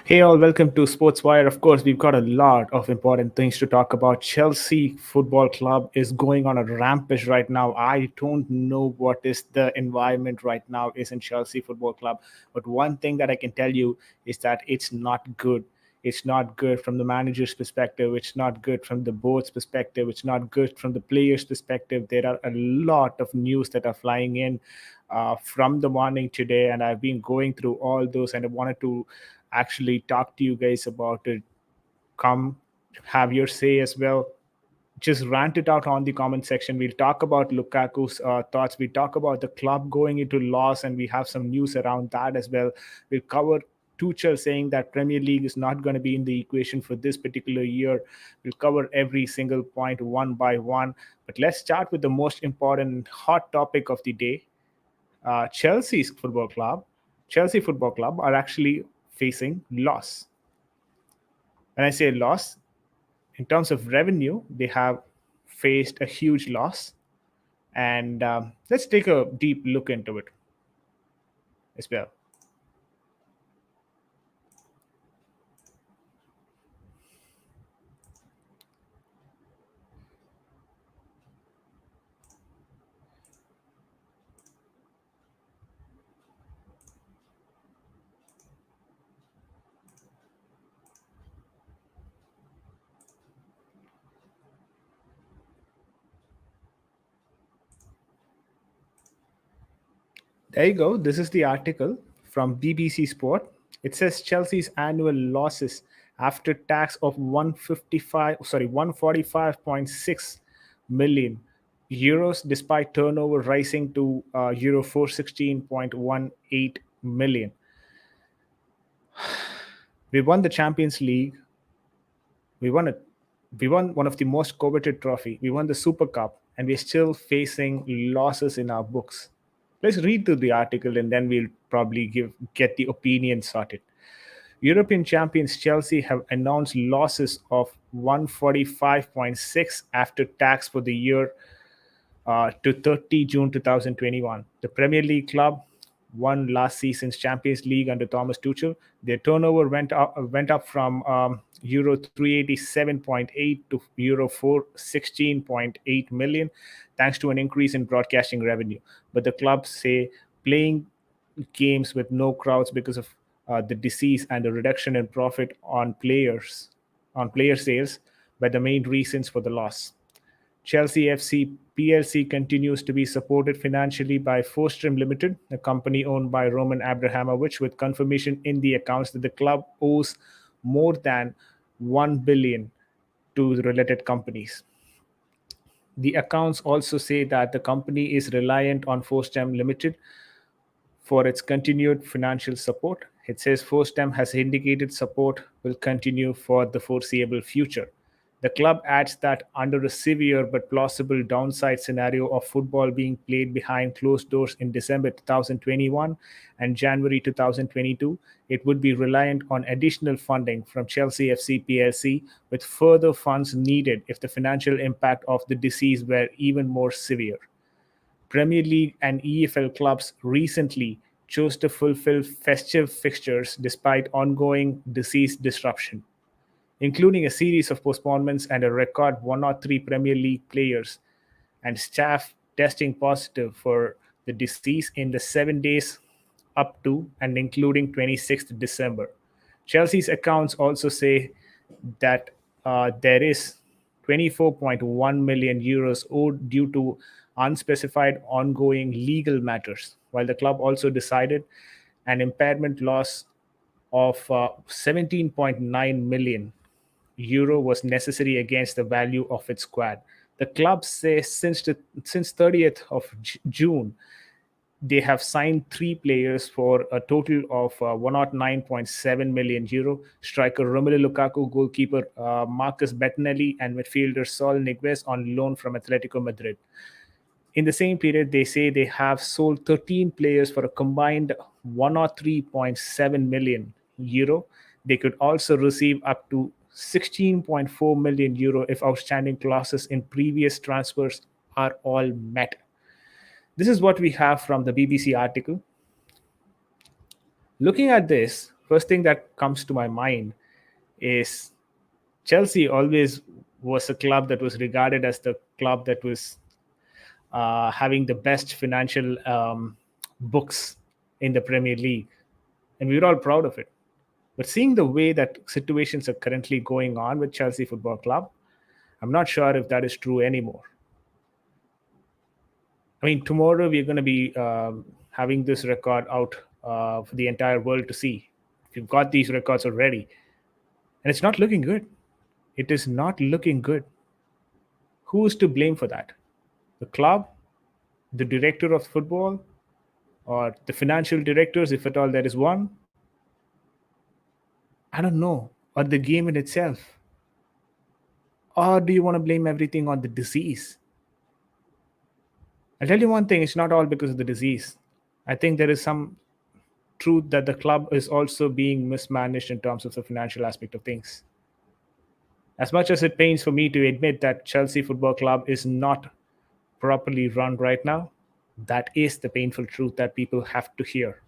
Hey all, welcome to Sports Wire. Of course, we've got a lot of important things to talk about. Chelsea Football Club is going on a rampage right now. I don't know what is the environment right now is in Chelsea Football Club, but one thing that I can tell you is that it's not good. It's not good from the manager's perspective. It's not good from the board's perspective. It's not good from the players' perspective. There are a lot of news that are flying in from the morning today, and I've been going through all those, and I wanted to actually talk to you guys about it. Come have your say as well. Just rant it out on the comment section. We'll talk about Lukaku's thoughts. We talk about the club going into loss, and we have some news around that as well. We'll cover Tuchel saying that Premier League is not going to be in the equation for this particular year. We'll cover every single point one by one. But let's start with the most important hot topic of the day. Chelsea's football club, Chelsea Football Club, are actually facing loss. When I say loss, in terms of revenue, they have faced a huge loss. And let's take a deep look into it as well. There you go. This is the article from BBC Sport. It says Chelsea's annual losses after tax of 145.6 million euros, despite turnover rising to euro 416.18 million. We won the Champions League. We won it. We won one of the most coveted trophy. We won the Super Cup, and we're still facing losses in our books. Let's read through the article, and then we'll probably get the opinion sorted. European champions Chelsea have announced losses of 145.6 after tax for the year to 30 June 2021. The Premier League club won last season's Champions League under Thomas Tuchel. Their turnover went up from euro 387.8 to euro 416.8 million, thanks to an increase in broadcasting revenue. But the club say playing games with no crowds because of the disease and the reduction in profit on player sales were the main reasons for the loss. Chelsea FC PLC continues to be supported financially by Fostrom Limited, a company owned by Roman Abramovich, with confirmation in the accounts that the club owes more than 1 billion to the related companies. The accounts also say that the company is reliant on Fostrom Limited for its continued financial support. It says Fostam has indicated support will continue for the foreseeable future. The club adds that under a severe but plausible downside scenario of football being played behind closed doors in December 2021 and January 2022, it would be reliant on additional funding from Chelsea FC PLC, with further funds needed if the financial impact of the disease were even more severe. Premier League and EFL clubs recently chose to fulfill festive fixtures despite ongoing disease disruption, including a series of postponements and a record 103 Premier League players and staff testing positive for the disease in the 7 days up to and including 26th December. Chelsea's accounts also say that there is 24.1 million euros owed due to unspecified ongoing legal matters, while the club also decided an impairment loss of 17.9 million euro was necessary against the value of its squad. The club says since 30th of June, they have signed three players for a total of 109.7 million euro. Striker Romelu Lukaku, goalkeeper Marcus Bettinelli, and midfielder Saul Niguez on loan from Atletico Madrid. In the same period, they say they have sold 13 players for a combined 103.7 million euro. They could also receive up to 16.4 million euro if outstanding clauses in previous transfers are all met. This is what we have from the BBC article. Looking at this, First thing that comes to my mind is Chelsea always was a club that was regarded as the club that was having the best financial books in the Premier League, and we were all proud of it. But seeing the way that situations are currently going on with Chelsea Football Club, I'm not sure if that is true anymore. I mean, tomorrow we're going to be having this record out for the entire world to see. We've got these records already, and it's not looking good. It is not looking good. Who is to blame for that? The club, the director of football, or the financial directors, if at all there is one? I don't know. Or the game in itself? Or do you want to blame everything on the disease? I'll tell you one thing, it's not all because of the disease. I think there is some truth that the club is also being mismanaged in terms of the financial aspect of things. As much as it pains for me to admit that Chelsea Football Club is not properly run right now, that is the painful truth that people have to hear.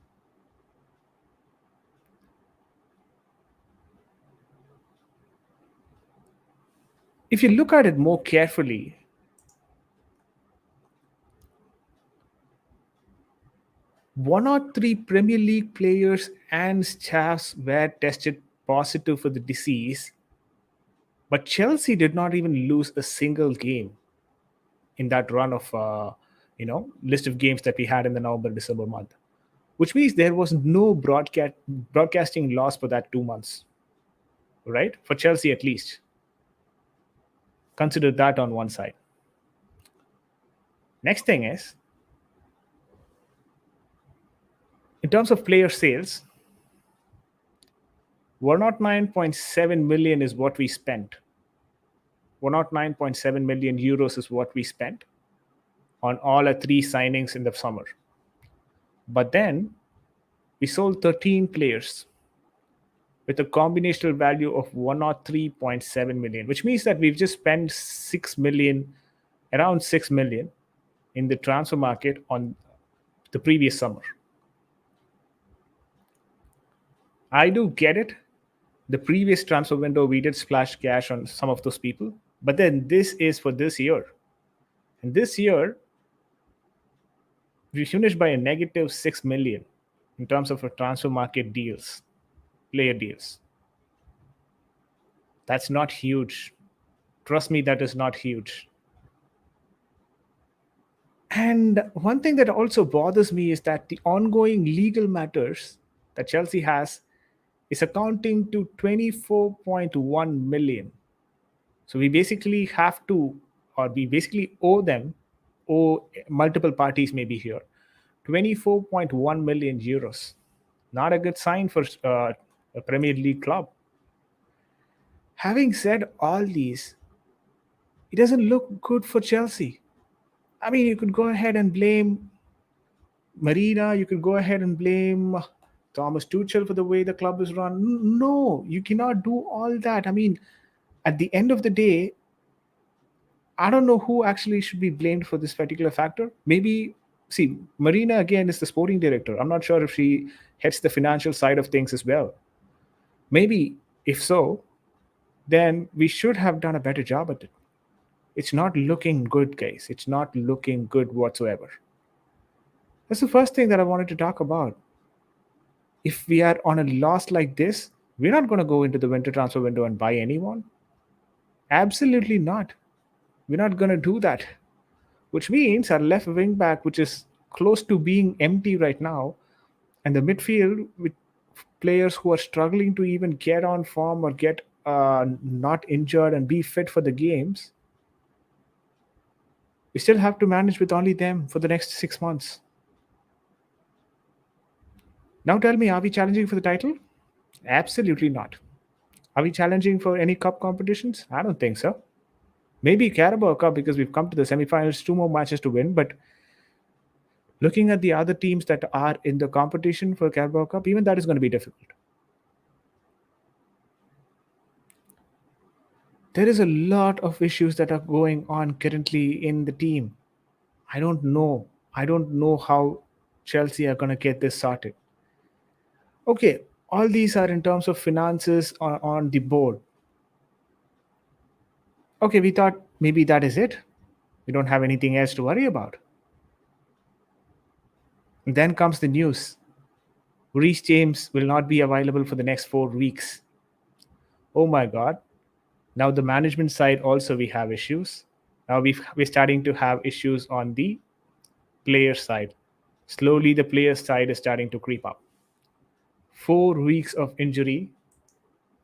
If you look at it more carefully, one or three Premier League players and staffs were tested positive for the disease, but Chelsea did not even lose a single game in that run of list of games that we had in the November December month, which means there was no broadcasting loss for that 2 months, right? For Chelsea at least. Consider that on one side. Next thing is, in terms of player sales, 109.7 million is what we spent. 109.7 million euros is what we spent on all our three signings in the summer. But then we sold 13 players with a combinational value of 103.7 million, which means that we've just spent 6 million, around 6 million in the transfer market on the previous summer. I do get it. The previous transfer window, we did splash cash on some of those people, but then this is for this year. And this year, we finished by a negative 6 million in terms of our transfer market deals, player deals. That's not huge. Trust me, that is not huge. And one thing that also bothers me is that the ongoing legal matters that Chelsea has is accounting to 24.1 million. So we basically have to, or we basically owe them, owe multiple parties maybe here, 24.1 million euros. Not a good sign for a Premier League club. Having said all these, it doesn't look good for Chelsea. I mean, you could go ahead and blame Marina, you could go ahead and blame Thomas Tuchel for the way the club is run. No, you cannot do all that. I mean, at the end of the day, I don't know who actually should be blamed for this particular factor. Maybe, see, Marina again is the sporting director. I'm not sure if she heads the financial side of things as well. Maybe, if so, then we should have done a better job at it. It's not looking good, guys. It's not looking good whatsoever. That's the first thing that I wanted to talk about. If we are on a loss like this, we're not going to go into the winter transfer window and buy anyone. Absolutely not. We're not going to do that. Which means our left wing back, which is close to being empty right now, and the midfield with players who are struggling to even get on form or get not injured and be fit for the games, we still have to manage with only them for the next 6 months. Now tell me, are we challenging for the title? Absolutely not. Are we challenging for any cup competitions? I don't think so. Maybe Carabao Cup because we've come to the semifinals, 2 more matches to win. But looking at the other teams that are in the competition for Carabao Cup, even that is going to be difficult. There is a lot of issues that are going on currently in the team. I don't know. I don't know how Chelsea are going to get this sorted. Okay, All these are in terms of finances on the board. Okay, we thought maybe that is it. We don't have anything else to worry about. And then comes the news. Reece James will not be available for the next 4 weeks. Oh my God. Now the management side also we have issues. Now we're starting to have issues on the player side. Slowly the player side is starting to creep up. 4 weeks of injury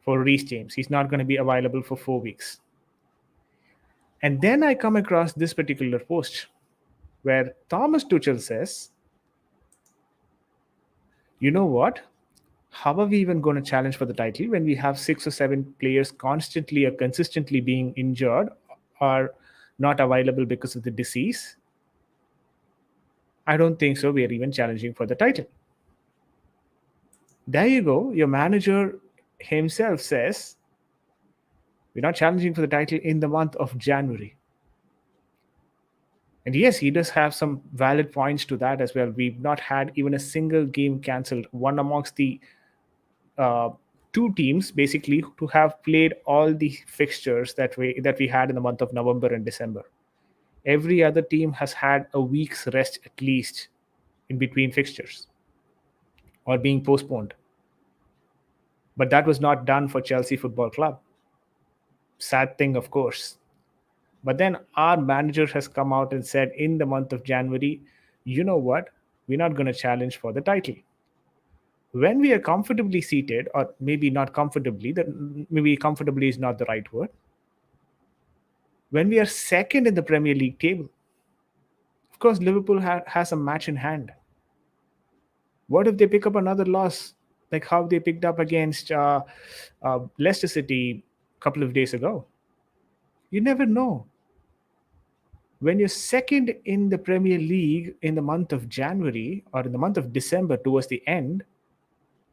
for Reece James. He's not going to be available for 4 weeks. And then I come across this particular post where Thomas Tuchel says, you know what? How are we even going to challenge for the title when we have 6 or 7 players constantly or consistently being injured or not available because of the disease? I don't think so. We are even challenging for the title. There you go. Your manager himself says we're not challenging for the title in the month of January. And yes, he does have some valid points to that as well. We've not had even a single game cancelled, one amongst the uh, two teams basically to have played all the fixtures that we had in the month of November and December. Every other team has had a week's rest at least in between fixtures or being postponed. But that was not done for Chelsea Football Club. Sad thing, of course. But then our manager has come out and said in the month of January, you know what? We're not going to challenge for the title. When we are comfortably seated, or maybe not comfortably, that maybe comfortably is not the right word. When we are second in the Premier League table, of course, Liverpool has a match in hand. What if they pick up another loss, like how they picked up against Leicester City a couple of days ago? You never know. When you're second in the Premier League in the month of January or in the month of December towards the end,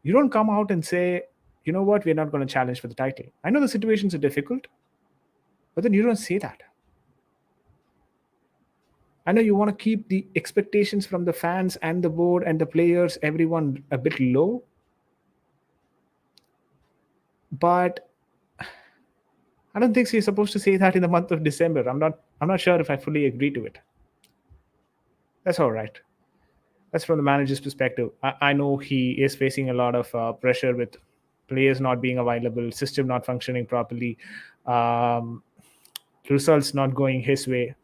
you don't come out and say, you know what, we're not going to challenge for the title. I know the situations are difficult, but then you don't say that. I know you want to keep the expectations from the fans and the board and the players, everyone a bit low. But I don't think so you're supposed to say that in the month of December. I'm not sure if I fully agree to it. That's all right. That's from the manager's perspective. I know he is facing a lot of pressure with players not being available, system not functioning properly, um, results not going his way.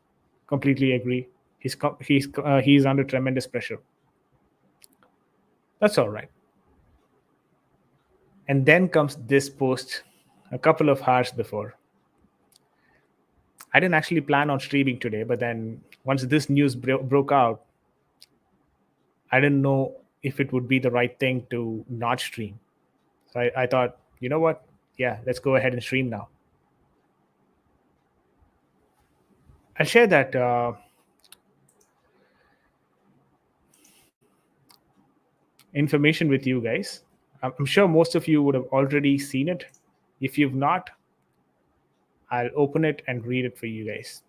Completely agree. He's under tremendous pressure. That's all right. And then comes this post a couple of hours before. I didn't actually plan on streaming today, but then once this news broke out, I didn't know if it would be the right thing to not stream. So I thought, you know what? Yeah, let's go ahead and stream now. I'll share that information with you guys. I'm sure most of you would have already seen it. If you've not, I'll open it and read it for you guys.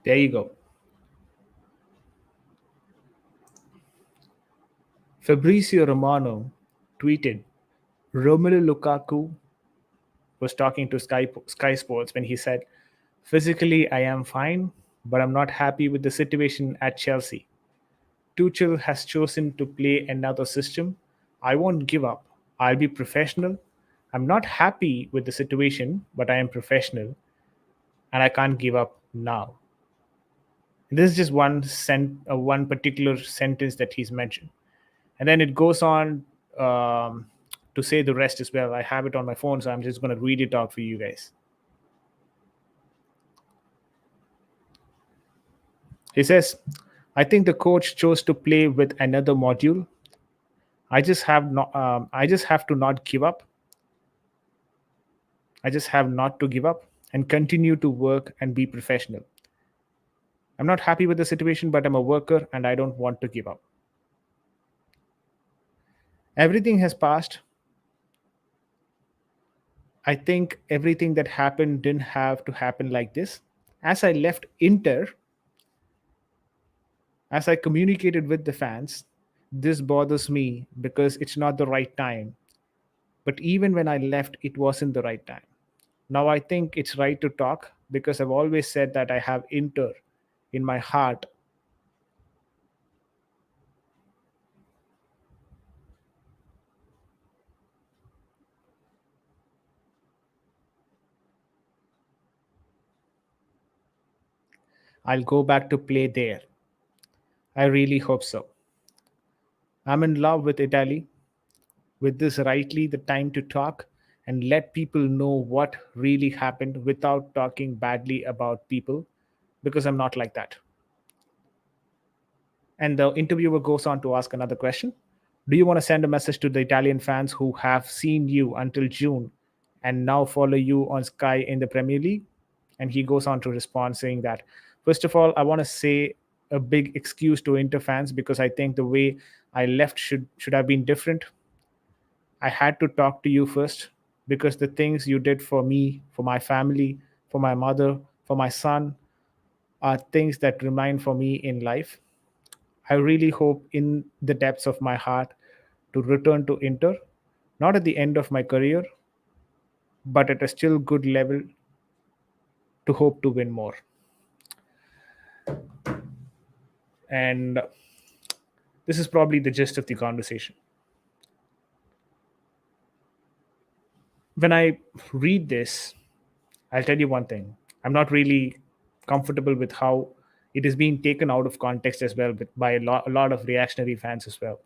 There you go. Fabrizio Romano tweeted Romelu Lukaku was talking to Sky Sports when he said, physically, I am fine, but I'm not happy with the situation at Chelsea. Tuchel has chosen to play another system. I won't give up. I'll be professional. I'm not happy with the situation, but I am professional and I can't give up now. This is just one particular sentence that he's mentioned. And then it goes on to say the rest as well. I have it on my phone, so I'm just going to read it out for you guys. He says, I think the coach chose to play with another module. I just have to not give up. I just have not to give up and continue to work and be professional. I'm not happy with the situation, but I'm a worker and I don't want to give up. Everything has passed. I think everything that happened didn't have to happen like this. As I left Inter, as I communicated with the fans, this bothers me because it's not the right time. But even when I left, it wasn't the right time. Now I think it's right to talk because I've always said that I have Inter in my heart. I'll go back to play there. I really hope so. I'm in love with Italy. With this rightly the time to talk and let people know what really happened without talking badly about people because I'm not like that. And the interviewer goes on to ask another question. Do you want to send a message to the Italian fans who have seen you until June and now follow you on Sky in the Premier League? And he goes on to respond saying that, first of all, I want to say a big excuse to Inter fans because I think the way I left should have been different. I had to talk to you first because the things you did for me, for my family, for my mother, for my son are things that remain for me in life. I really hope in the depths of my heart to return to Inter, not at the end of my career, but at a still good level to hope to win more. And this is probably the gist of the conversation. When I read this, I'll tell you one thing. I'm not really comfortable with how it is being taken out of context as well by a lot of reactionary fans as well.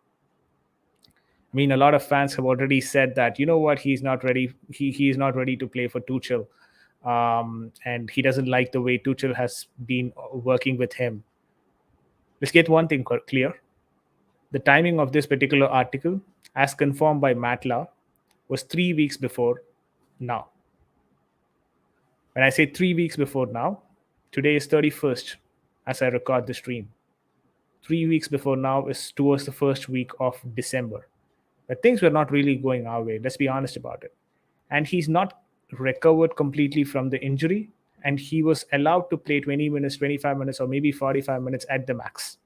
I mean, a lot of fans have already said that, you know what, he's not ready. He is not ready to play for Tuchel. And he doesn't like the way Tuchel has been working with him. Let's get one thing clear. The timing of this particular article, as confirmed by Matla, was 3 weeks before now. When I say 3 weeks before now, today is 31st as I record the stream. 3 weeks before now is towards the first week of December. But things were not really going our way. Let's be honest about it. And he's not recovered completely from the injury. And he was allowed to play 20 minutes, 25 minutes, or maybe 45 minutes at the max.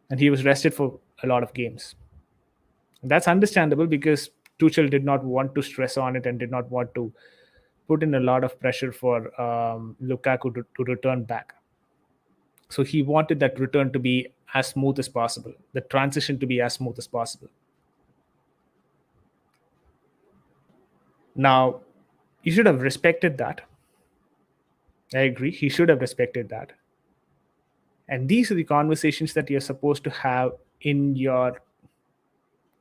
And he was rested for a lot of games. And that's understandable because Tuchel did not want to stress on it and did not want to put in a lot of pressure for Lukaku to return back. So he wanted that return to be as smooth as possible, the transition to be as smooth as possible. Now, you should have respected that. I agree. He should have respected that. And these are the conversations that you're supposed to have in your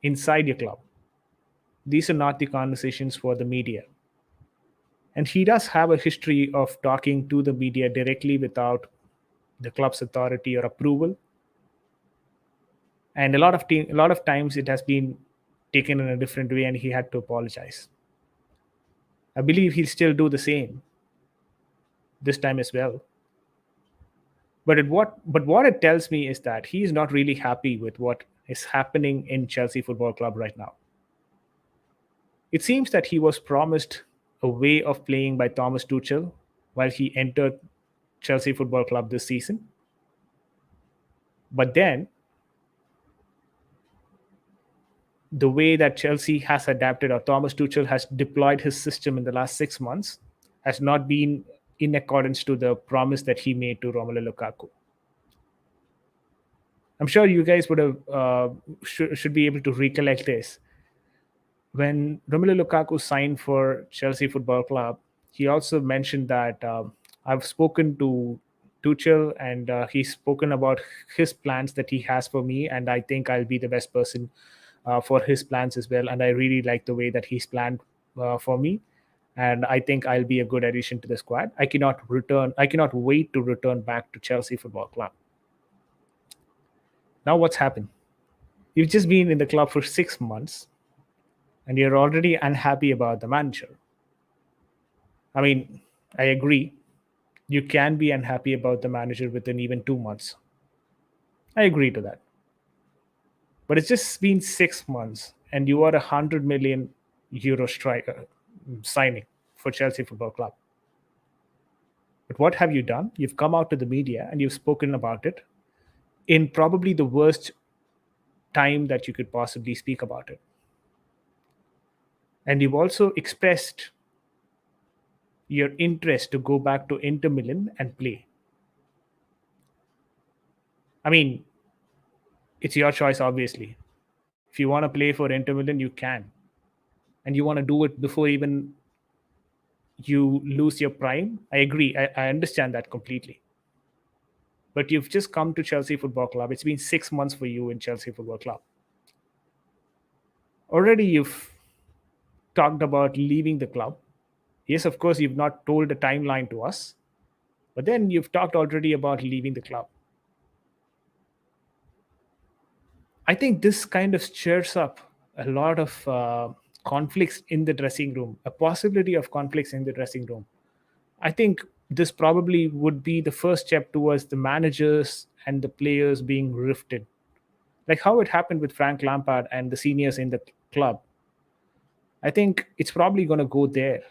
inside your club. These are not the conversations for the media. And he does have a history of talking to the media directly without the club's authority or approval. And a lot of times it has been taken in a different way, and he had to apologize. I believe he'll still do the same this time as well. But what it tells me is that he is not really happy with what is happening in Chelsea Football Club right now. It seems that he was promised a way of playing by Thomas Tuchel while he entered Chelsea Football Club this season. But then the way that Chelsea has adapted or Thomas Tuchel has deployed his system in the last 6 months has not been in accordance to the promise that he made to Romelu Lukaku. I'm sure you guys would have should be able to recollect this. When Romelu Lukaku signed for Chelsea Football Club, he also mentioned that I've spoken to Tuchel and he's spoken about his plans that he has for me, and I think I'll be the best person for his plans as well. And I really like the way that he's planned for me, and I think I'll be a good addition to the squad. I cannot wait to return back to Chelsea Football Club. Now, what's happened? You've just been in the club for 6 months and you're already unhappy about the manager. I mean, I agree. You can be unhappy about the manager within even 2 months. I agree to that. But it's just been 6 months, and you are €100 million striker signing for Chelsea Football Club. But what have you done? You've come out to the media and you've spoken about it in probably the worst time that you could possibly speak about it. And you've also expressed your interest to go back to Inter Milan and play. I mean, it's your choice, obviously. If you want to play for Inter Milan, you can. And you want to do it before even you lose your prime. I agree. I understand that completely. But you've just come to Chelsea Football Club. It's been 6 months for you in Chelsea Football Club. Already you've talked about leaving the club. Yes, of course, you've not told a timeline to us, but then you've talked already about leaving the club. I think this kind of stirs up a lot of conflicts in the dressing room, a possibility of conflicts in the dressing room. I think this probably would be the first step towards the managers and the players being rifted, like how it happened with Frank Lampard and the seniors in the club. I think it's probably going to go there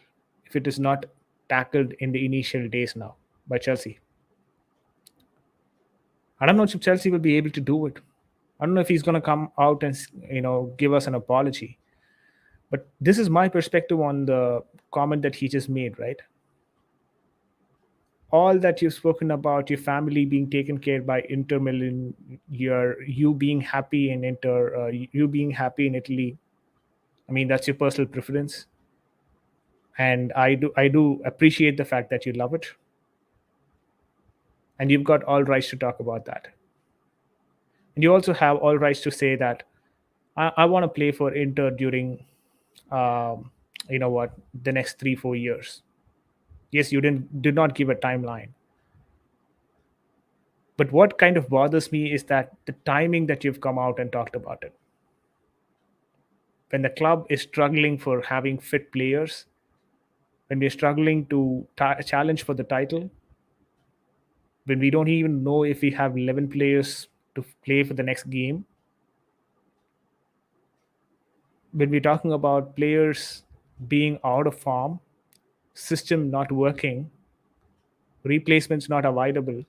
if it is not tackled in the initial days now by Chelsea. I don't know if Chelsea will be able to do it. I don't know if he's going to come out and give us an apology. But this is my perspective on the comment that he just made, right? All that you've spoken about, your family being taken care by Inter Milan, you being happy in Inter, you being happy in Italy. I mean, that's your personal preference, and I do appreciate the fact that you love it, and you've got all rights to talk about that. And you also have all rights to say that I want to play for Inter during, the next 3-4 years. Yes, you did not give a timeline. But what kind of bothers me is that the timing that you've come out and talked about it. When the club is struggling for having fit players, when we're struggling to challenge for the title, when we don't even know if we have 11 players to play for the next game, when we're talking about players being out of form, system not working, replacements not available,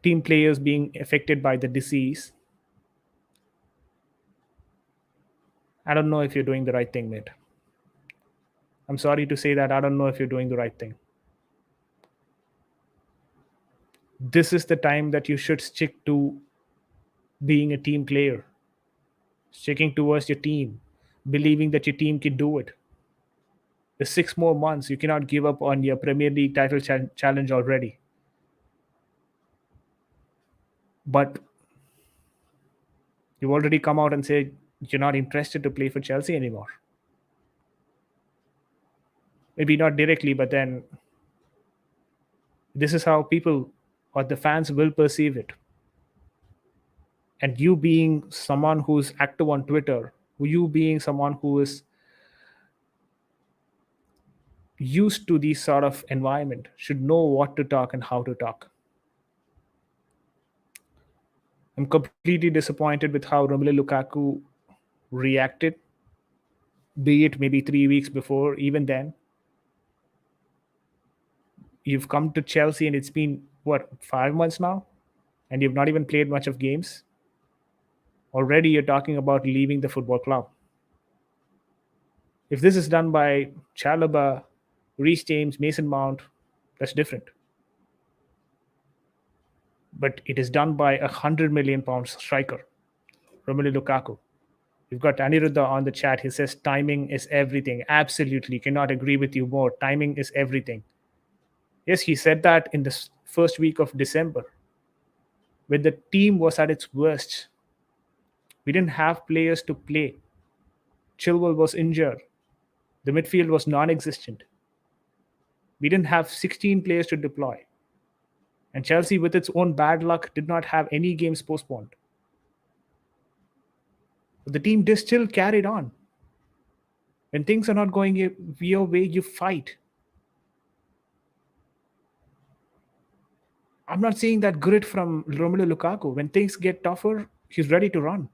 team players being affected by the disease, I don't know if you're doing the right thing, mate. I'm sorry to say that I don't know if you're doing the right thing. This is the time that you should stick to being a team player, sticking towards your team, believing that your team can do it. The 6 more months, you cannot give up on your Premier League title challenge already. But you've already come out and said you're not interested to play for Chelsea anymore. Maybe not directly, but then this is how people or the fans will perceive it. And you being someone who's active on Twitter, you being someone who is used to this sort of environment, should know what to talk and how to talk. I'm completely disappointed with how Romelu Lukaku reacted, be it maybe 3 weeks before, even then. You've come to Chelsea and it's been, 5 months now? And you've not even played much of games? Already you're talking about leaving the football club. If this is done by Chalobah, Reece James, Mason Mount, that's different. But it is done by £100 million striker, Romelu Lukaku. We've got Aniruddha on the chat. He says timing is everything. Absolutely. Cannot agree with you more. Timing is everything. Yes, he said that in the first week of December, when the team was at its worst. We didn't have players to play. Chilwell was injured. The midfield was non-existent. We didn't have 16 players to deploy. And Chelsea, with its own bad luck, did not have any games postponed. But the team just still carried on. When things are not going your way, you fight. I'm not seeing that grit from Romelu Lukaku. When things get tougher, he's ready to run.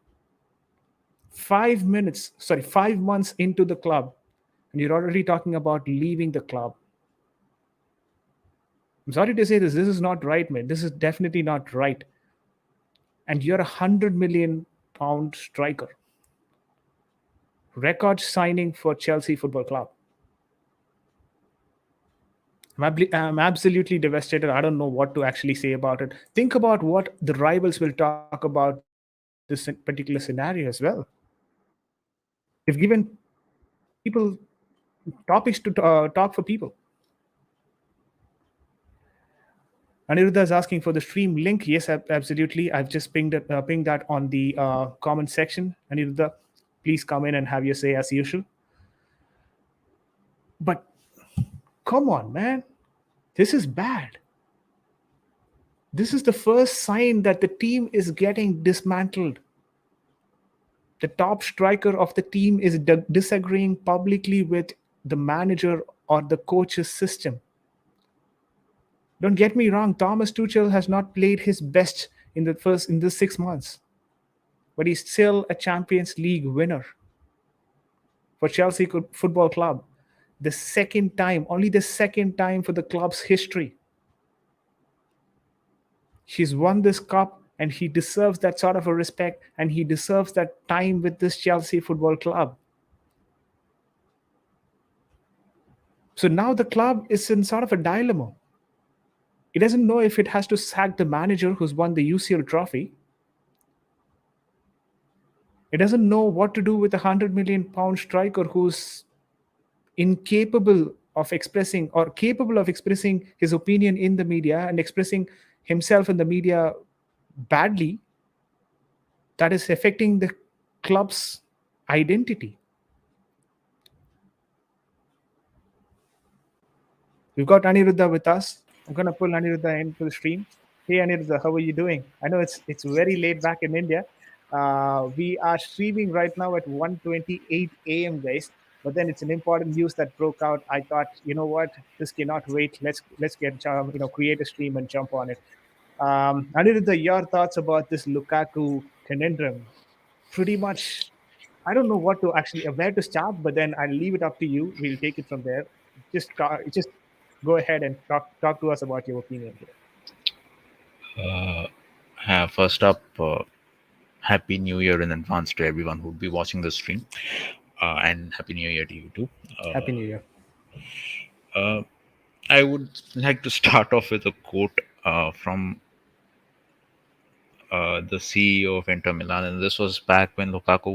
5 months into the club, and you're already talking about leaving the club. I'm sorry to say this. This is not right, man. This is definitely not right. And you're £100 million striker, record signing for Chelsea Football Club. I'm absolutely devastated. I don't know what to actually say about it. Think about what the rivals will talk about this particular scenario as well. You've given people topics to talk for people. Aniruddha is asking for the stream link. Yes, absolutely. I've just pinged that on the comment section. Aniruddha, please come in and have your say as usual. But come on, man. This is bad. This is the first sign that the team is getting dismantled. The top striker of the team is disagreeing publicly with the manager or the coach's system. Don't get me wrong, Thomas Tuchel has not played his best in the 6 months, but he's still a Champions League winner for Chelsea Football Club. Only the second time for the club's history. He's won this cup and he deserves that sort of a respect and he deserves that time with this Chelsea Football Club. So now the club is in sort of a dilemma. It doesn't know if it has to sack the manager who's won the UCL trophy. It doesn't know what to do with a £100 million striker who's incapable of expressing or capable of expressing his opinion in the media and expressing himself in the media badly, that is affecting the club's identity. We've got Aniruddha with us. I'm gonna pull Aniruddha into the stream. Hey Aniruddha, how are you doing? I know it's very late back in India. We are streaming right now at 1:28 a.m. guys. But then it's an important news that broke out. I thought, you know what, this cannot wait. Let's get create a stream and jump on it. Aniruddha, your thoughts about this Lukaku conundrum? Pretty much, I don't know what to actually where to start, but then I'll leave it up to you. We'll take it from there. Just go ahead and talk to us about your opinion here. First up, Happy New Year in advance to everyone who would be watching the stream, and Happy New Year to you too. Happy New Year. Uh, I would like to start off with a quote from the CEO of Inter Milan, and this was back when Lukaku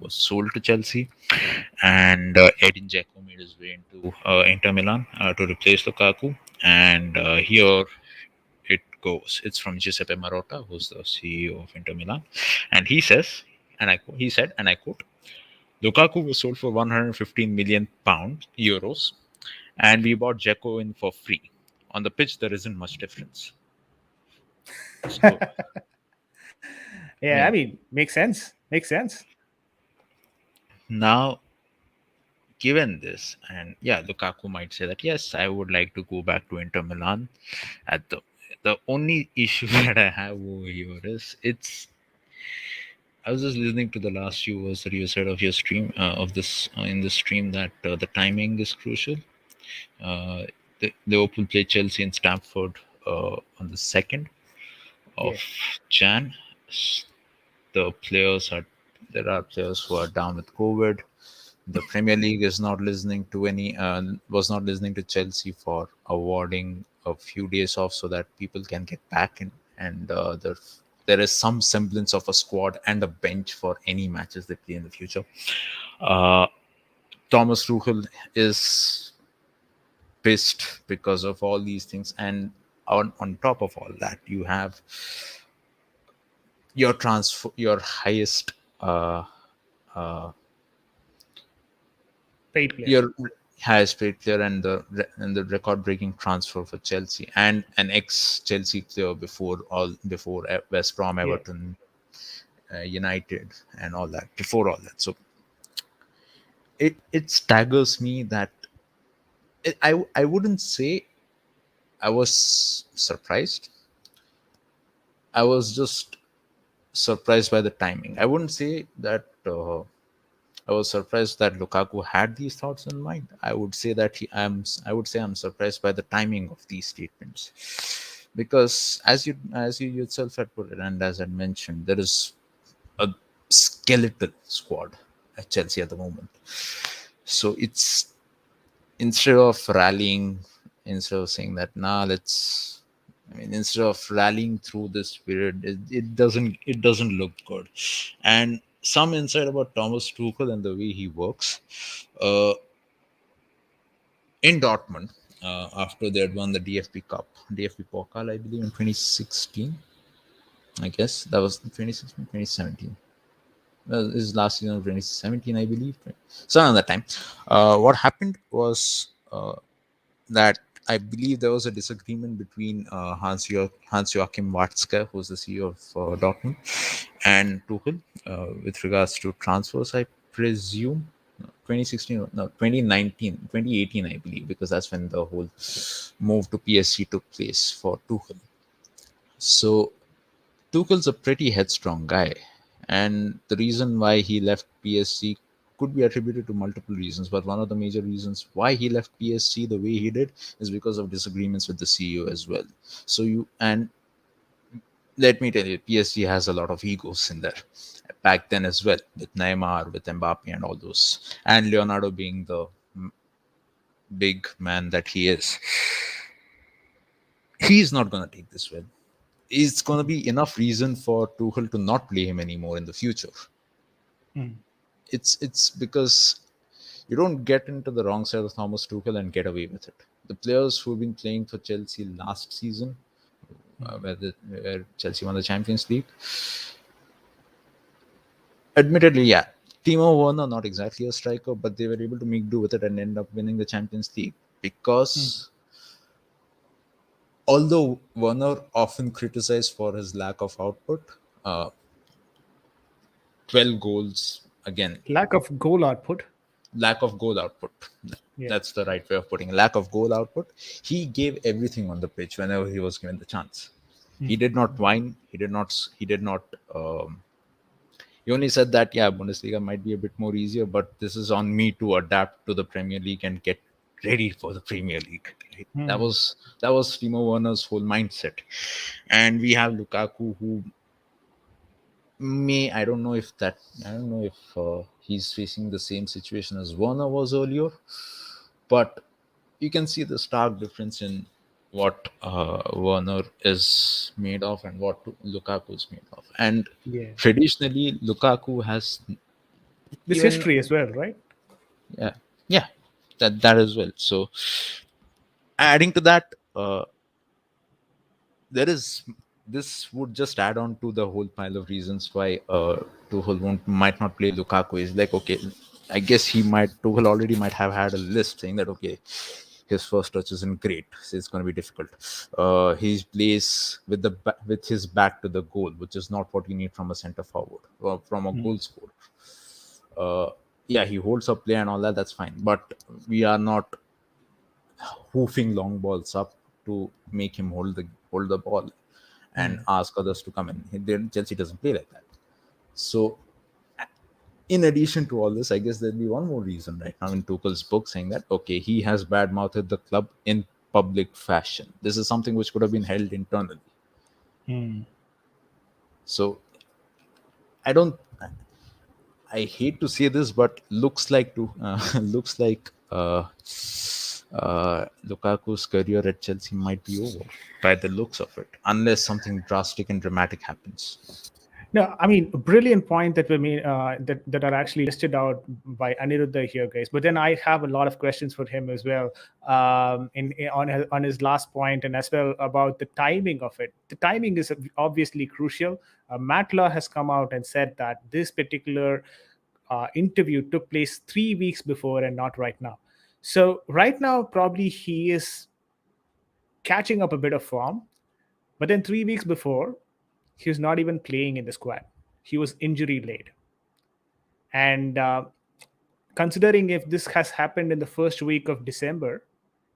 was sold to Chelsea, and Edin Dzeko made his way into Inter Milan to replace Lukaku, and here it goes. It's from Giuseppe Marotta, who's the CEO of Inter Milan, and he said, and I quote, Lukaku was sold for 115 million euros, and we bought Dzeko in for free. On the pitch, there isn't much difference. So, Yeah, I yeah. mean, makes sense. Makes sense. Now, given this, and yeah, Lukaku might say that yes, I would like to go back to Inter Milan. At the only issue that I have over here is it's. I was just listening to the last few words that you said of your stream of this in the stream that the timing is crucial. Uh, Liverpool play Chelsea in Stamford on the 2nd of Yeah. Jan. The players are There are players who are down with COVID. The Premier League is not listening to any was not listening to Chelsea for awarding a few days off so that people can get back in, and there is some semblance of a squad and a bench for any matches they play in the future. Uh, Thomas Tuchel is pissed because of all these things, and on top of all that, you have your highest uh, Paid player. your highest paid player and the record breaking transfer for Chelsea, and an ex Chelsea player before West Brom, Yeah. Everton, United, and all that, before all that. So it staggers me that I wouldn't say I was surprised. I was just surprised by the timing. I wouldn't say that I was surprised that Lukaku had these thoughts in mind. I would say that I would say I'm surprised by the timing of these statements, because as you yourself had put it, and as I mentioned, there is a skeletal squad at Chelsea at the moment. So it's instead of rallying, instead of saying that nah, let's. I mean, instead of rallying through this period, it doesn't look good. And some insight about Thomas Tuchel and the way he works. Uh, in Dortmund, after they had won the DFB Cup, DFB Pokal, I believe in 2016. I guess that was 2016, 2017. His last season of 2017, I believe. So around that time, what happened was that I believe there was a disagreement between Hans Joachim Watzke, who's the CEO of Dortmund, and Tuchel with regards to transfers. I presume 2016, no, 2019, 2018, I believe, because that's when the whole move to PSG took place for Tuchel. So Tuchel's a pretty headstrong guy, and the reason why he left PSG could be attributed to multiple reasons. But one of the major reasons why he left PSG the way he did is because of disagreements with the CEO as well. So you and let me tell you, PSG has a lot of egos in there. Back then as well, with Neymar, with Mbappe, and all those, and Leonardo being the big man that he is, he's not going to take this well. It's going to be enough reason for Tuchel to not play him anymore in the future. Mm. It's because you don't get into the wrong side of Thomas Tuchel and get away with it. The players who've been playing for Chelsea last season, where Chelsea won the Champions League, admittedly, yeah, Timo Werner not exactly a striker, but they were able to make do with it and end up winning the Champions League Mm. because although Werner often criticized for his lack of output, uh, 12 goals again, Lack of goal output. lack of goal output. Yeah. That's the right way of putting it. Lack of goal output. He gave everything on the pitch whenever he was given the chance. He Mm. did not whine. He did not. He did not. He only said that yeah, Bundesliga might be a bit more easier, but this is on me to adapt to the Premier League and get ready for the Premier League. Right? Mm. That was Timo Werner's whole mindset, and we have Lukaku, who may I don't know if he's facing the same situation as Werner was earlier, but you can see the stark difference in what Werner is made of and what Lukaku is made of. And Yeah. traditionally, Lukaku has This even history as well, right? yeah yeah that as well. So adding to that, there is this would just add on to the whole pile of reasons why Tuchel might not play Lukaku. Is like okay, I guess Tuchel already might have had a list saying that okay, his first touch isn't great, so it's going to be difficult. He plays with with his back to the goal, which is not what you need from a center forward or from a Mm. goal scorer. Uh, yeah, he holds up play and all that. That's fine, but we are not hoofing long balls up to make him hold the ball and Mm. ask others to come in. Chelsea doesn't play like that. So, in addition to all this, I guess there'll be one more reason right now in Tuchel's book saying that okay, he has badmouthed the club in public fashion. This is something which could have been held internally. Mm. So, I don't. I hate to say this, but looks like to looks like Lukaku's career at Chelsea might be over by the looks of it, unless something drastic and dramatic happens. No, I mean, brilliant point that we made that are actually listed out by Aniruddha here, guys. But then I have a lot of questions for him as well, on his last point, and as well about the timing of it. The timing is obviously crucial. Matla has come out and said that this particular interview took place 3 weeks before and not right now. So right now, probably he is catching up a bit of form. But then 3 weeks before, he was not even playing in the squad. He was injury laid. And considering if this has happened in the first week of December,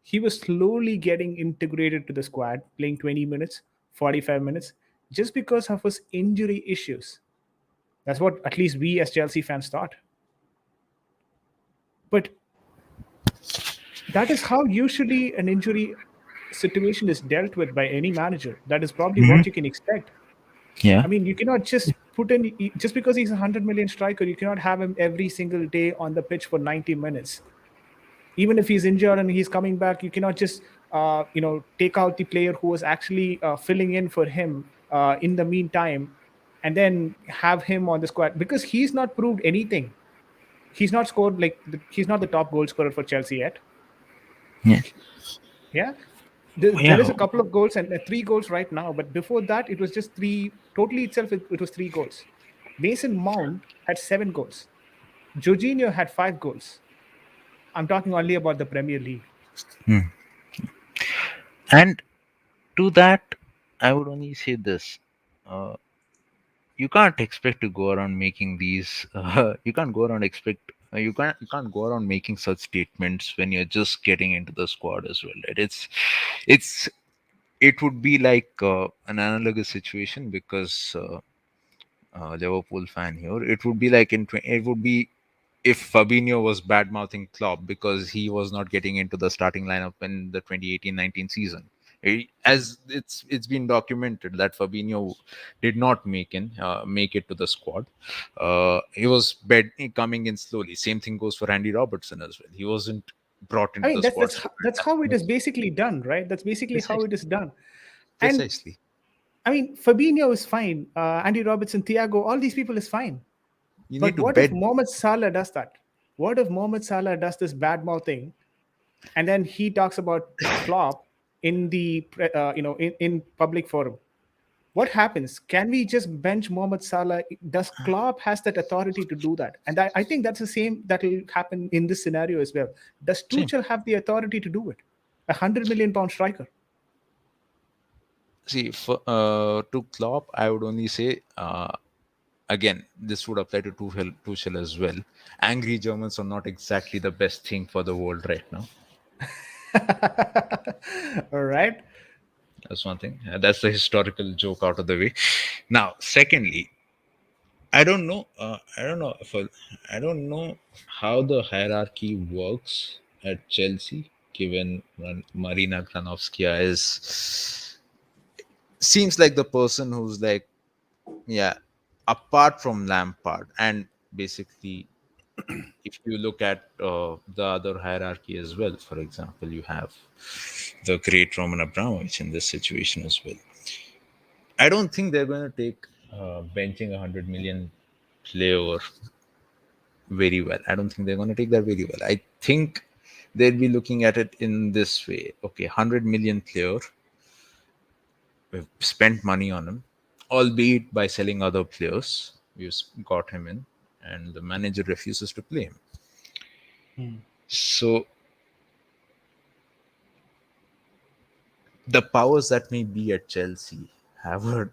He was slowly getting integrated to the squad, playing 20 minutes, 45 minutes, just because of his injury issues. That's what at least we as Chelsea fans thought. But that is how usually an injury situation is dealt with by any manager. That is probably Hmm. what you can expect. Yeah. I mean, you cannot just put in, just because he's a 100 million striker, you cannot have him every single day on the pitch for 90 minutes. Even if he's injured and he's coming back, you cannot just, take out the player who was actually filling in for him in the meantime and then have him on the squad because he's not proved anything. He's not scored he's not the top goal scorer for Chelsea yet. Yeah. Yeah. There is Yeah. a couple of goals and three goals right now, but before that, it was just three. Totally itself, it was three goals. Mason Mount had seven goals. Jorginho had five goals. I'm talking only about the Premier League. Hmm. And to that, I would only say this. Uh, you can't expect to go around making these. You can't go around expect. You can't go around making such statements when you're just getting into the squad as well. Right? It's it would be like an analogous situation because Liverpool fan here. It would be like it would be if Fabinho was bad mouthing Klopp because he was not getting into the starting lineup in the 2018-19 season. As it's been documented that Fabinho did not make it to the squad. He was coming in slowly. Same thing goes for Andy Robertson as well. He wasn't brought I into mean, the that's squad that's straight away. that's how it is basically done, right? That's basically how it Precisely, is done. And precisely. I mean, Fabinho is fine. Andy Robertson, Thiago, all these people is fine. You But need to what if bed. Mohamed Salah does that? What if Mohamed Salah does this bad mouthing and then he talks about Klopp in in public forum? What happens? Can we just bench Mohamed Salah? Does Klopp has that authority to do that? And I think that's the same that will happen in this scenario as well. Does Same. Tuchel have the authority to do it? £100 million striker. See, to Klopp, I would only say again, this would apply to Tuchel as well. Angry Germans are not exactly the best thing for the world right now. All right. That's one thing. That's the historical joke out of the way. Now, secondly, I don't know. I don't know how the hierarchy works at Chelsea, given Marina Granovskaya is seems like the person who's like, yeah, apart from Lampard, and basically if you look at the other hierarchy as well, for example, you have the great Roman Abramovich in this situation as well. I don't think they're going to take benching 100 million player very well. I don't think they're going to take that very well. I think they'll be looking at it in this way. Okay, 100 million player, we've spent money on him, albeit by selling other players. We've got him in, and the manager refuses to play him. So the powers that may be at Chelsea have heard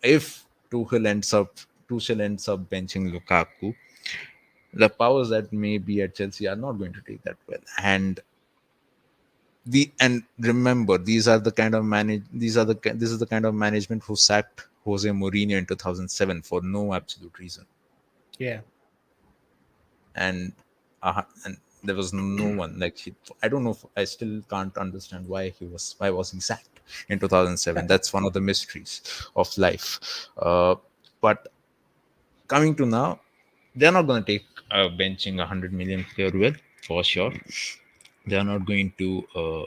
if Tuchel ends up benching Lukaku, the powers that may be at Chelsea are not going to take that well. And remember, this is the kind of management who sacked Jose Mourinho in 2007 for no absolute reason. Yeah. And there was no one like I don't know, I still can't understand why was he sacked in 2007. That's one of the mysteries of life. But coming to now, they're not going to take benching 100 million player well, for sure. They're not going to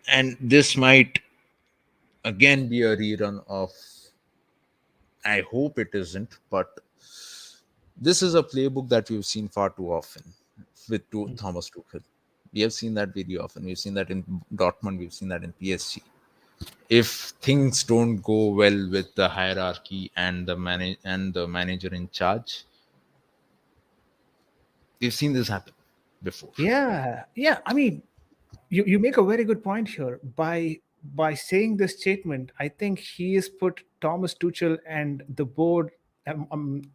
and this might again be a rerun of, I hope it isn't, but this is a playbook that we've seen far too often with Thomas Tuchel. We have seen that very often. We've seen that in Dortmund. We've seen that in PSG. If things don't go well with the hierarchy and the manager in charge, we've seen this happen before. Yeah. Yeah. I mean, you make a very good point here. By saying this statement, I think he has put Thomas Tuchel and the board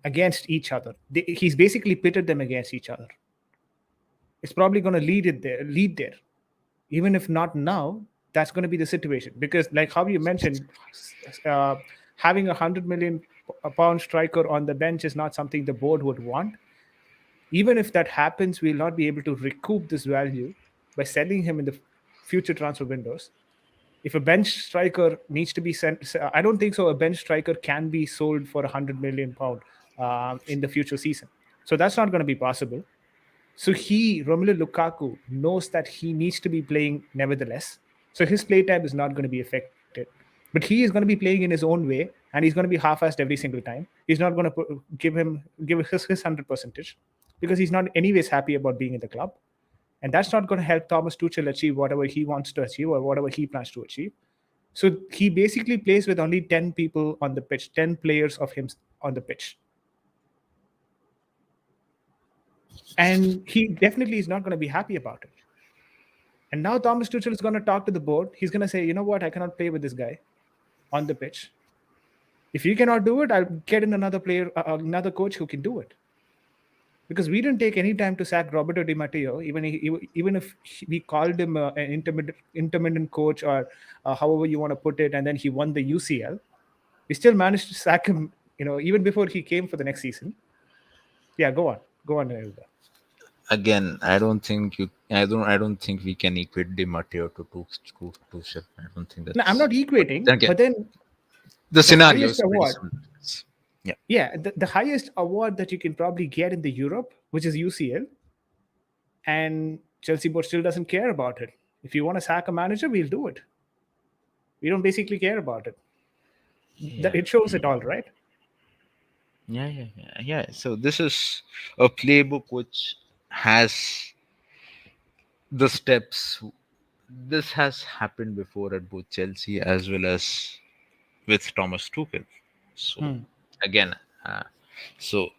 against each other. He's basically pitted them against each other. It's probably going to lead there. Even if not now, that's going to be the situation. Because, like how you mentioned, uh, having £100 million striker on the bench is not something the board would want. Even if that happens, we'll not be able to recoup this value by selling him in the future transfer windows. If a bench striker needs to be sent, I don't think so. A bench striker can be sold for £100 million in the future season. So that's not going to be possible. So Romelu Lukaku, knows that he needs to be playing nevertheless. So his play time is not going to be affected. But he is going to be playing in his own way, and he's going to be half-assed every single time. He's not going to give his 100 percentage because he's not anyways happy about being in the club, and that's not going to help Thomas Tuchel achieve whatever he wants to achieve or whatever he plans to achieve. So he basically plays with only 10 people on the pitch, 10 players of him on the pitch, and he definitely is not going to be happy about it. And now Thomas Tuchel is going to talk to the board. He's going to say, you know what, I cannot play with this guy on the pitch. If you cannot do it, I'll get in another player, another coach who can do it. Because we didn't take any time to sack Roberto Di Matteo, even if we called him an intermittent coach, or however you want to put it, and then he won the UCL. We still managed to sack him, even before he came for the next season. Yeah, go on, Elda. Again, I don't think we can equate Di Matteo to Tuchel. I don't think No, I'm that's. not But equating, then again, but then the the scenario highest is pretty award, similar. Yeah. yeah, the highest award that you can probably get in the Europe, which is UCL, and Chelsea board still doesn't care about it. If you want to sack a manager, we'll do it. We don't basically care about it. That Yeah. it shows it all, right? Yeah. So this is a playbook which has the steps. This has happened before at both Chelsea as well as with Thomas Tuchel. So Hmm. again, uh, so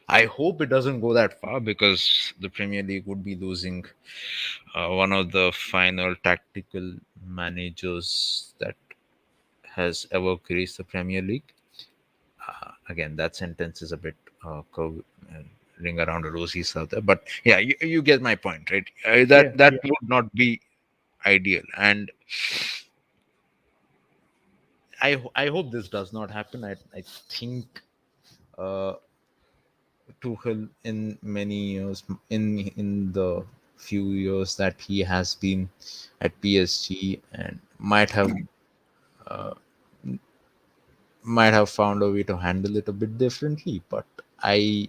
I hope it doesn't go that far because the Premier League would be losing one of the final tactical managers that has ever graced the Premier League. Again, that sentence is a bit ring around a rosy south there, but yeah, you get my point, right? Yeah, That yeah. would not be ideal, and I hope this does not happen. I think uh, Tuchel in many years in the few years that he has been at PSG and might have found a way to handle it a bit differently, I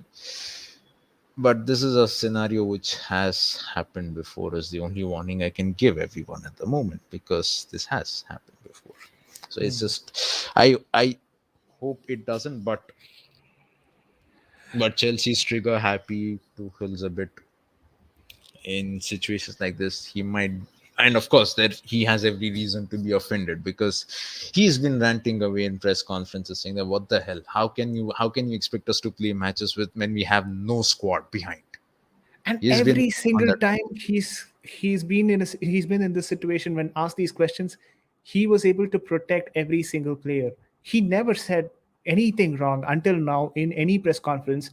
but this is a scenario which has happened before is the only warning I can give everyone at the moment because this has happened before. So it's Hmm. just I hope it doesn't, but Chelsea's trigger happy. Tuchel's a bit in situations like this. He might, and of course, that he has every reason to be offended because he's been ranting away in press conferences saying that what the hell? How can you expect us to play matches with when we have no squad behind? And He's been every on single that. time he's been in this situation, when asked these questions, he was able to protect every single player. He never said anything wrong until now in any press conference.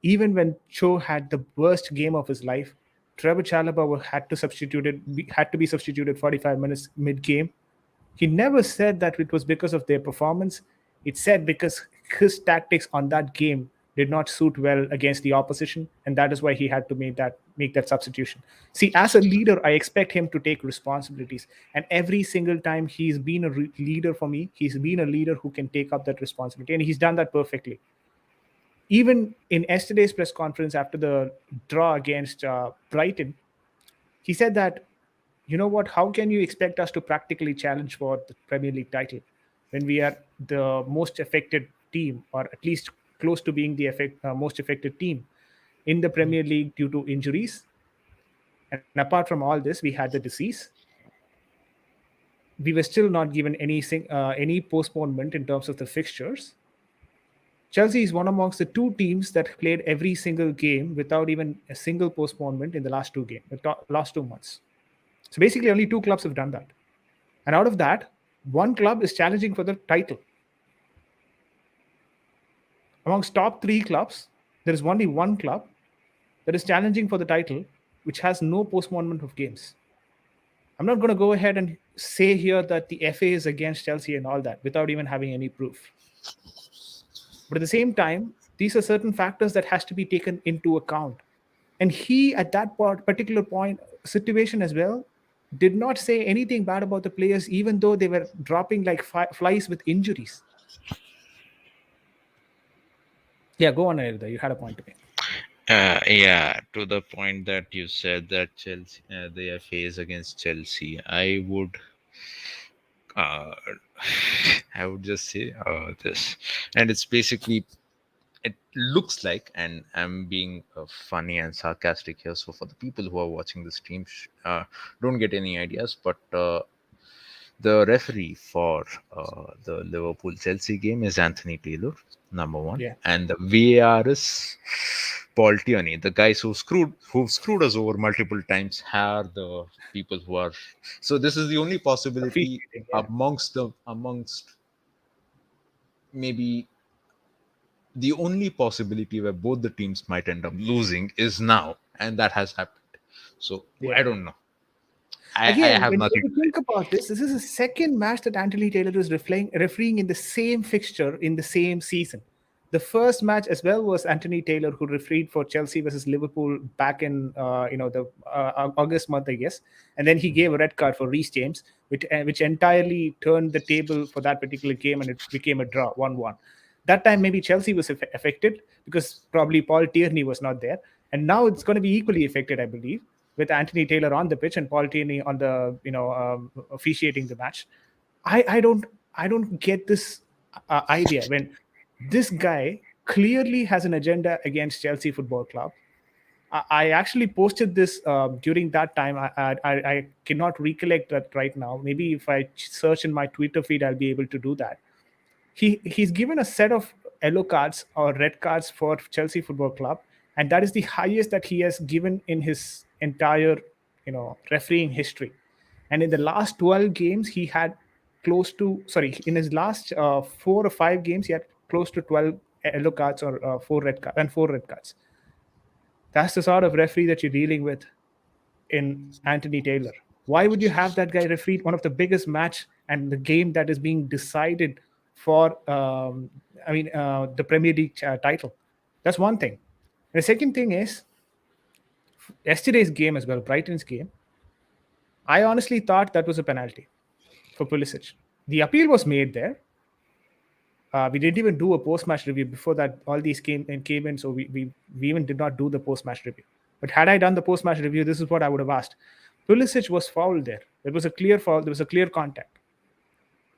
Even when Cho had the worst game of his life, Trevor Chalobah had to be substituted 45 minutes mid game. He never said that it was because of their performance. It said because his tactics on that game did not suit well against the opposition, and that is why he had to make that substitution. See, as a leader, I expect him to take responsibilities, and every single time he's been a leader for me, he's been a leader who can take up that responsibility, and he's done that perfectly. Even in yesterday's press conference after the draw against Brighton, he said that, you know what, how can you expect us to practically challenge for the Premier League title when we are the most affected team, or at least close to being the most affected team in the Premier League due to injuries? And apart from all this, we had the disease. We were still not given any postponement in terms of the fixtures. Chelsea is one amongst the two teams that played every single game without even a single postponement in the last 2 months. So basically, only two clubs have done that. And out of that, one club is challenging for the title. Amongst top three clubs, there is only one club that is challenging for the title, which has no postponement of games. I'm not going to go ahead and say here that the FA is against Chelsea and all that without even having any proof. But at the same time, these are certain factors that has to be taken into account. And he, at that particular point, situation as well, did not say anything bad about the players, even though they were dropping like flies with injuries. Yeah, go on, Ayurveda. You had a point to make. Yeah, to the point that you said that Chelsea, they are phase against Chelsea. Uh, I would just say this, and it's basically it looks like, and I'm being funny and sarcastic here. So for the people who are watching the stream, don't get any ideas, but the referee for the Liverpool Chelsea game is Anthony Taylor, number one, Yeah, and the VAR is Paul Tierney. The guys who screwed us over multiple times are the people who are. So this is the only possibility officiating. Yeah, amongst maybe the only possibility where both the teams might end up losing is now, and that has happened. So yeah. I don't know. I Again, have when nothing you to say. think about this is the second match that Anthony Taylor is refereeing in the same fixture in the same season. The first match as well was Anthony Taylor who refereed for Chelsea versus Liverpool back in the August month, I guess, and then he gave a red card for Reece James, which entirely turned the table for that particular game, and it became a draw, 1-1. That time maybe Chelsea was affected because probably Paul Tierney was not there, and now it's going to be equally affected, I believe, with Anthony Taylor on the pitch and Paul Tierney on the officiating the match. I don't get this idea when this guy clearly has an agenda against Chelsea Football Club. I actually posted this during that time. I cannot recollect that right now. Maybe if I search in my Twitter feed, I'll be able to do that. He's given a set of yellow cards or red cards for Chelsea Football Club, and that is the highest that he has given in his entire refereeing history. And in the last 12 games, he had close to in his last 4 or 5 games, he had close to 12 yellow cards or four red cards. That's the sort of referee that you're dealing with in Anthony Taylor. Why would you have that guy referee one of the biggest match and the game that is being decided for, the Premier League title? That's one thing. And the second thing is yesterday's game as well, Brighton's game. I honestly thought that was a penalty for Pulisic. The appeal was made there. We didn't even do a post-match review before that. All these came in, so we even did not do the post-match review. But had I done the post-match review, this is what I would have asked. Pulisic was fouled there. There was a clear foul. There was a clear contact.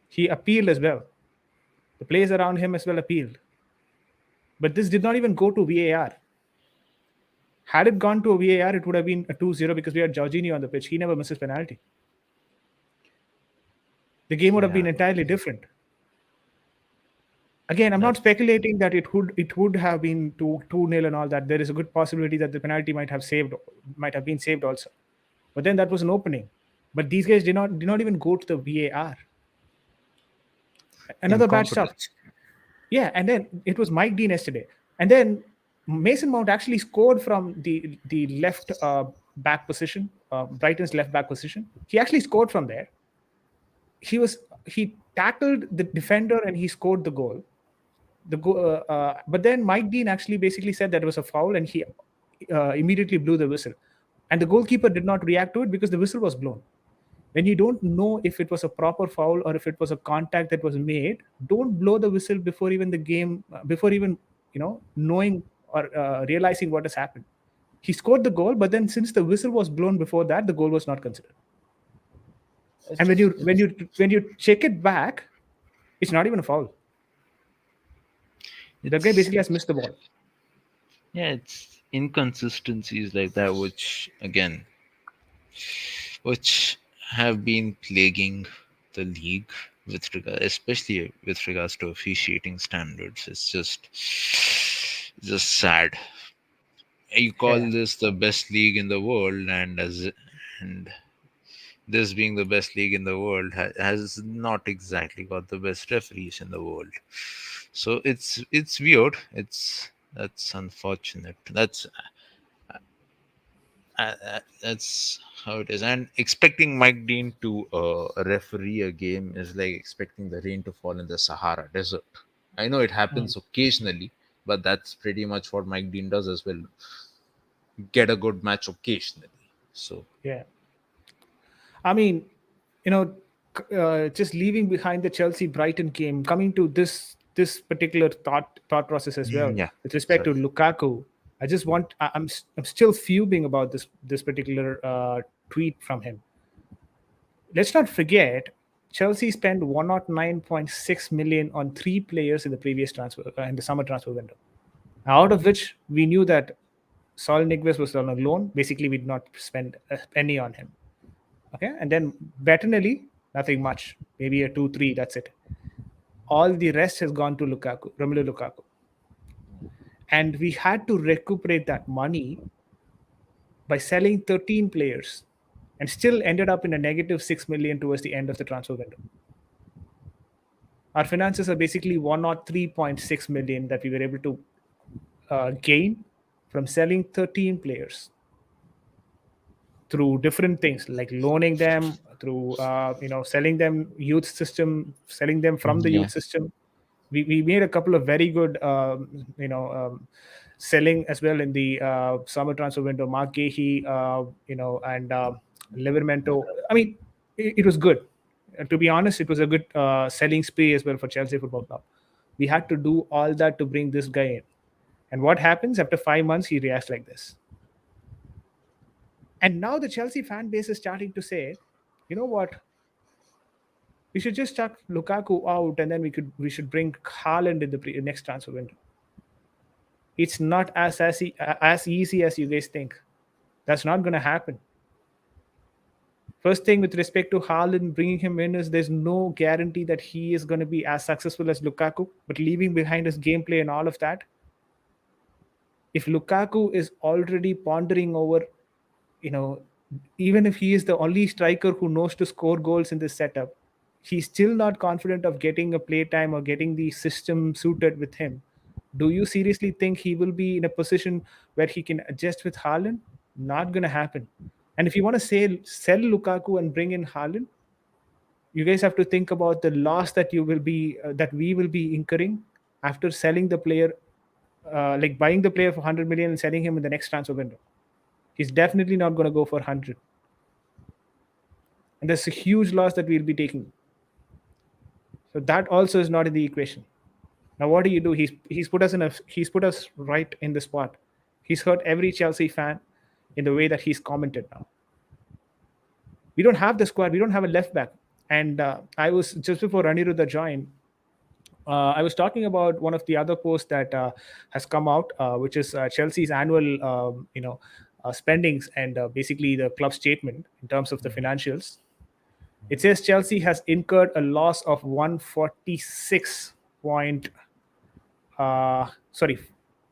He appealed as well. The players around him as well appealed. But this did not even go to VAR. Had it gone to a VAR, it would have been a 2-0 because we had Jorginho on the pitch. He never misses penalty. The game would have been Yeah, entirely different. Again, I'm not that's speculating that it would have been 2-0 and all that. There is a good possibility that the penalty might have been saved also. But then that was an opening. But these guys did not even go to the VAR. Another bad stuff. incompetence. Yeah, and then it was Mike Dean yesterday. And then Mason Mount actually scored from the left back position, Brighton's left back position. He actually scored from there. He tackled the defender and he scored the goal. But then Mike Dean actually basically said that it was a foul, and he immediately blew the whistle. And the goalkeeper did not react to it because the whistle was blown. When you don't know if it was a proper foul or if it was a contact that was made, don't blow the whistle before even the game, before even knowing or realizing what has happened. He scored the goal, but then since the whistle was blown before that, the goal was not considered. And when It's you when it's you when you check it back, it's not even a foul. The guy it's basically has missed the ball. yeah, it's inconsistencies like that which have been plaguing the league especially with regards to officiating standards. It's just sad. You call Yeah. this the best league in the world, and this being the best league in the world has not exactly got the best referees in the world. So it's weird. That's unfortunate. That's how it is. And expecting Mike Dean to referee a game is like expecting the rain to fall in the Sahara Desert. I know it Mm. happens occasionally, but that's pretty much what Mike Dean does as well. Get a good match occasionally. So Yeah. I mean, you know, just leaving behind the Chelsea Brighton game, coming to this particular thought process as well yeah, with respect sorry. to Lukaku. I just want I'm still fuming about this particular tweet from him. Let's not forget, Chelsea spent 109.6 million on three players in the previous transfer in the summer transfer window. Out of which we knew that Sol Niguez was on a loan. Basically, we did not spend a penny on him. Okay, and then Bettinelli, nothing much, maybe a 2-3. That's it. All the rest has gone to Lukaku, Romelu Lukaku, and we had to recuperate that money by selling 13 players, and still ended up in a negative 6 million towards the end of the transfer window. Our finances are basically 103.6 million that we were able to gain from selling 13 players through different things like loaning them, through selling them youth system, selling them from the Yeah, youth system. We made a couple of very good selling as well in the summer transfer window. Mark Gahey, and Livermento. I mean, it was good. To be honest, it was a good selling spree as well for Chelsea Football Club. We had to do all that to bring this guy in. And what happens after 5 months? He reacts like this. And now the Chelsea fan base is starting to say, you know what? We should just chuck Lukaku out, and then we should bring Haaland in the next transfer window. It's not as easy as you guys think. That's not going to happen. First thing with respect to Haaland, bringing him in is there's no guarantee that he is going to be as successful as Lukaku. But leaving behind his gameplay and all of that, if Lukaku is already pondering over, you know, even if he is the only striker who knows to score goals in this setup, he's still not confident of getting a playtime or getting the system suited with him. Do you seriously think he will be in a position where he can adjust with Haaland? Not going to happen. And if you want to sell Lukaku and bring in Haaland, you guys have to think about the loss that you will be that we will be incurring after selling the player, like buying the player for 100 million and selling him in the next transfer window. He's definitely not going to go for 100, and there's a huge loss that we'll be taking. So that also is not in the equation. Now what do you do? He's put us right in the spot. He's hurt every Chelsea fan in the way that he's commented now. We don't have the squad. We don't have a left back. And I was just before Aniruddha joined. I was talking about one of the other posts that has come out, which is Chelsea's annual, spendings and basically the club statement in terms of the financials. It says Chelsea has incurred a loss of 146 point, sorry,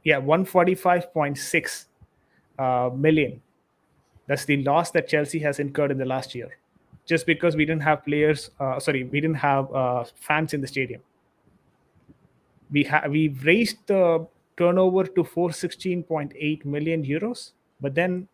yeah, 145.6 million. That's the loss that Chelsea has incurred in the last year, just because we didn't have players. We didn't have fans in the stadium. We've raised the turnover to 416.8 million euros, but then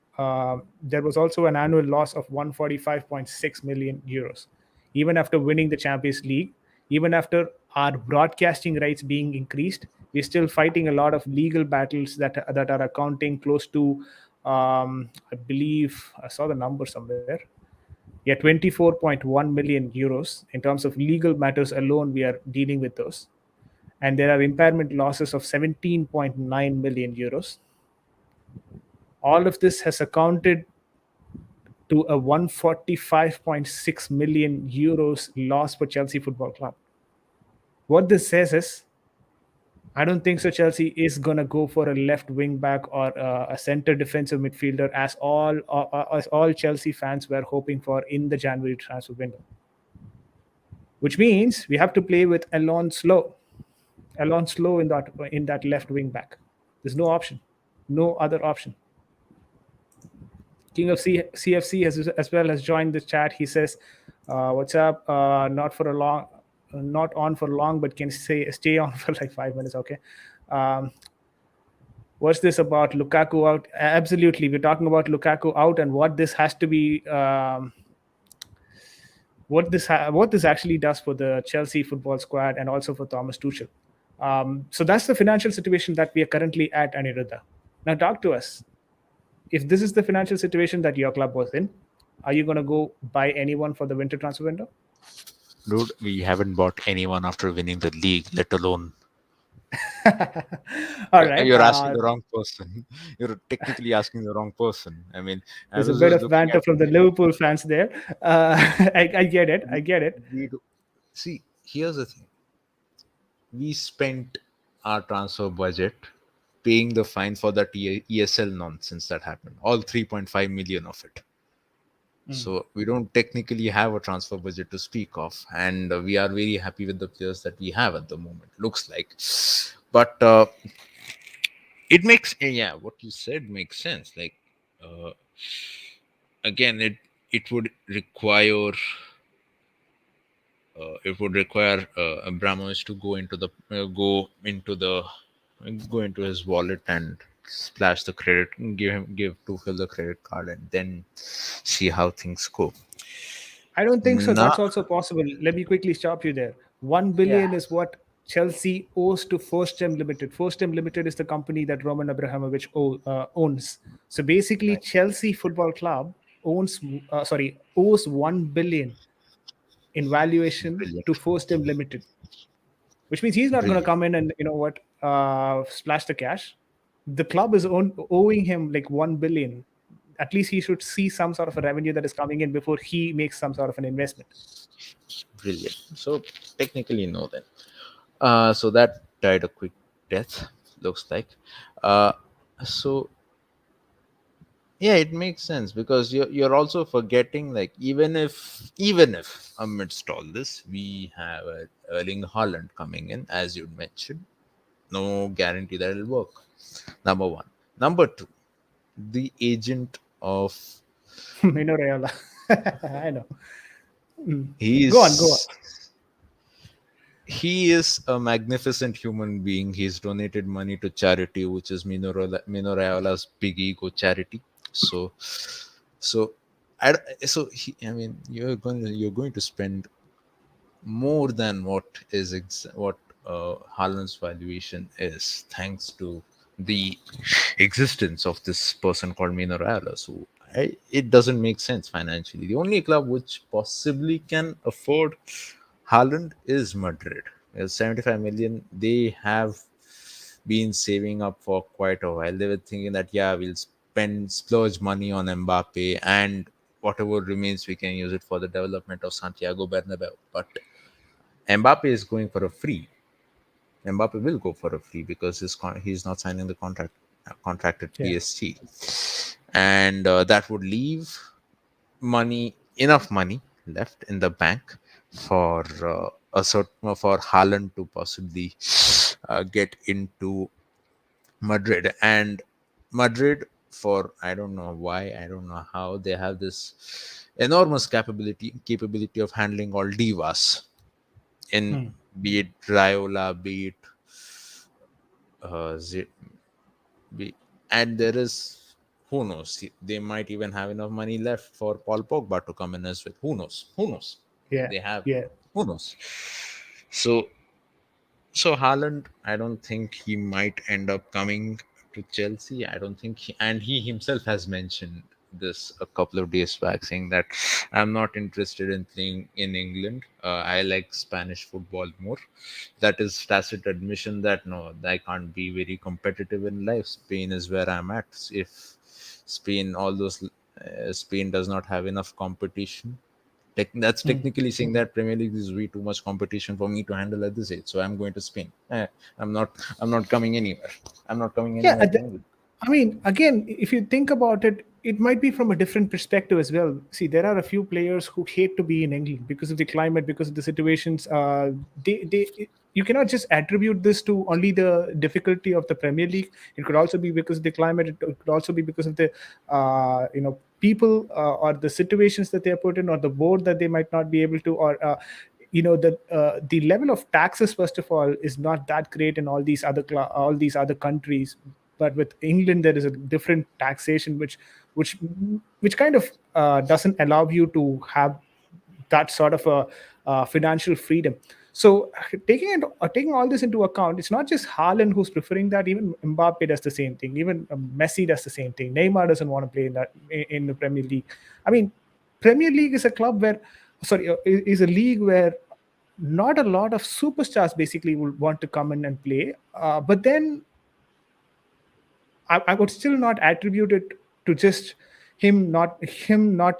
there was also an annual loss of 145.6 million euros. Even after winning the Champions League, even after our broadcasting rights being increased, we're still fighting a lot of legal battles that are accounting close to, I believe I saw the number somewhere. Yeah, 24.1 million euros in terms of legal matters alone. We are dealing with those, and there are impairment losses of 17.9 million euros. All of this has accounted to a 145.6 million euros loss for Chelsea Football Club. What this says is, I don't think so. Chelsea is gonna go for a left wing back or a center defensive midfielder, as all Chelsea fans were hoping for in the January transfer window. Which means we have to play with Alonso in that left wing back. There's no option, no other option. King of CFC as well has joined the chat. He says, "What's up? Not on for long, but can stay on for like 5 minutes." Okay. Um, What's this about Lukaku out? Absolutely, we're talking about Lukaku out and what this has to be. What this actually does for the Chelsea football squad and also for Thomas Tuchel. So that's the financial situation that we are currently at, Aniruddha. Now, talk to us. If this is the financial situation that your club was in, are you going to go buy anyone for the winter transfer window? Dude, we haven't bought anyone after winning the league, let alone. All right. You're asking the wrong person. You're technically asking the wrong person. I mean, I There's a was bit just of looking banter at from the Liverpool fans there. I get it. I we, get it. we do, see. Here's the thing: we spent our transfer budget paying the fine for that ESL nonsense that happened. All 3.5 million of it. So we don't technically have a transfer budget to speak of, and we are very happy with the players that we have at the moment. Looks like, but it makes yeah, what you said makes sense. Like uh, again, it would require Abramovich to go into his wallet and splash the credit, give Tuchel the credit card, and then see how things go. I don't think so. Nah, That's also possible. Let me quickly stop you there. 1 billion is what Chelsea owes to First Time Limited. First Time Limited is the company that Roman Abramovich owns. So basically, right, Chelsea Football Club owes 1 billion in valuation brilliant, to First Time Limited, which means he's not going to brilliant, come in and splash the cash. The club is owing him like 1 billion. At least he should see some sort of a revenue that is coming in before he makes some sort of an investment. brilliant. So technically, no then. So that died a quick death. Looks like. Uh, so yeah, it makes sense because you're also forgetting, like, even if amidst all this we have Erling Haaland coming in, as you mentioned, no guarantee that it'll work. Number one. Number two, the agent of Mino Raiola. I know. Go on, go on. he's he is a magnificent human being. He's donated money to charity, which is Mino Rayola's big ego charity. So, so, I mean, you're going to spend more than what Haaland's valuation is, thanks to the existence of this person called Mino Raiola. So it doesn't make sense financially. The only club which possibly can afford Haaland is Madrid. 75 million. They have been saving up for quite a while. They were thinking that, yeah, we'll splurge money on Mbappe, and whatever remains we can use it for the development of Santiago Bernabeu. But Mbappe is going for a free. Mbappe will go for a free because he's not signing the contract at Yeah. PSG, and that would leave enough money left in the bank for for Haaland to possibly get into Madrid. And Madrid, for I don't know why, I don't know how, they have this enormous capability of handling all divas in, be it Raiola, be it uh, Z- be, and there is, who knows, they might even have enough money left for Paul Pogba to come in as well. Who knows, Yeah. they have, Yeah. who knows. So So Haaland, I don't think he might end up coming to Chelsea. I don't think and he himself has mentioned this a couple of days back, saying that I'm not interested in playing in England. I like Spanish football more. That is tacit admission that no, I can't be very competitive in life. Spain is where I'm at. If Spain does not have enough competition, that's technically saying that Premier League is way too much competition for me to handle at this age. So I'm going to Spain. I'm not. I'm not coming anywhere. I'm not coming Yeah. anywhere to England. I mean, again, if you think about it, it might be from a different perspective as well. See, there are a few players who hate to be in England because of the climate, because of the situations. You cannot just attribute this to only the difficulty of the Premier League. It could also be because of the climate. It could also be because of the, people or the situations that they are put in, or the board that they might not be able to, or the level of taxes, first of all, is not that great in all these other countries. but with England there is a different taxation which which kind of doesn't allow you to have that sort of a financial freedom. So taking all this into account, it's not just Haaland who's preferring that. Even Mbappe does the same thing. Even Messi does the same thing. Neymar doesn't want to play in the Premier League. I mean, Premier League is a club where, sorry, is a league where not a lot of superstars basically will want to come in and play. But then I would still not attribute it to just him not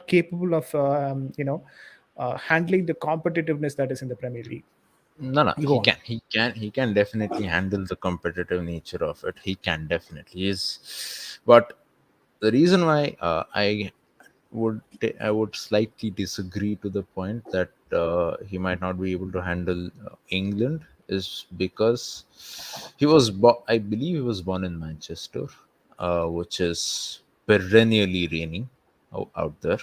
capable of handling the competitiveness that is in the Premier League. No, no, You go on. he can definitely handle the competitive nature of it. He can definitely is, but the reason why I would slightly disagree to the point that he might not be able to handle England is because I believe he was born in Manchester, which is perennially raining out there.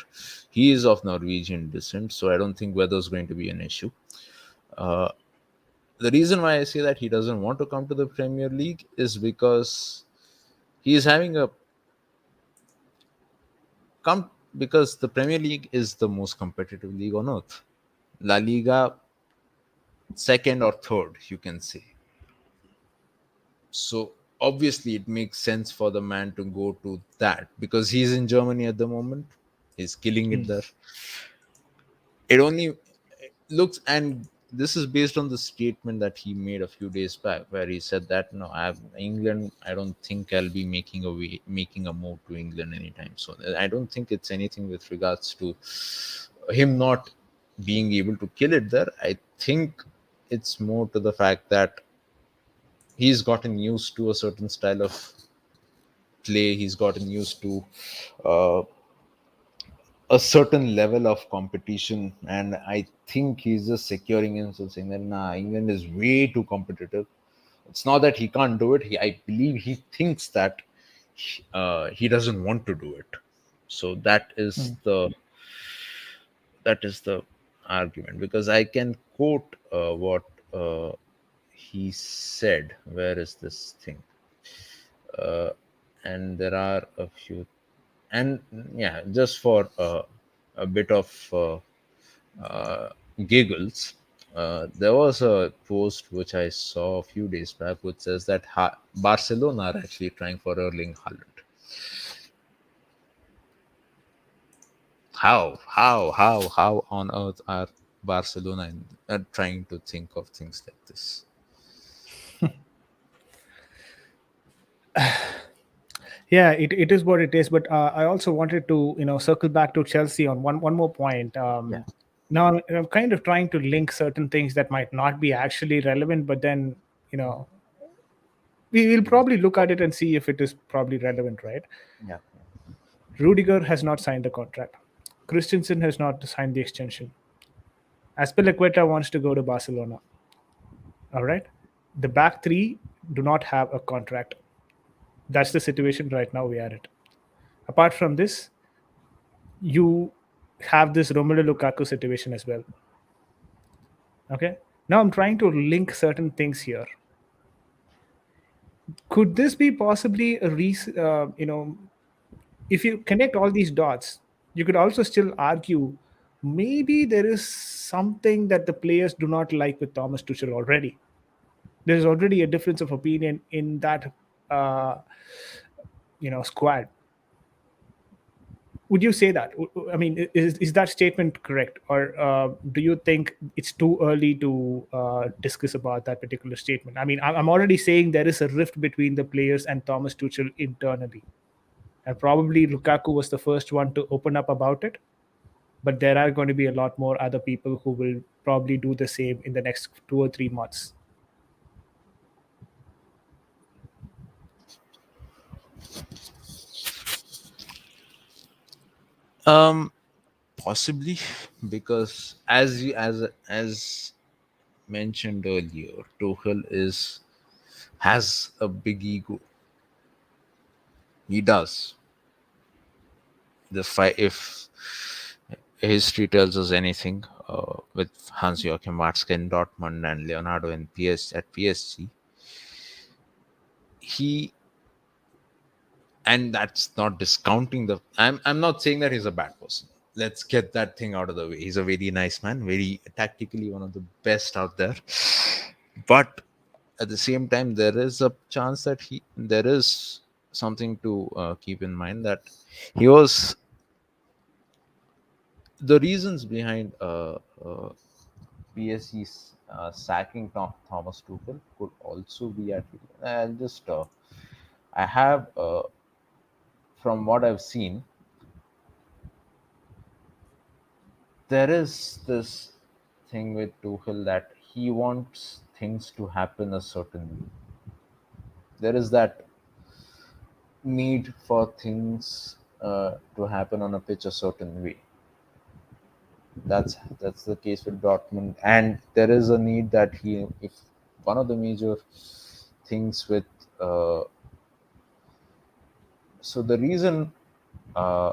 He is of Norwegian descent, so I don't think weather is going to be an issue. Uh, the reason why I say that he doesn't want to come to the Premier League is because he is having a come because the Premier League is the most competitive league on earth. La Liga, second or third, you can say. So obviously, it makes sense for the man to go to that because he's in Germany at the moment. He's killing it there. It only looks, and this is based on the statement that he made a few days back, where he said that no, England. I don't think I'll be making a move to England anytime soon. I don't think it's anything with regards to him not being able to kill it there. I think it's more to the fact that he's gotten used to a certain style of play. He's gotten used to uh, a certain level of competition, and I think he's just securing himself, saying that nah, England is way too competitive. It's not that he can't do it. I believe he thinks that he doesn't want to do it. So that is the argument, because I can quote what he said. Where is this thing? uh, and there are a few, and yeah, just for a bit of uh, giggles, there was a post which I saw a few days back which says that Barcelona are actually trying for Erling Haaland. How on earth are Barcelona trying to think of things like this? Yeah, it is what it is. But I also wanted to circle back to Chelsea on one more point. Yeah. Now I'm kind of trying to link certain things that might not be actually relevant, but then you know we will probably look at it and see if it is probably relevant, right? Yeah. Rudiger has not signed the contract. Christensen has not signed the extension. Aspilicueta wants to go to Barcelona. All right, the back three do not have a contract. That's the situation right now we are at. Apart from this, you have this Romelu Lukaku situation as well. Okay. Now I'm trying to link certain things here. Could this be possibly a reason? If you connect all these dots, you could also still argue maybe there is something that the players do not like with Thomas Tuchel already. There's already a difference of opinion in that uh, squad. Would you say that? I mean, is that statement correct, or do you think it's too early to discuss about that particular statement? I mean, I'm already saying there is a rift between the players and Thomas Tuchel internally, and probably Lukaku was the first one to open up about it. But there are going to be a lot more other people who will probably do the same in the next 2 or 3 months. Um, Possibly, because as mentioned earlier, Tuchel has a big ego. He does. If history tells us anything, with Hans Joachim Watzke in Dortmund and Leonardo in PSG, he And that's not discounting the. I'm not saying that he's a bad person. Let's get that thing out of the way. He's a very nice man, very tactically one of the best out there. But at the same time, there is a chance that he there is something to keep in mind, that he was the reasons behind PSG's sacking Thomas Tuchel could also be at. And just I have from what I've seen, there is this thing with Tuchel that he wants things to happen a certain way. There is that need for things to happen on a pitch a certain way. That's the case with Dortmund, and there is a need that he, if one of the major things with, uh, so the reason uh,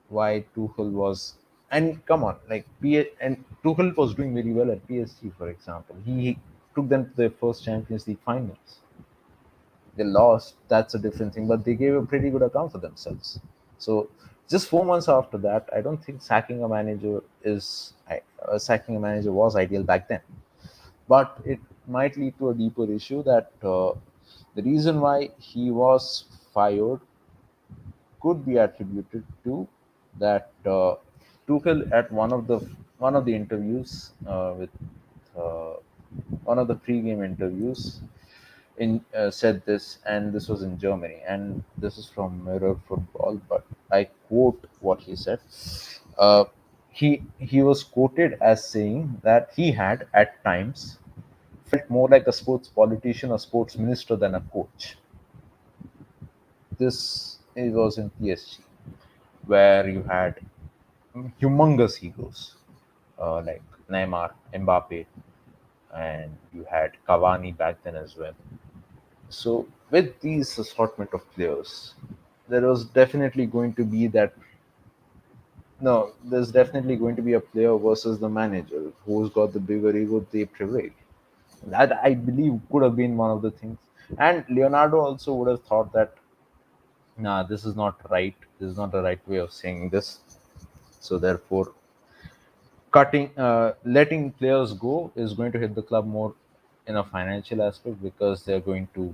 why Tuchel was, and come on, like and Tuchel was doing very well at PSG, for example. He took them to their first Champions League finals. They lost, that's a different thing, but they gave a pretty good account for themselves. So just 4 months after that, I don't think sacking a manager was ideal back then. But it might lead to a deeper issue that the reason why he was fired could be attributed to that Tuchel at one of the interviews with uh, one of the pre-game interviews in said this, and this was in Germany, and this is from Mirror Football, but I quote what he said. Uh, he was quoted as saying that he had at times felt more like a sports politician or sports minister than a coach. This it was in PSG, where you had humongous egos like Neymar, Mbappe, and you had Cavani back then as well. So with these assortment of players, there was definitely going to be that. No, there's definitely going to be a player versus the manager. Who's got the bigger ego, they prevail. That I believe could have been one of the things. And Leonardo also would have thought that, nah, this is not right. This is not the right way of saying this. So therefore, letting players go is going to hit the club more in a financial aspect, because they're going to,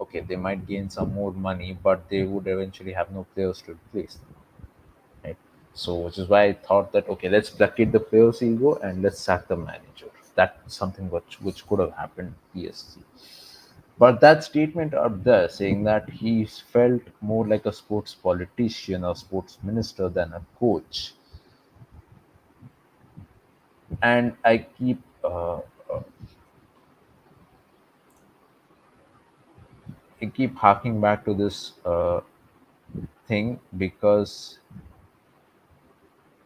okay, they might gain some more money, but they would eventually have no players to replace them, right? So, which is why I thought that, okay, let's placate the players' ego and let's sack the manager. That's something which could have happened PSG. But that statement up there saying that he felt more like a sports politician or sports minister than a coach, and I keep harking back to this thing, because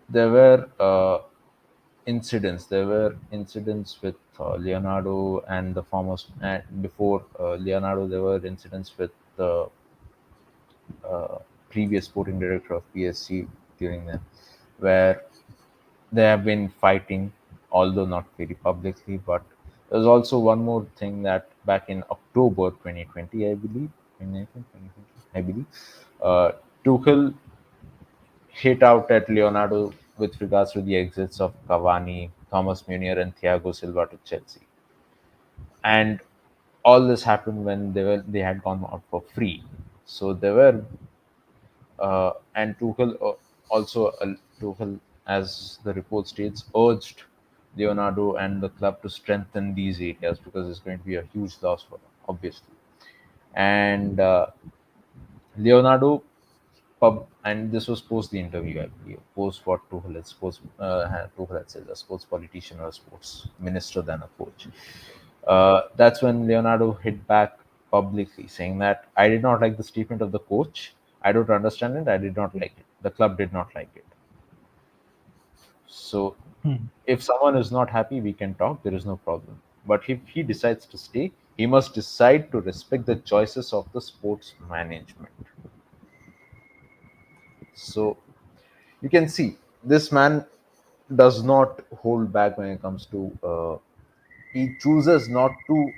there were incidents. There were incidents with Leonardo and the former. And before Leonardo, there were incidents with the uh, previous sporting director of PSG during them, where they have been fighting, although not very publicly. But there's also one more thing, that back in October 2020, I believe, 2019, 2020, I believe, Tuchel hit out at Leonardo with regards to the exits of Cavani, Thomas Munier, and Thiago Silva to Chelsea. And all this happened when they had gone out for free. So there were and Tuchel, as the report states, urged Leonardo and the club to strengthen these areas, because it's going to be a huge loss for them, obviously. And Leonardo and this was post the interview, I believe, post what Tuchel had said, a sports politician or a sports minister than a coach. That's when Leonardo hit back publicly, saying that I did not like the statement of the coach. I don't understand it. I did not like it. The club did not like it. So, Hmm. if someone is not happy, we can talk. There is no problem. But if he decides to stay, he must decide to respect the choices of the sports management. So, you can see this man does not hold back when it comes to. He chooses not to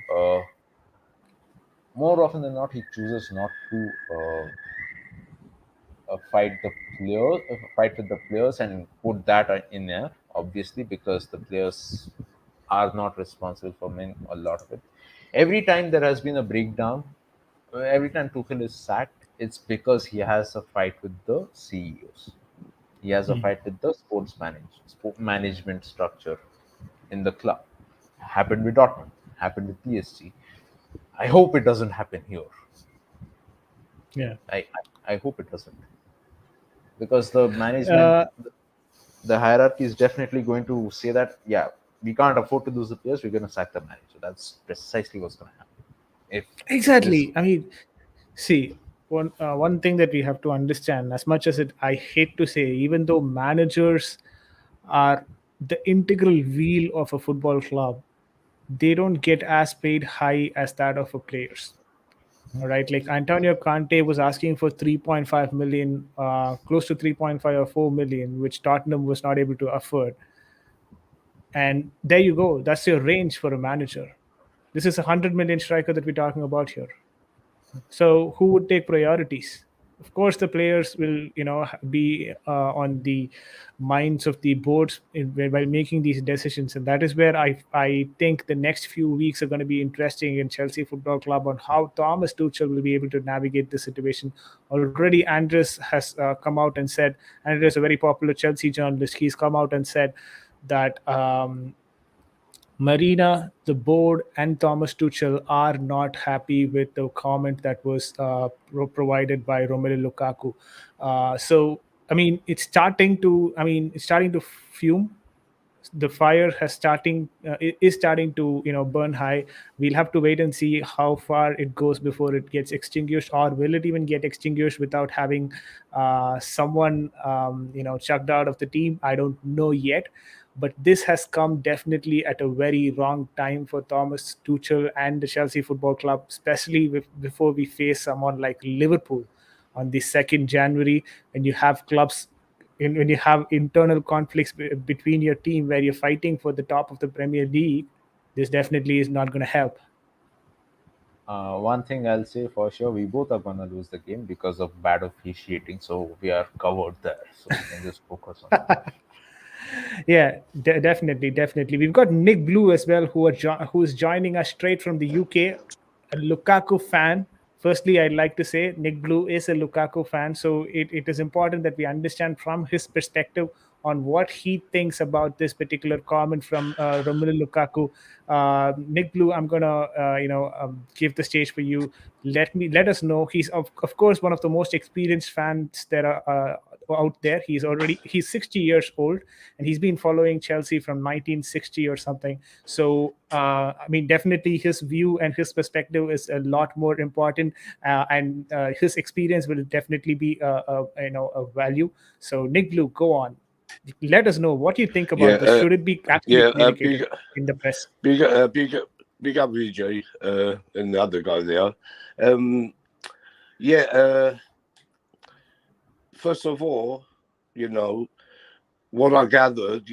more often than not, he chooses not to fight the players, fight with the players, and put that in there. Obviously, because the players are not responsible for a lot of it. Every time there has been a breakdown, every time Tuchel is sacked, it's because he has a fight with the CEOs. He has a fight with the sport management structure in the club. Happened with Dortmund. Happened with PSG. I hope it doesn't happen here. Yeah. I hope it doesn't, because the management, Uh, the hierarchy is definitely going to say that, yeah, we can't afford to lose the players, we're going to sack the manager. That's precisely what's going to happen if this. exactly. I mean, see, one thing that we have to understand, as much as I hate to say, even though managers are the integral wheel of a football club, they don't get as paid high as that of a players. All right, like Antonio Conte was asking for 3.5 million, close to 3.5 or 4 million, which Tottenham was not able to afford. And there you go. That's your range for a manager. This is a 100 million striker that we're talking about here. So who would take priorities? Of course, the players will, be on the minds of the boards while making these decisions, and that is where I think the next few weeks are going to be interesting in Chelsea Football Club on how Thomas Tuchel will be able to navigate the situation. Already, Andres has come out and said, Andres, a very popular Chelsea journalist, he's come out and said that. Marina, the board, and Thomas Tuchel are not happy with the comment that was provided by Romelu Lukaku. So, I mean, it's starting to fume. The fire has is starting to burn high. We'll have to wait and see how far it goes before it gets extinguished, or will it even get extinguished without having someone chucked out of the team? I don't know yet, but this has come definitely at a very wrong time for Thomas Tuchel and the Chelsea Football Club, especially before we face someone like Liverpool on the 2nd January, when you have clubs when you have internal conflicts between your team where you're fighting for the top of the Premier League. This definitely is not going to help. One thing I'll say for sure, we both are going to lose the game because of bad officiating, so we are covered there, so we can just focus on that. Yeah, definitely. We've got Nick Blue as well, who is joining us straight from the UK, a Lukaku fan. Firstly, I'd like to say Nick Blue is a Lukaku fan, so it is important that we understand from his perspective on what he thinks about this particular comment from Romelu Lukaku. Nick Blue, I'm gonna give the stage for you. Let us know. He's of course one of the most experienced fans that are out there. He's 60 years old, and he's been following Chelsea from 1960 or something. So I mean, definitely his view and his perspective is a lot more important, and his experience will definitely be a value. So Nick Blue, go on. Let us know what you think Yeah, about this. Should it be actually communicated big, in the press? big, big up VJ and the other guy there. Um, yeah, first of all, what I gathered,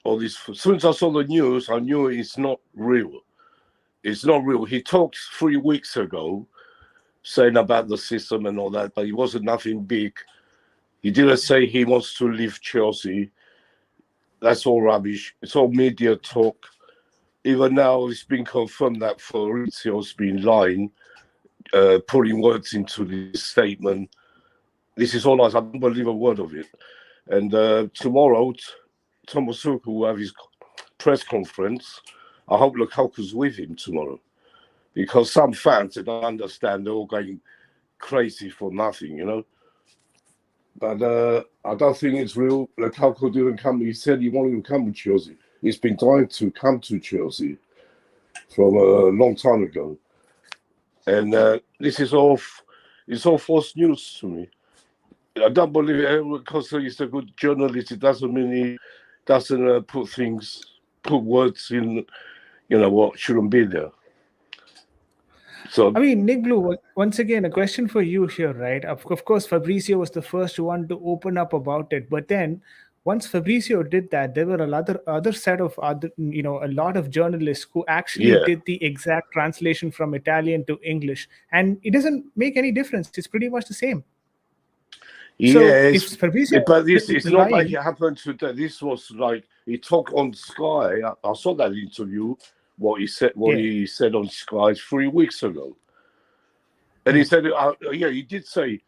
all this. As soon as I saw the news, I knew it's not real. It's not real. He talked 3 weeks ago, saying about the system and all that, but it wasn't nothing big. He didn't say he wants to leave Chelsea. That's all rubbish. It's all media talk. Even now, it's been confirmed that Fabrizio's been lying, putting words into this statement. This is all lies. I don't believe a word of it. And tomorrow, Thomas Tuchel will have his press conference. I hope Lukaku's with him tomorrow, because some fans that don't understand, they're all going crazy for nothing. But I don't think it's real. Lukaku didn't come. He said he wanted to come to Chelsea. He's been trying to come to Chelsea from a long time ago, and this is it's all false news to me. I don't believe it because he's a good journalist. It doesn't mean he doesn't put words in, what shouldn't be there. So I mean, Nick Blue, once again, a question for you here, right? Of course, Fabrizio was the first one to open up about it, but then once Fabrizio did that, there were other set of a lot of journalists who actually Yeah. did the exact translation from Italian to English, and it doesn't make any difference. It's pretty much the same. So if Yes, Fabrizio but is this it's not like lying, it happened today. This was like he talked on Sky. I saw that interview. What yeah, he said on Sky 3 weeks ago, and he said, yeah, he did say,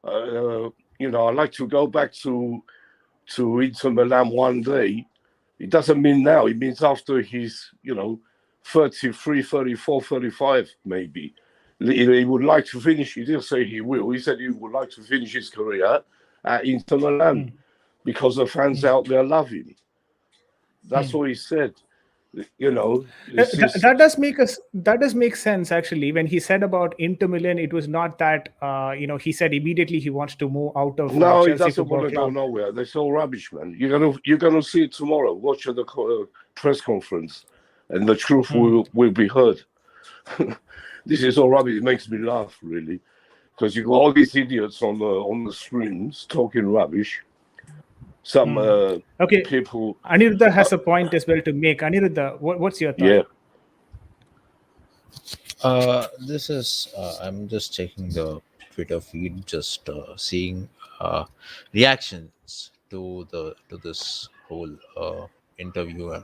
I'd like to go back to Inter Milan one day. It doesn't mean now. It means after he's 33, 34, 35 maybe. He would like to finish. He didn't say he will. He said he would like to finish his career at Inter Milan because the fans out there love him. That's what he said. It's just that does make sense actually. When he said about Inter Milan, it was not that he said immediately he wants to move out of no, he Chelsea doesn't want Football to go Club. nowhere. That's all rubbish, man. You're gonna see it tomorrow. Watch the press conference, and the truth will be heard. This is all rubbish. It makes me laugh really, because you got all these idiots on the screens talking rubbish. Some Okay, people, Aniruddha has a point as well to make. Aniruddha, what's your thought? yeah, This is I'm just checking the Twitter feed, just seeing reactions to this whole interview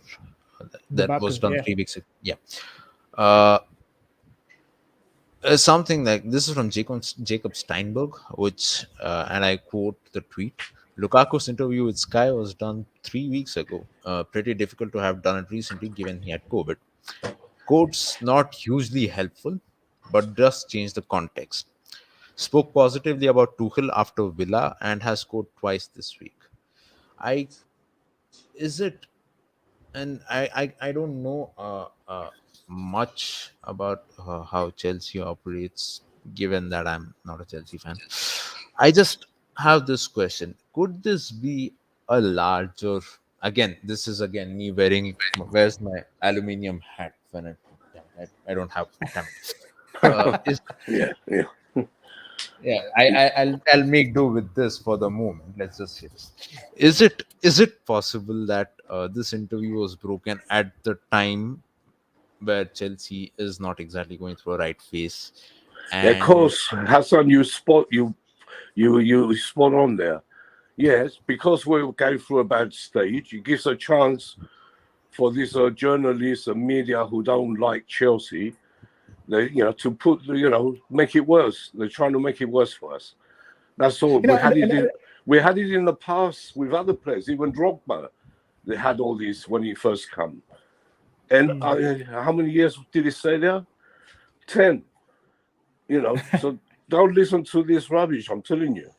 that was Lukaku, done yeah. 3 weeks ago. Yeah. Uh, Something like this is from Jacob Steinberg, which and I quote the tweet: Lukaku's interview with Sky was done 3 weeks ago. Pretty difficult to have done it recently, given he had COVID. Quotes not hugely helpful, but does change the context. Spoke positively about Tuchel after Villa and has scored twice this week. I is it and I don't know much about how Chelsea operates, given that I'm not a Chelsea fan. I just have this question: could this be a larger? Again, this is again me wearing. Where's my aluminium hat? When I don't have. Damn it. Is yeah, yeah. Yeah, I'll make do with this for the moment. Let's just say this. Is it possible that this interview was broken at the time where Chelsea is not exactly going through a right phase, Yeah, of and course, Hassan, you spot on there. Yes, because we're going through a bad stage, it gives a chance for these journalists and media who don't like Chelsea, to make it worse. They're trying to make it worse for us. That's all. You know, We had it in the past with other players, even Drogba. They had all these when he first come. And how many years did he stay there? 10. So don't listen to this rubbish. I'm telling you.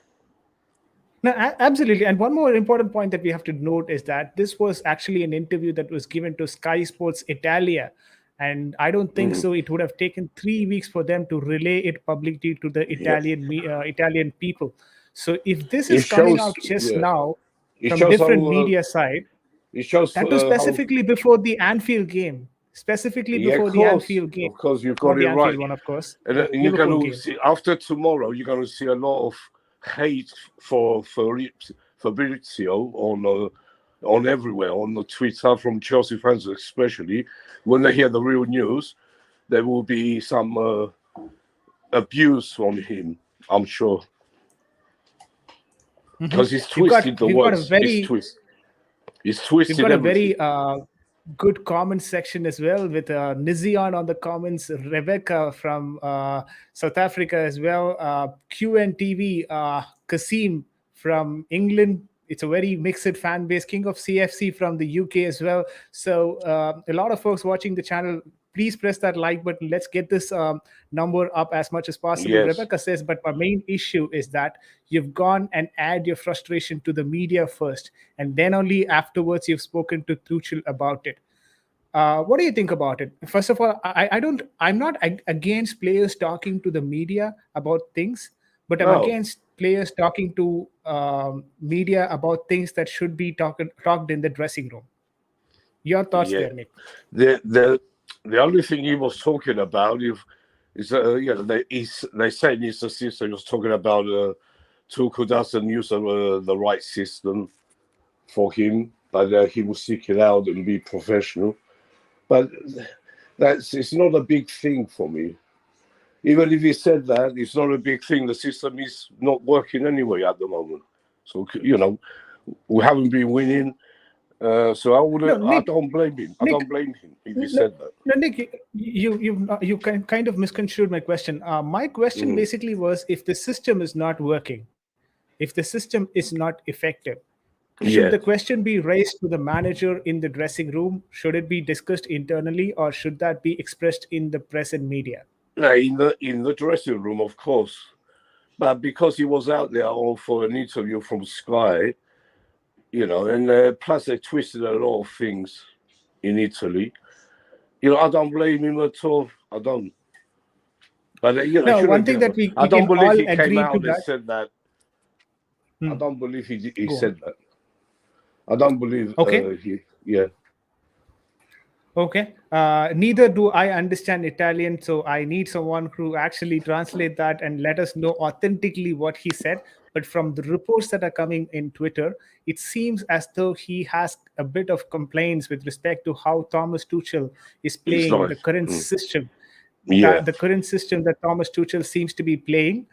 No, absolutely. And one more important point that we have to note is that this was actually an interview that was given to Sky Sports Italia. And I don't think so. It would have taken 3 weeks for them to relay it publicly to the Yeah. Italian people. So if this It is coming shows. out just Yeah. now It from shows different how. media side, It shows that was how. specifically before the Anfield game. Specifically Yeah, before the Anfield game. of course, you Not got the it Anfield right. one, of course. And The you're Liverpool going to game. see after tomorrow. You're going to see a lot of hate for Fabrizio on everywhere on the Twitter from Chelsea fans, especially when they hear the real news. There will be some abuse from him. I'm sure because he's twisted the We've got a words. very He's We've twisted got a everything. very good comment section as well with Nizion on the comments, Rebecca from South Africa as well, QNTV, Kasim from England. It's a very mixed fan base. King of CFC from the UK as well. So a lot of folks watching the channel. Please press that like button. Let's get this number up as much as possible. Yes. Rebecca says, but my main issue is that you've gone and add your frustration to the media first, and then only afterwards you've spoken to Tuchel about it. What do you think about it? First of all, I'm not against players talking to the media about things, but I'm No. against players talking to media about things that should be talked in the dressing room. Your thoughts Yeah. there, Nick? The only thing he was talking about is they said his assistant was talking about Tuchel doesn't use the right system. for him, but he will stick it out and be professional. But it's not a big thing for me. Even if he said that, it's not a big thing. The system is not working anyway at the moment. So we haven't been winning. So I don't blame him. I don't blame him if he said that. No, Nick, you kind of misconstrued my question. My question basically was, if the system is not working, if the system is not effective, should the question be raised to the manager in the dressing room? Should it be discussed internally, or should that be expressed in the press and media? In the dressing room, of course, but because he was out there all for an interview from Sky, and plus they twisted a lot of things in Italy. I don't blame him at all. I don't. But No, one thing that we I don't can believe all he came agree to out and that. said that. I don't believe he Go said on. that. I don't believe. Okay. Yeah. Okay. Neither do I understand Italian, so I need someone who actually translate that and let us know authentically what he said. But from the reports that are coming in Twitter, it seems as though he has a bit of complaints with respect to how Thomas Tuchel is It's playing not. the current system. Yeah. The current system that Thomas Tuchel seems to be playing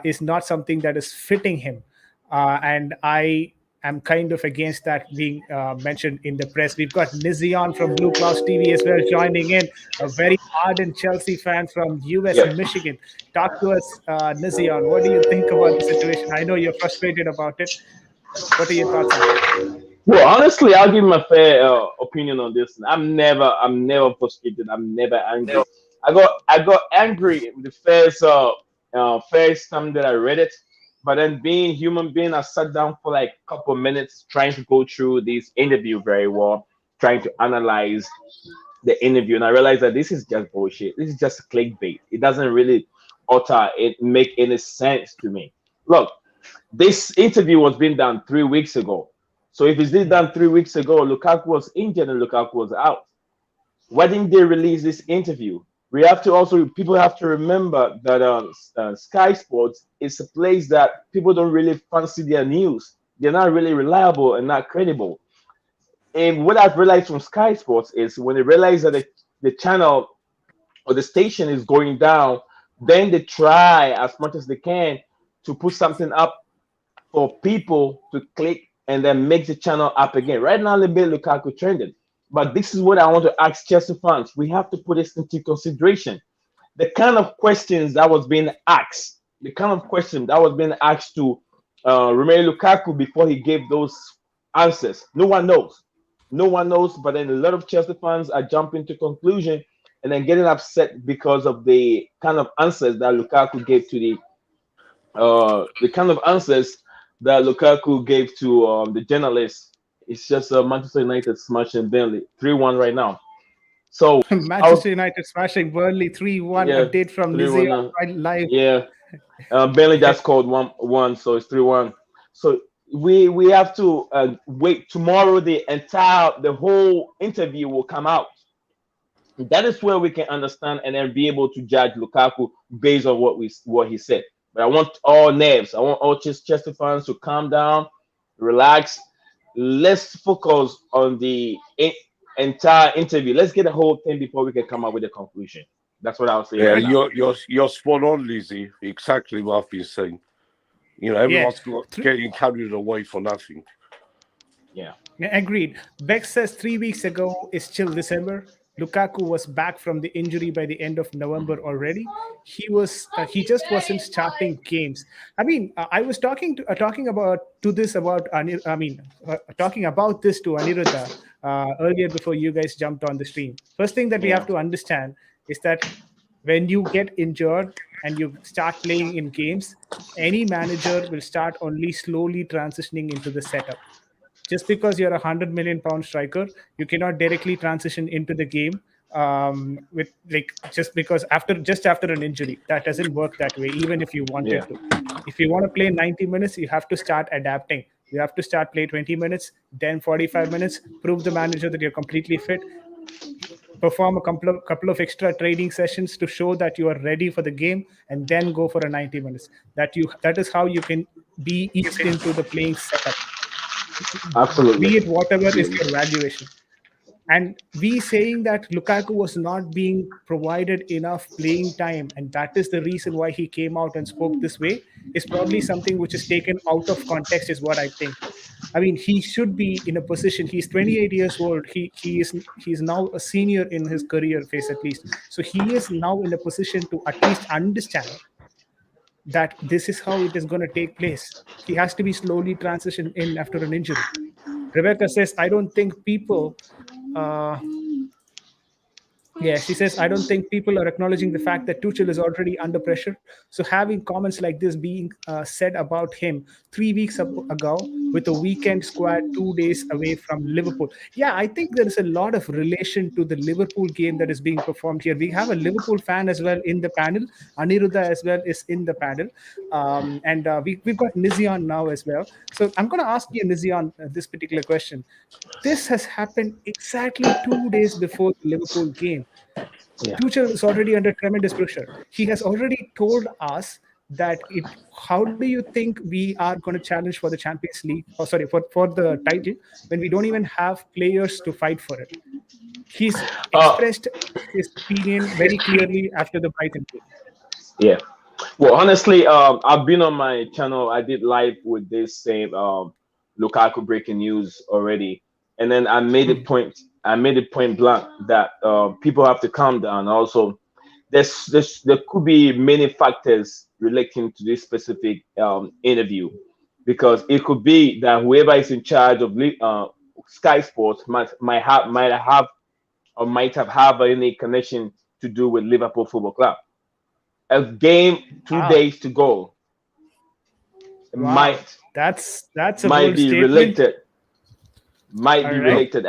is not something that is fitting him. And I am kind of against that being mentioned in the press. We've got Nizion from Blue Clouds TV as well joining in, a very ardent Chelsea fan from US, Yeah. Michigan. Talk to us, Nizion. What do you think about the situation? I know you're frustrated about it. What are your thoughts on it? Well, honestly, I'll give my fair opinion on this. I'm never frustrated. I'm never angry. I got angry the first time that I read it, but then being human being, I sat down for like a couple minutes trying to go through this interview very well, trying to analyze the interview, and I realized that this is just bullshit. This is just clickbait. It doesn't really make any sense to me. Look, this interview was being done 3 weeks ago. So if it's been done 3 weeks ago, Lukaku was injured and Lukaku was out. Why didn't they release this interview? People have to remember that Sky Sports is a place that people don't really fancy their news. They're not really reliable and not credible. And what I've realized from Sky Sports is when they realize that the channel or the station is going down, then they try as much as they can to put something up for people to click and then make the channel up again. Right now, they made Lukaku trending. But this is what I want to ask Chelsea fans. We have to put this into consideration. The kind of questions that was being asked, to Romelu Lukaku before he gave those answers. No one knows. No one knows. But then a lot of Chelsea fans are jumping to conclusion and then getting upset because of the kind of answers that Lukaku gave to the journalists. It's just Manchester United smashing Burnley 3-1 right now. So Manchester United smashing Burnley 3-1. yeah, Update from 3-1 Nizion right live. Yeah, Burnley just scored one, so it's 3-1. So we have to wait. Tomorrow, the whole interview will come out. That is where we can understand and then be able to judge Lukaku based on what he said. But I want all nerves. I want all Chelsea fans to calm down, relax. Let's focus on the entire interview. Let's get the whole thing before we can come up with a conclusion. That's what I was saying. Yeah, right now. you're spot on, Lizzie. Exactly what I've been saying. Everyone's getting carried away for nothing. Yeah. Agreed. Beck says 3 weeks ago is still December. Lukaku was back from the injury by the end of November already. He just wasn't starting games. I mean, I was talking about this to Aniruddha earlier before you guys jumped on the stream. First thing that we have to understand is that when you get injured and you start playing in games, any manager will start only slowly transitioning into the setup. Just because you're a 100 million pound striker, you cannot directly transition into the game with just after an injury. That doesn't work that way, even if you wanted to. If you want to play 90 minutes, you have to start adapting. You have to start play 20 minutes, then 45 minutes, prove the manager that you're completely fit, perform a couple of extra training sessions to show that you are ready for the game, and then go for a 90 minutes. That is how you can be eased into the playing setup. Absolutely. be it whatever is your valuation. And we saying that Lukaku was not being provided enough playing time, and that is the reason why he came out and spoke this way, is probably something which is taken out of context, is what I think. I mean, he should be in a position. He's 28 years old. He is now a senior in his career phase at least. So he is now in a position to at least understand that this is how it is going to take place. He has to be slowly transitioned in after an injury. Rebecca says, I don't think people uh, yeah, she says, I don't think people are acknowledging the fact that Tuchel is already under pressure. So having comments like this being said about him 3 weeks ago with a weekend squad 2 days away from Liverpool. Yeah, I think there is a lot of relation to the Liverpool game that is being performed here. We have a Liverpool fan as well in the panel. Aniruddha as well is in the panel. And we've got Nizian now as well. So I'm going to ask you, Nizian, this particular question. This has happened exactly 2 days before the Liverpool game. Yeah. Tuchel is already under tremendous pressure. He has already told us that it. How do you think we are going to challenge for the Champions League? Or sorry, for the title when we don't even have players to fight for it. He's Uh, expressed his opinion very clearly after the Brighton game. yeah. Well, honestly, I've been on my channel. I did live with this same Lukaku breaking news already, and then I made it point. I made it point blank that people have to calm down. Also, there could be many factors relating to this specific interview, because it could be that whoever is in charge of Sky Sports might have or might have any connection to do with Liverpool Football Club. A game, two Wow, days to go, wow, might that's a might bold be statement. related. Might All be right, related.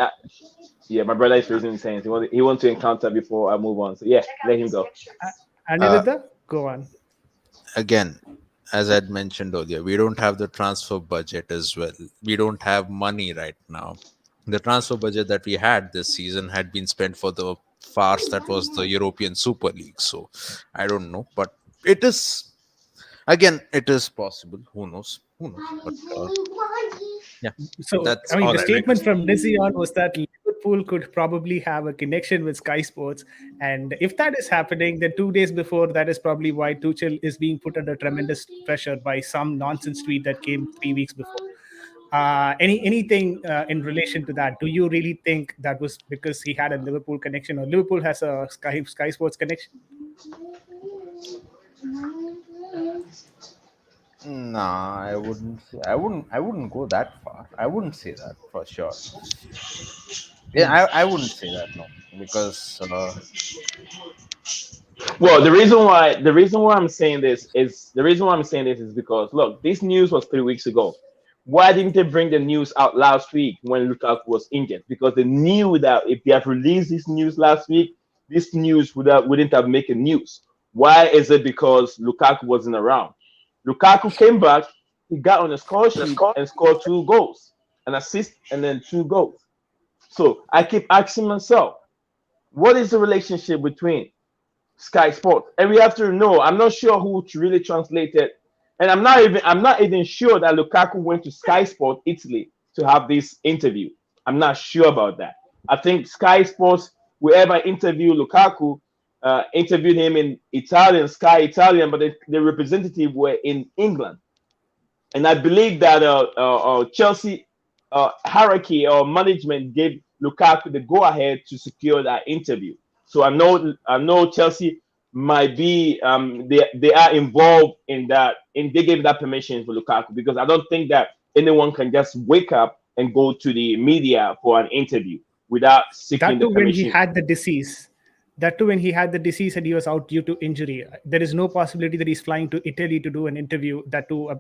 Yeah, my brother is raising his hands. He wants to encounter before I move on. So yeah, let him go. Uh, Aniruddha, go on. Again, as I'd mentioned earlier, we don't have the transfer budget as well. We don't have money right now. The transfer budget that we had this season had been spent for the farce that was the European Super League. So I don't know, but it is, again, it is possible. Who knows? Who knows? But yeah, So, that's I mean, all the I'd like to statement say. from Nizion was that Liverpool could probably have a connection with Sky Sports. And if that is happening, then 2 days before, that is probably why Tuchel is being put under tremendous pressure by some nonsense tweet that came 3 weeks before. Anything in relation to that? Do you really think that was because he had a Liverpool connection, or Liverpool has a Sky Sports connection? Nah, I wouldn't say. I wouldn't go that far. I wouldn't say that for sure. Yeah, I wouldn't say that, no, because Well, the reason why I'm saying this is because look, this news was 3 weeks ago. Why didn't they bring the news out last week when Lukaku was injured? Because they knew that if they have released this news last week, this news wouldn't have made news. Why is it because Lukaku wasn't around? Lukaku came back, he got on the score sheet and scored 2 goals, an assist, and then 2 goals. So I keep asking myself, what is the relationship between Sky Sports? And we have to know. I'm not sure who really translated, and I'm not even sure that Lukaku went to Sky Sports Italy to have this interview. I'm not sure about that. I think Sky Sports, whoever interviewed Lukaku, interviewed him in Italian, Sky Italian, but the representative were in England. And I believe that Chelsea hierarchy or management gave Lukaku the go ahead to secure that interview. So I know Chelsea might be they are involved in that, and they gave that permission for Lukaku, because I don't think that anyone can just wake up and go to the media for an interview without seeking That the too when he permission. had the disease. That too when he had the disease and he was out due to injury. There is no possibility that he's flying to Italy to do an interview. That to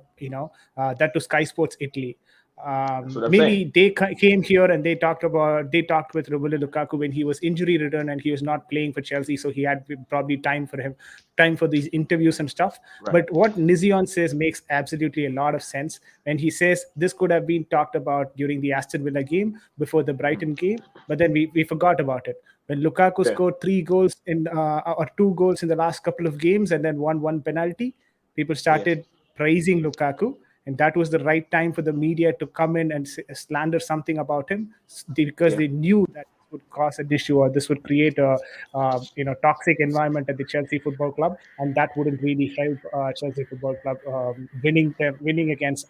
that to Sky Sports Italy. That's what I'm saying. Maybe they came here and they talked with Romelu Lukaku when he was injury ridden and he was not playing for Chelsea, so he had probably time for these interviews and stuff. Right. But what Nizion says makes absolutely a lot of sense when he says this could have been talked about during the Aston Villa game before the Brighton game, but then we forgot about it. When Lukaku Okay. scored 3 goals in or 2 goals in the last couple of games and then won one penalty, people Yes. started praising Lukaku. and that was the right time for the media to come in and slander something about him, because Yeah. they knew that this would cause an issue, or this would create a toxic environment at the Chelsea Football Club, and that wouldn't really help Chelsea Football Club winning against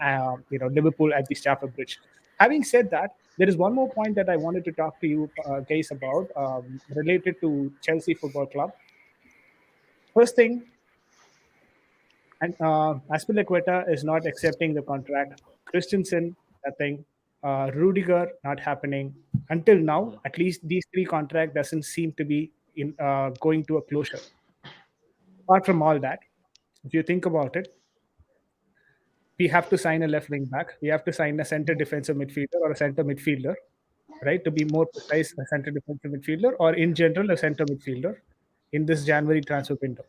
Liverpool at the Stamford Bridge. Having said that, there is one more point that I wanted to talk to you guys about, related to Chelsea Football Club. First thing, and Aspilicueta is not accepting the contract. Christensen, nothing. Rudiger, not happening. Until now, at least these three contract doesn't seem to be in going to a closure. Apart from all that, if you think about it, we have to sign a left wing back. We have to sign a center defensive midfielder or a center midfielder, right? To be more precise, a center defensive midfielder, or in general, a center midfielder in this January transfer window.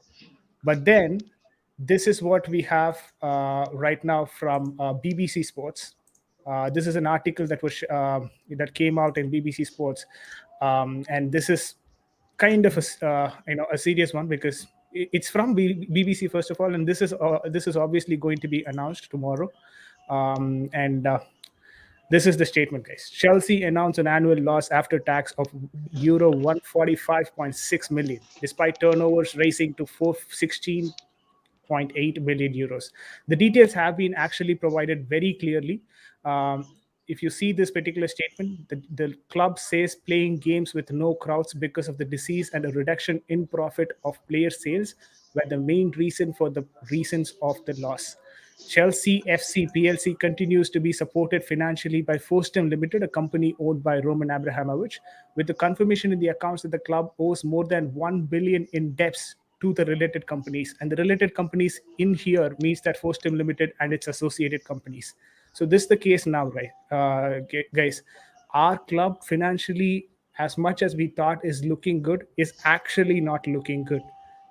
But then, this is what we have right now from BBC Sports. This is an article that came out in BBC Sports, and this is kind of a serious one, because it's from BBC first of all, and this is obviously going to be announced tomorrow, and this is the statement, guys. Chelsea announced an annual loss after tax of euro 145.6 million, despite turnovers rising to 416.8 million euros. The details have been actually provided very clearly. If you see this particular statement, the club says playing games with no crowds because of the disease and a reduction in profit of player sales were the main reason for the reasons of the loss. Chelsea FC PLC continues to be supported financially by Fostem Limited, a company owned by Roman Abramovich, with the confirmation in the accounts that the club owes more than 1 billion in debts to the related companies. And the related companies in here means that Fostem Limited and its associated companies. So this is the case now, right, guys? Our club financially, as much as we thought is looking good, is actually not looking good.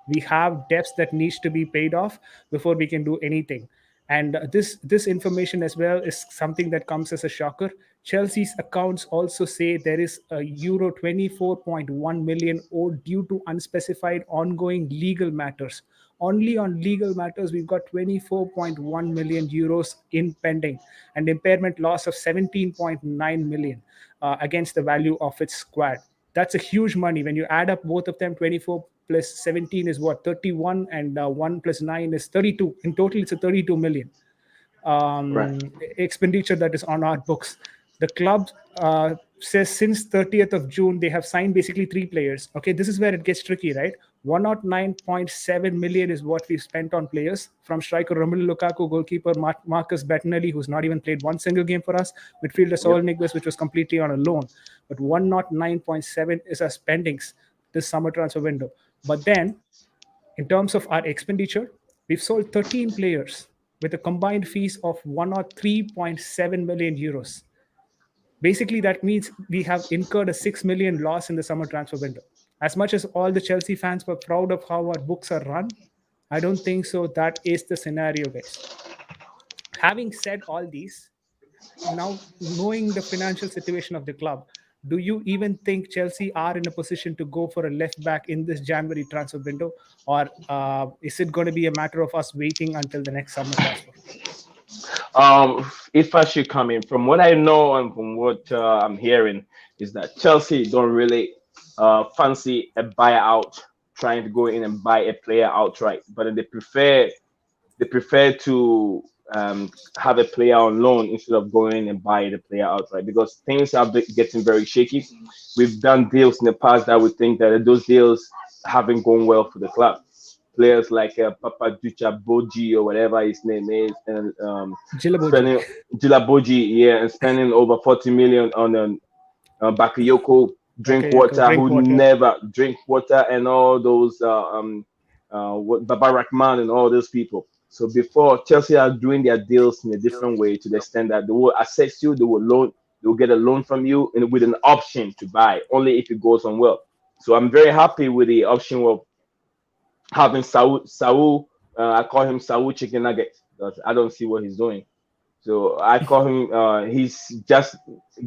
We have debts that needs to be paid off before we can do anything. And this information as well is something that comes as a shocker. Chelsea's accounts also say there is a euro 24.1 million owed due to unspecified ongoing legal matters. Only on legal matters, we've got 24.1 million euros in pending, and impairment loss of 17.9 million against the value of its squad. That's a huge money. When you add up both of them, 24 plus 17 is what, 31, and 1 plus 9 is 32. In total, it's a 32 million Right. expenditure that is on our books. The club says since 30th of June, they have signed basically three players. Okay, this is where it gets tricky, right? 109.7 million is what we've spent on players, from striker Romelu Lukaku, goalkeeper Marcus Bettinelli, who's not even played one single game for us, midfielder Saul Yep. Niguez, which was completely on a loan. But 109.7 is our spendings this summer transfer window. But then, in terms of our expenditure, we've sold 13 players with a combined fees of 103.7 million euros. Basically, that means we have incurred a 6 million loss in the summer transfer window. As much as all the Chelsea fans were proud of how our books are run, I don't think so. That is the scenario, guys. Having said all these, now knowing the financial situation of the club, do you even think Chelsea are in a position to go for a left back in this January transfer window, or is it going to be a matter of us waiting until the next summer transfer? If I should come in, from what I know and from what I'm hearing, is that Chelsea don't really fancy a buyout, trying to go in and buy a player outright, but they prefer to have a player on loan instead of going and buying the player outright, because things are getting very shaky. We've done deals in the past that we think that those deals haven't gone well for the club. Players like Papa Ducha Boji or whatever his name is, and Jilaboji. spending Jilaboji, yeah, and spending over 40 million on Bakayoko, drink Bakayoko, water, drink who water. never drink water, and all those Baba Rahman and all those people. So before, Chelsea are doing their deals in a different way, to the extent that they will assess you, they will get a loan from you, and with an option to buy only if it goes on well. So I'm very happy with the option of having Saul. I call him Saul Chicken Nugget, because I don't see what he's doing. So I call him. He's just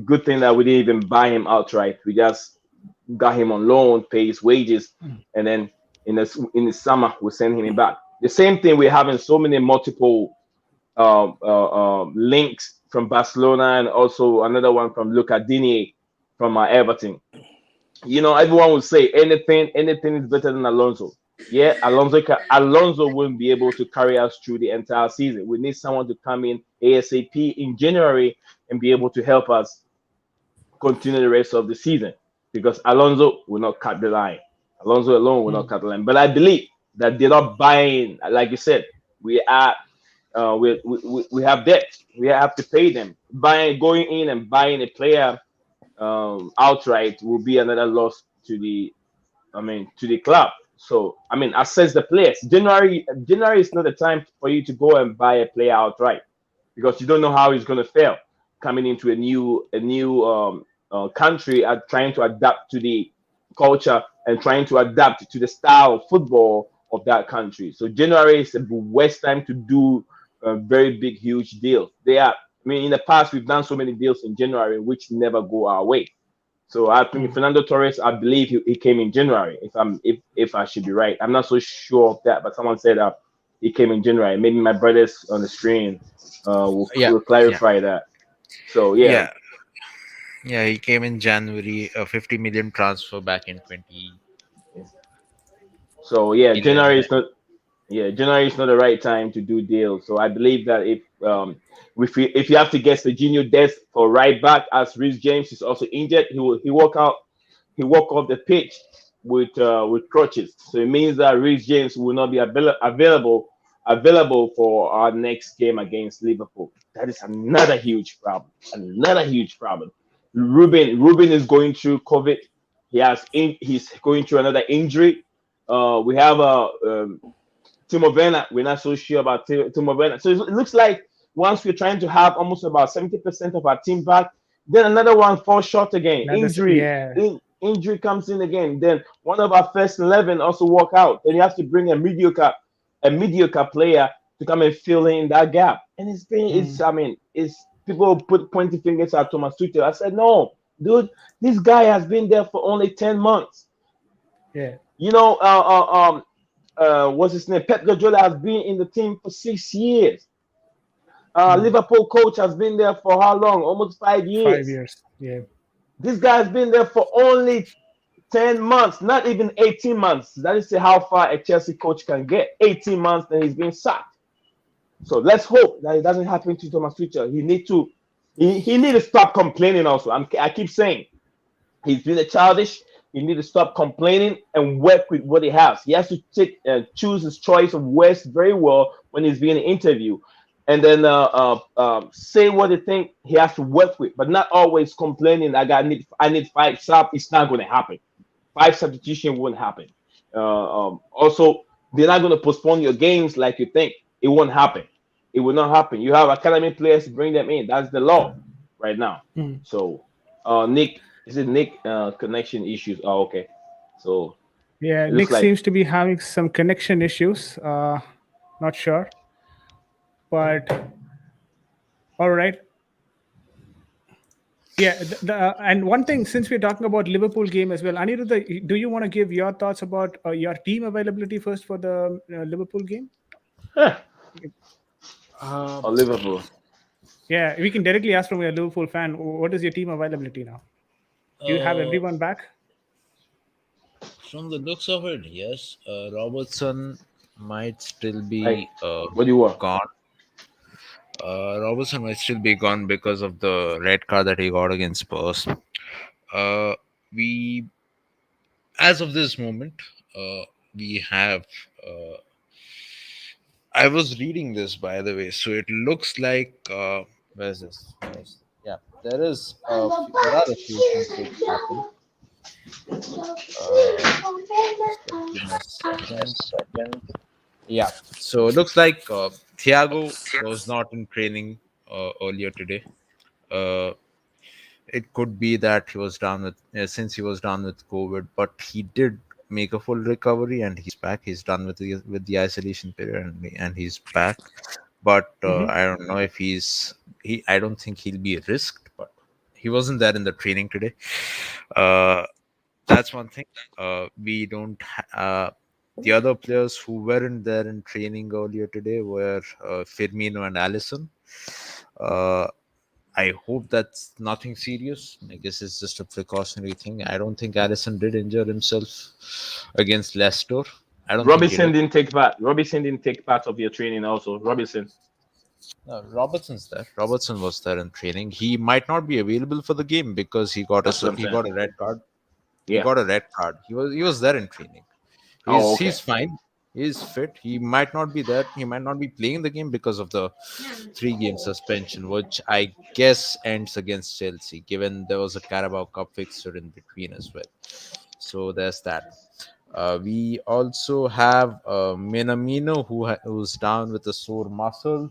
good thing that we didn't even buy him outright. We just got him on loan, pay his wages, and then in the summer we send him back. The same thing, we're having so many multiple links from Barcelona, and also another one from Luca Digne from Everton. Everyone will say anything is better than Alonso. Yeah, Alonso wouldn't be able to carry us through the entire season. We need someone to come in ASAP in January and be able to help us continue the rest of the season, because Alonso will not cut the line. Alonso alone will not cut the line. But I believe that they're not buying, like you said, we are we have debt. We have to pay them. Buying Going in and buying a player outright will be another loss to the club. So assess the players. January is not the time for you to go and buy a player outright, because you don't know how he's going to fail coming into a new country, trying to adapt to the culture and trying to adapt to the style of football of that country. So January is the worst time to do a very big, huge deal. In the past we've done so many deals in January which never go our way. So I think Fernando Torres, I believe he came in January. If I should be right, I'm not so sure of that, but someone said he came in January. Maybe my brothers on the stream Yeah, will yeah, clarify that. So yeah, yeah, yeah. He came in January, a 50 million transfer back in 2011. so yeah, January is not the right time to do deals. So I believe that if you have to guess the junior desk for right back, as Reece James is also injured, he walk off the pitch with crutches. So it means that Reece James will not be available for our next game against Liverpool. That is another huge problem. Another huge problem. Ruben is going through COVID. He's going through another injury. We have Timo Werner. We're not so sure about Timo Werner. So it looks like once we're trying to have almost about 70% of our team back, then another one falls short again. Yeah. Injury comes in again. Then one of our first 11 also walk out. Then you have to bring a mediocre player to come and fill in that gap. And it's people pointing fingers at Thomas Tuchel. I said, no, dude, this guy has been there for only 10 months. Yeah. What's his name? Pep Guardiola has been in the team for 6 years. Liverpool coach has been there for how long? Almost 5 years. 5 years. Yeah. This guy has been there for only 10 months, not even 18 months. That is how far a Chelsea coach can get. 18 months, then he's been sacked. So let's hope that it doesn't happen to Thomas Tuchel. He need to stop complaining also. I keep saying he's been a childish. He need to stop complaining and work with what he has. He has to choose his choice of words very well when he's being interviewed, and then say what he think he has to work with, but not always complaining. I need 5 sub. It's not going to happen. 5 substitution won't happen. Also, they're not going to postpone your games like you think. It won't happen. It will not happen. You have academy players, bring them in. That's the law right now. So, Nick, is it Nick connection issues? Oh, okay. So Yeah. it looks Nick like seems to be having some connection issues. Not sure, but all right. Yeah, and one thing, since we're talking about Liverpool game as well, Aniruddha, do you want to give your thoughts about your team availability first for the Liverpool game? huh, Um, or Liverpool. Yeah, we can directly ask from a Liverpool fan. What is your team availability now? Do you have uh, everyone back? from the looks of it, yes. Robertson might still Like, be what do you want? gone. Robertson might still be gone because of the red card that he got against Spurs. Uh, we, as of this moment, we have. Uh, I was reading this, by the way, so it looks like where's this? Yeah, there are a few things which happen. Just give me a second. Yeah, so it looks like Thiago was not in training earlier today. Uh, it could be that he was down with since he was down with COVID, but he did make a full recovery and he's back. He's done with the isolation period and he's back. But I don't know if he. I don't think he'll be risked. But he wasn't there in the training today. That's one thing. We don't. The other players who weren't there in training earlier today were Firmino and Allison. Uh, I hope that's nothing serious. I guess it's just a precautionary thing. I don't think Allison did injure himself against Leicester. I don't think he Robinson did. didn't take part. Robinson didn't take part of your training also. Robinson. No, Robertson's there. Robertson was there in training. He might not be available for the game because That's what I'm he saying. got a red card. He Yeah. got a red card. He was there in training. Oh, He's okay. fine. He's fit. He might not be there. He might not be playing the game because of the 3 game suspension, which I guess ends against Chelsea, given there was a Carabao Cup fixture in between as well. So there's that. We also have Minamino, who's down with a sore muscle.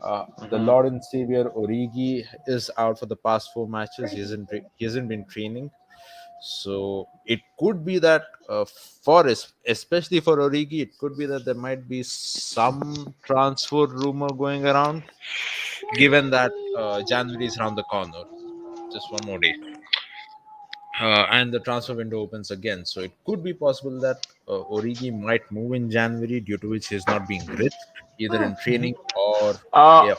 The Hmm. Lord and Savior Origi is out for the past 4 matches. He hasn't been training, so it could be that especially for Origi, it could be that there might be some transfer rumor going around, given that January is around the corner, just one more day, and the transfer window opens again. So it could be possible that Origi might move in January, due to which he's not being risked either in Mhm. training or Uh,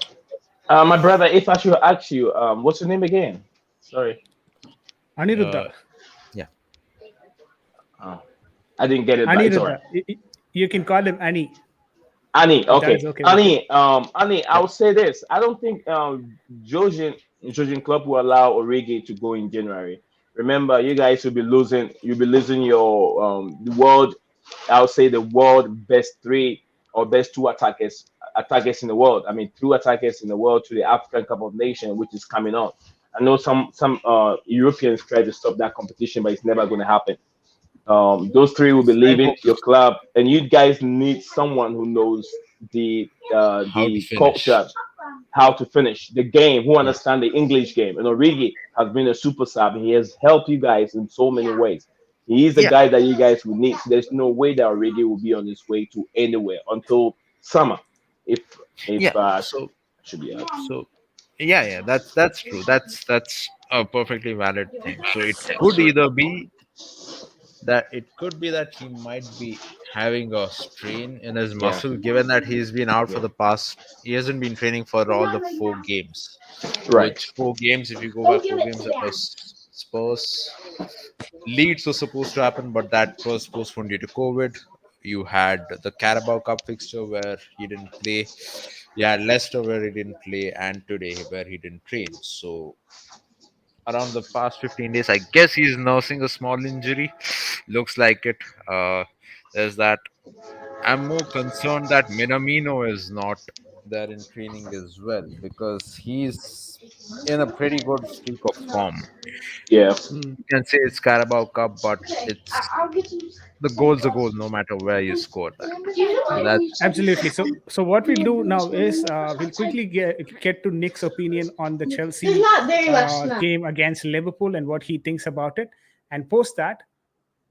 yeah. my brother, if I should ask you, what's your name again? Sorry. Aniruddha. Uh, yeah. Oh, I didn't get it, but it's alright. Aniruddha. You can call him Annie, Annie, if that okay. is okay with you. Annie, I Yeah. will say this. I don't think Georgian club will allow Origi to go in January. Remember, you guys will be losing. You'll be losing your the world. I would say the world best three or best two attackers in the world. I mean, two attackers in the world to the African Cup of Nations, which is coming on. I know some Europeans try to stop that competition, but it's never going to happen. Those three will be I leaving hope your club, and you guys need someone who knows how to the finish. culture, how to finish the game, who Yeah. understand the English game. And Origi has been a super sub. He has helped you guys in so many ways. He is the Yeah. guy that you guys would need. So there's no way that Origi will be on his way to anywhere until summer, if Yeah. if So should be out. so yeah, that's true. That's a perfectly valid thing. So it could either be that he might be having a strain in his Yeah, muscle, given that he's been out for yeah, the past, he hasn't been training for all the 4 games. right. Which 4 games, if you go by 4 games, it was Spurs. Leeds was supposed to happen, but that was postponed due to COVID. You had the Carabao Cup fixture where he didn't play. You had Leicester where he didn't play, and today where he didn't train. So around the past 15 days, I guess he's nursing a small injury. Looks like it. Uh, there's that. I'm more concerned that Minamino is not there in training as well, because he's in a pretty good streak of form. Yeah, You can say it's Carabao Cup, but it's the goal's a goal no matter where you score that. So that's Absolutely. So what we'll do now is we'll quickly get to Nick's opinion on the Chelsea game against Liverpool and what he thinks about it. And post that,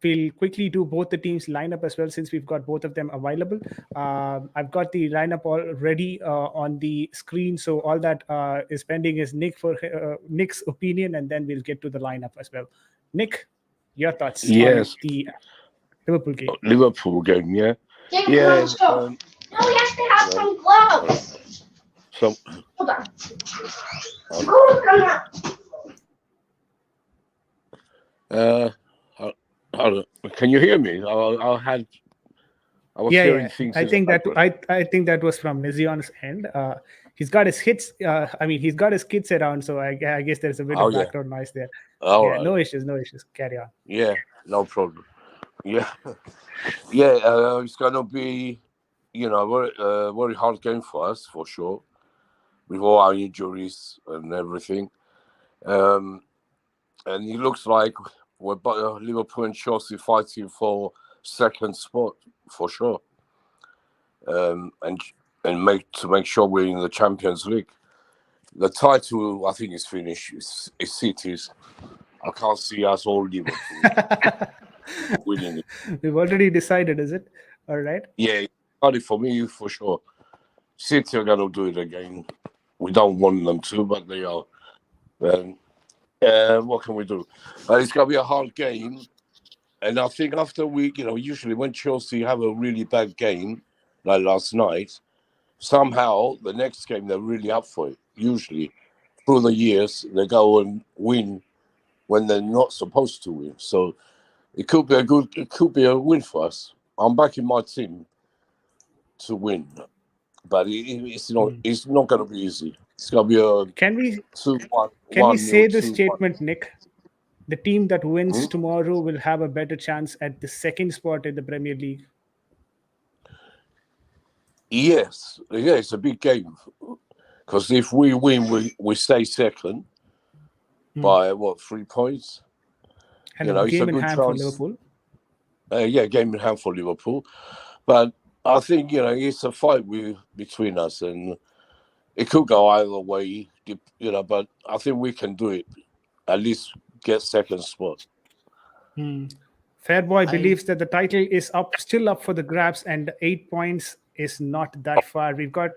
we'll quickly do both the teams lineup as well, since we've got both of them available. I've got the lineup already on the screen, so all that is pending is Nick's opinion, and then we'll get to the lineup as well. Nick, your thoughts on Yes, the Liverpool game? Liverpool game. Yeah, yeah. Uh, so, uh, I, can you hear me? I was Yeah, hearing yeah. things I in the think that background. I think that was from Nizion's end. He's got his hits. I mean, he's got his kids around, so I guess there's a bit Oh of yeah. background noise there. All Yeah, right. no issues, no issues. Carry on. Yeah, no problem. Yeah, yeah. It's gonna be, very hard game for us for sure, with all our injuries and everything. Um, and it looks like Liverpool and Chelsea fighting for second spot for sure. And make sure we're in the Champions League. The title, I think, is finished. It's City's. I can't see us all Liverpool winning it. We've already decided, is it? All right. Yeah, got it for me for sure. City are gonna do it again. We don't want them to, but they are. What can we do? It's gonna be a hard game. And I think after we, usually when Chelsea have a really bad game, like last night, somehow the next game they're really up for it. Usually, through the years, they go and win when they're not supposed to win. So it could be a win for us. I'm backing my team to win, but it's not going to be easy. It's going to be a Can we 2-1, can we 1-0, say this 2-1. statement, Nick? The team that wins Hmm? tomorrow will have a better chance at the second spot in the Premier League. Yes, yeah, it's a big game because if we win, we stay second by 3 points. And a It's a game in good hand for chance. Liverpool. Yeah, game in hand for Liverpool, but I think it's a fight between us, and it could go either way. But I think we can do it. At least get second spot. Fairboy I believes that the title is still up for the grabs, and 8 points is not that far. We've got,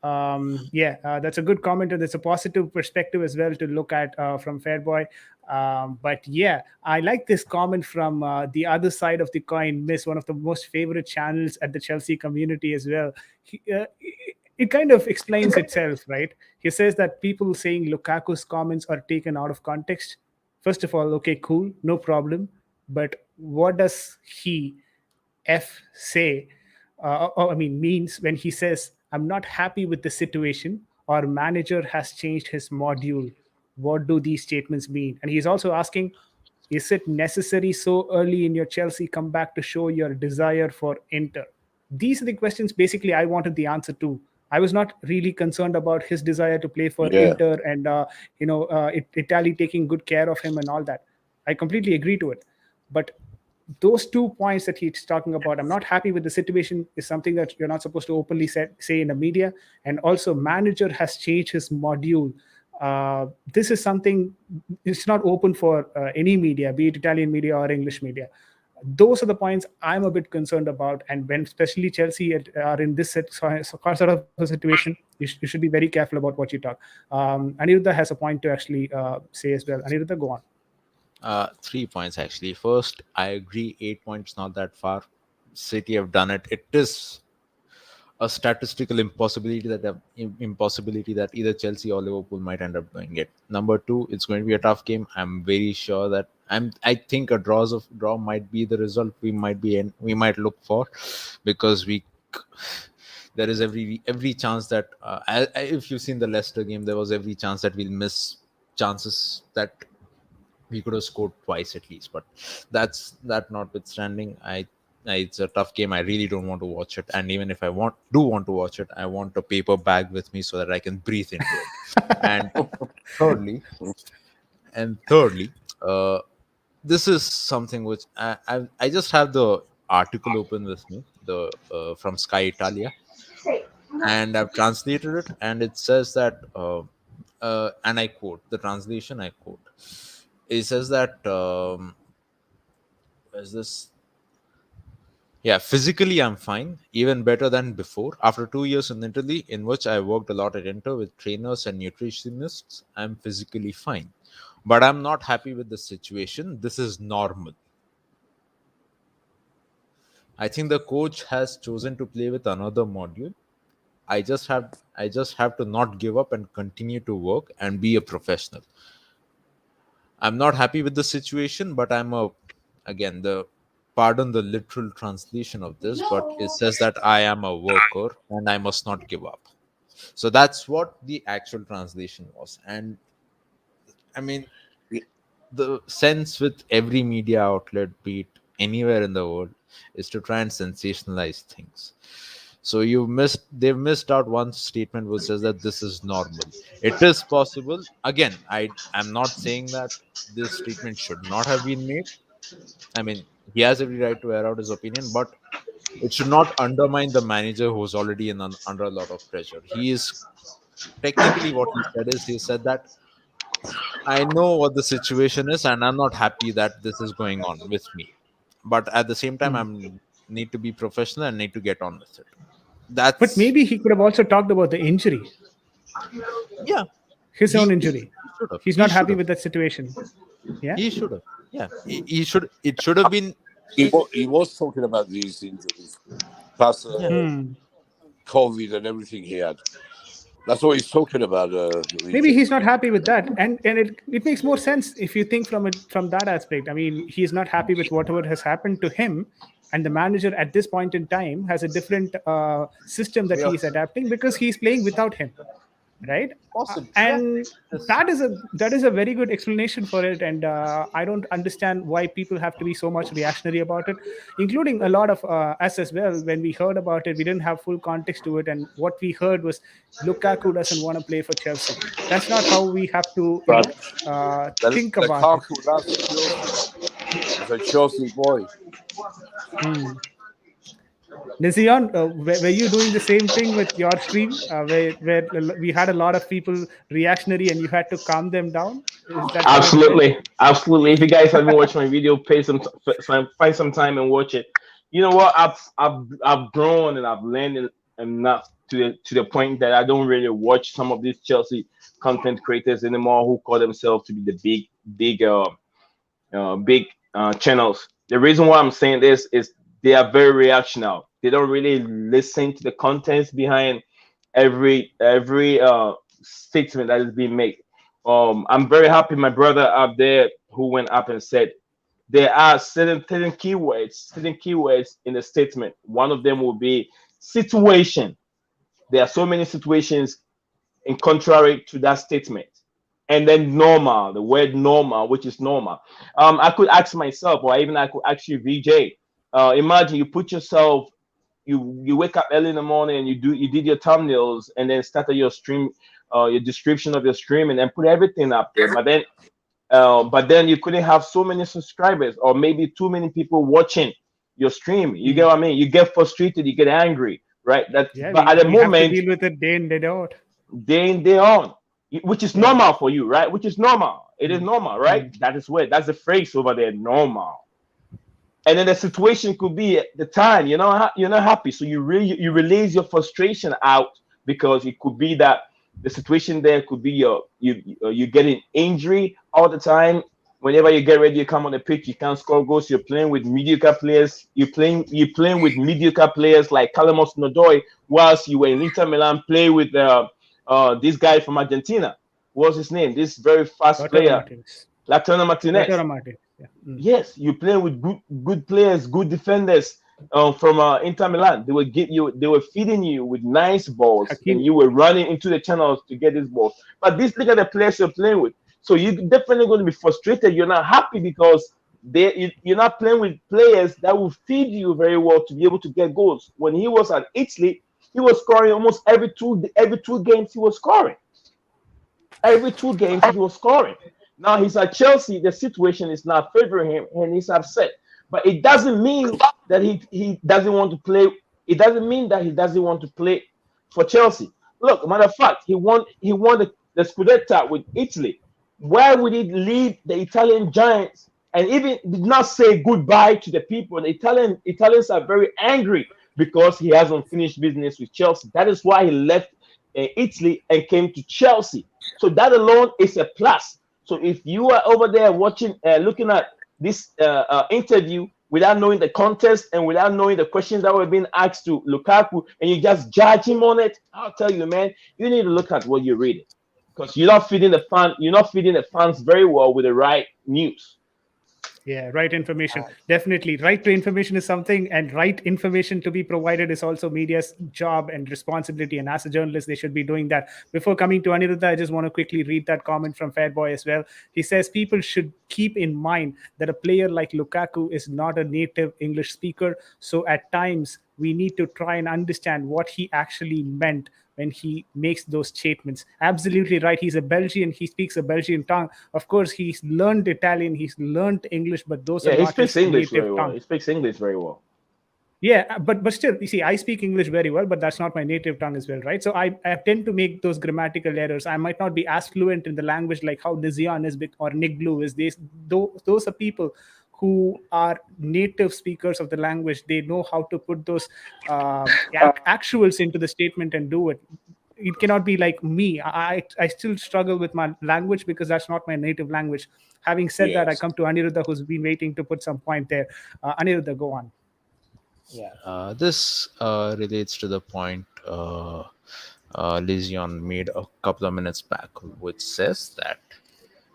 that's a good comment, and it's a positive perspective as well to look at from Fairboy. But yeah, I like this comment from the other side of the coin, Miss, one of the most favorite channels at the Chelsea community as well. It kind of explains itself, right? He says that people saying Lukaku's comments are taken out of context. First of all, okay, cool, no problem. But what does he F say? Means when he says, "I'm not happy with the situation," or "Manager has changed his module." What do these statements mean? And he's also asking, is it necessary so early in your Chelsea comeback to show your desire for Inter? These are the questions basically I wanted the answer to. I was not really concerned about his desire to play for Yeah, Inter and Italy taking good care of him and all that. I completely agree to it. But those 2 points that he's talking about, I'm not happy with the situation, is something that you're not supposed to openly say in the media. And also, manager has changed his module. This is something, it's not open for any media, be it Italian media or English media. Those are the points I'm a bit concerned about. And when especially Chelsea are in this sort of a situation, you should be very careful about what you talk. Aniruddha has a point to actually say as well. Aniruddha, go on. 3 points actually. First, I agree. 8 points not that far. City have done it. It is a statistical impossibility that either Chelsea or Liverpool might end up doing it. Number two, it's going to be a tough game. I'm very sure that I think a draw might be the result we might look for, because there is every chance that if you've seen the Leicester game, there was every chance that we'll miss chances that we could have scored twice at least. But that notwithstanding, it's a tough game. I really don't want to watch it, and even if I do want to watch it, I want a paper bag with me so that I can breathe into it. and thirdly and thirdly, this is something which I just have the article open with me, the from Sky Italia, and I've translated it, and it says that, and I quote the translation. I quote. It says that, is this? Yeah, physically I'm fine, even better than before. After 2 years in Italy, in which I worked a lot at Inter with trainers and nutritionists, I'm physically fine. But I'm not happy with the situation. This is normal. I think the coach has chosen to play with another module. I just have to not give up and continue to work and be a professional. I'm not happy with the situation, but again, the pardon the literal translation of this, but it says that I am a worker and I must not give up. So that's what the actual translation was. And I mean, the sense with every media outlet, be it anywhere in the world, is to try and sensationalize things. So they've missed out one statement which says that this is normal. It is possible. Again, I'm not saying that this statement should not have been made. I mean, he has every right to air out his opinion, but it should not undermine the manager who's already under a lot of pressure. He is technically, what he said that I know what the situation is, and I'm not happy that this is going on with me. But at the same time, I'm need to be professional and need to get on with it. But That's maybe he could have also talked about the injury, yeah. his He own he, injury. he should have. He's He not should happy have. with that situation. Yeah. He should have. Yeah, he should. It should have been. He was talking about these injuries, plus Yeah, Hmm. COVID and everything he had. That's what he's talking about, Maybe VJ. he's not happy with that, and it makes more sense if you think from it from that aspect. I mean, he's not happy with whatever has happened to him, and the manager at this point in time has a different system that yeah, he is adapting because he's playing without him, right? possibly. Yeah, And this, that is a very good explanation for it, and I don't understand why people have to be so much reactionary about it, including a lot of us as well. When we heard about it, we didn't have full context to it, and what we heard was Lukaku doesn't want to play for Chelsea. That's not how we have to, But think the about it. Lukaku loves Chelsea. He's a Chelsea boy. Hmm. Nizion, were you doing the same thing with your stream, where we had a lot of people reactionary and you had to calm them down? Is that how it went? Absolutely, absolutely. If you guys haven't watched my video, find some time and watch it. You know what? I've grown and I've learned enough to the point that I don't really watch some of these Chelsea content creators anymore who call themselves to be the big channels. The reason why I'm saying this is they are very reactionary. They don't really listen to the contents behind every statement that is being made. I'm very happy my brother up there who went up and said there are certain keywords in the statement. One of them will be situation. There are so many situations in contrary to that statement. And then normal, the word normal, which is normal. I could ask myself, or even I could ask you, VJ. Imagine you put yourself, you wake up early in the morning and you did your thumbnails and then started your stream, your description of your stream, and then put everything up there. But then you couldn't have so many subscribers, or maybe too many people watching your stream. You get Hmm. what I mean? You get frustrated, you get angry, right? That, Yeah, but we, at the we have to moment, deal with it day in, day out. day in day on, which is Yeah. normal for you, right? Which is normal. It is Mm. normal, right? Mm. That's the phrase over there, normal. And then the situation could be at the time you're not happy, so you release your frustration out, because it could be that the situation there could be you getting injury all the time. Whenever you get ready, you come on the pitch, you can't score goals. You're playing with mediocre players. You're playing with mediocre players like Calamos Nodoy, whilst you were in Inter Milan, play with this guy from Argentina. What's his name? This very fast Lautaro player, Martinez. Latino Martinez. Lautaro Martinez. Yeah. Mm. Yes, you play with good players, good defenders from Inter Milan. They were feeding you with nice balls, and Hakim. you were running into the channels to get these balls. But look at the players you're playing with. So you're definitely going to be frustrated. You're not happy because you're not playing with players that will feed you very well to be able to get goals. When he was at Italy, he was scoring almost every two games. He was scoring every 2 games. He was scoring. Now he's at Chelsea. The situation is not favoring him, and he's upset. But it doesn't mean that he doesn't want to play. It doesn't mean that he doesn't want to play for Chelsea. Look, matter of fact, he won the Scudetto with Italy. Why would he leave the Italian giants and even did not say goodbye to the people? The Italians are very angry because he hasn't finished business with Chelsea. That is why he left Italy and came to Chelsea. So that alone is a plus. So if you are over there watching, looking at this interview without knowing the context and without knowing the questions that were being asked to Lukaku, and you just judge him on it, I'll tell you, man, you need to look at what you're reading, because you're not feeding the fans very well with the right news. Yeah, right information. Definitely. Right to information is something, and right information to be provided is also media's job and responsibility. And as a journalist, they should be doing that. Before coming to Aniruddha, I just want to quickly read that comment from Fairboy as well. He says people should keep in mind that a player like Lukaku is not a native English speaker. So at times, we need to try and understand what he actually meant when he makes those statements. Absolutely right. He's a Belgian. He speaks a Belgian tongue. Of course, he's learned Italian. He's learned English, but those are Yeah, he not speaks his English native very well. tongue. He speaks English very well. Yeah, but still, you see, I speak English very well, but that's not my native tongue as well, right? So I tend to make those grammatical errors. I might not be as fluent in the language like how Nizian is or Nick Blue is. Those are people who are native speakers of the language. They know how to put those actuals into the statement and do it. it cannot be like me. I still struggle with my language because that's not my native language. Having said that, I Yes. come to Aniruddha, who's been waiting to put some point there. Aniruddha, go on. Yeah, this relates to the point Lizion made a couple of minutes back, which says that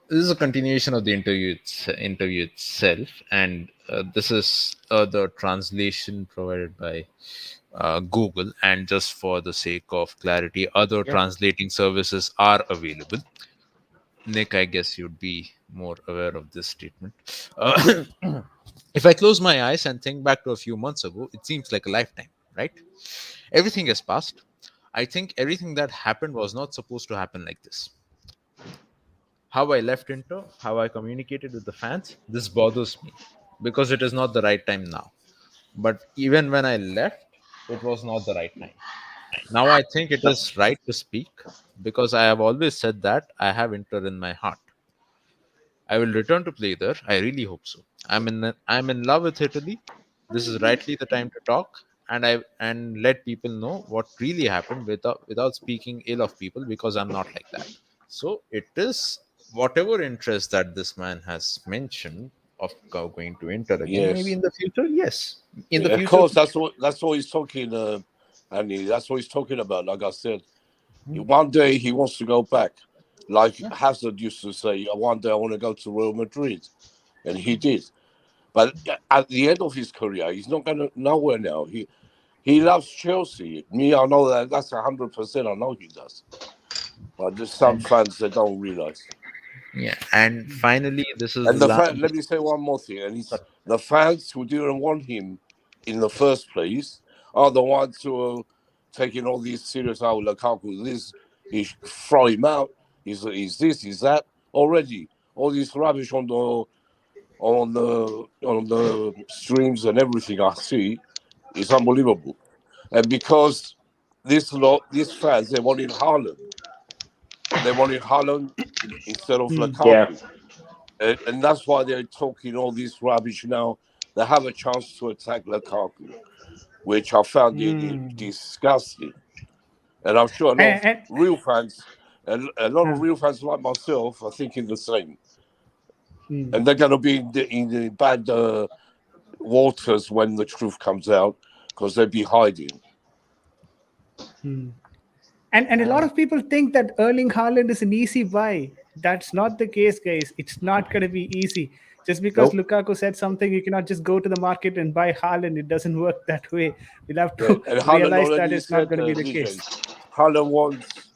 this is a continuation of the interview itself, and this is the translation provided by Google. And just for the sake of clarity, other Yeah. translating services are available. Nick, I guess you'd be more aware of this statement. Uh, if I close my eyes and think back to a few months ago, it seems like a lifetime, right? Everything has passed. I think everything that happened was not supposed to happen like this. How I left Inter, how I communicated with the fans, this bothers me because it is not the right time now. But even when I left, it was not the right time. Now I think it is right to speak because I have always said that I have Inter in my heart. I will return to play there. I really hope so. I'm in love with Italy. This is rightly the time to talk and let people know what really happened without speaking ill of people because I'm not like that. So it is whatever interest that this man has mentioned of going to Inter again. Maybe Yes. in the future, yes. In the Yeah, of future, course, that's what he's talking, Andy. That's what he's talking about. Like I said, one day he wants to go back, like Hazard used to say. One day I want to go to Real Madrid, and he did. But at the end of his career, he's not going to nowhere now. He loves Chelsea. Me, I know that. That's 100%. I know he does. But there's some and fans that don't realize. yeah, and finally, this is And the the last. let me say one more thing, and it's the fans who didn't want him in the first place are the ones who are taking all these serious out. Lukaku, this, he throw him out. He's this, he's that. Already, all this rubbish on the streams and everything I see is unbelievable. And because these fans, they wanted Haaland. They wanted Haaland instead of Yeah. Lukaku. And that's why they're talking all this rubbish now. They have a chance to attack Lukaku, which I found it disgusting. And I'm sure a lot of And, real fans, a lot of and real fans like myself, are thinking the same. mm, And they're going to be in the bad waters when the truth comes out because they'll be hiding. mm. And a lot of people think that Erling Haaland is an easy buy. That's not the case, guys. It's not going to be easy. Just because Nope. Lukaku said something, you cannot just go to the market and buy Haaland. It doesn't work that way. We'll have Yeah. to And Haaland realize that already it's not said, going to be the DJ, case. Haaland wants,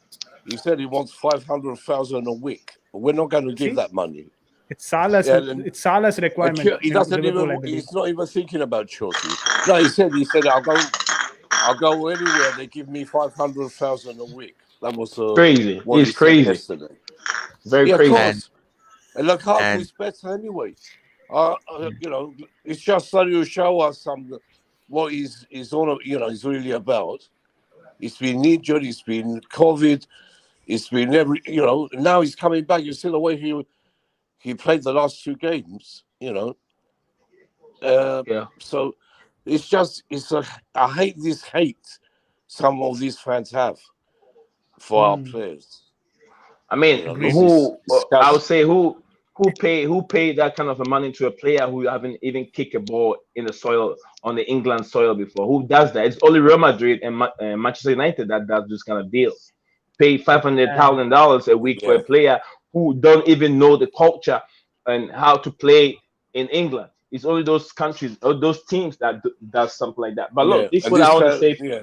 he said he wants 500,000 a week. We're not going to give See, that money. it's Salah's Yeah, and it's Salah's requirement He in doesn't Liverpool, I even. believe. He's not even thinking about Chelsea. No, he said, I'll go anywhere. They give me 500,000 a week. That was Crazy. what It's he said crazy. yesterday. Very Yeah, of crazy. and course. And Lukaku and is better anyway. It's just so you show us what he's all. He's really about. It's been injured. It's been COVID. It's been every. Now he's coming back. You see the way he played the last two games. Yeah. So I hate this hate some of these fans have for our players. I mean, This Agreed. is I would disgusting. say who paid that kind of a money to a player who haven't even kicked a ball in the soil on the England soil before? Who does that? It's only Real Madrid and Manchester United that does this kind of deal. Pay $500,000 a week for a Yeah, player who don't even know the culture and how to play in England. It's only those countries or those teams that does something like that. But yeah. look, this is And what I this want to fan, say. yeah,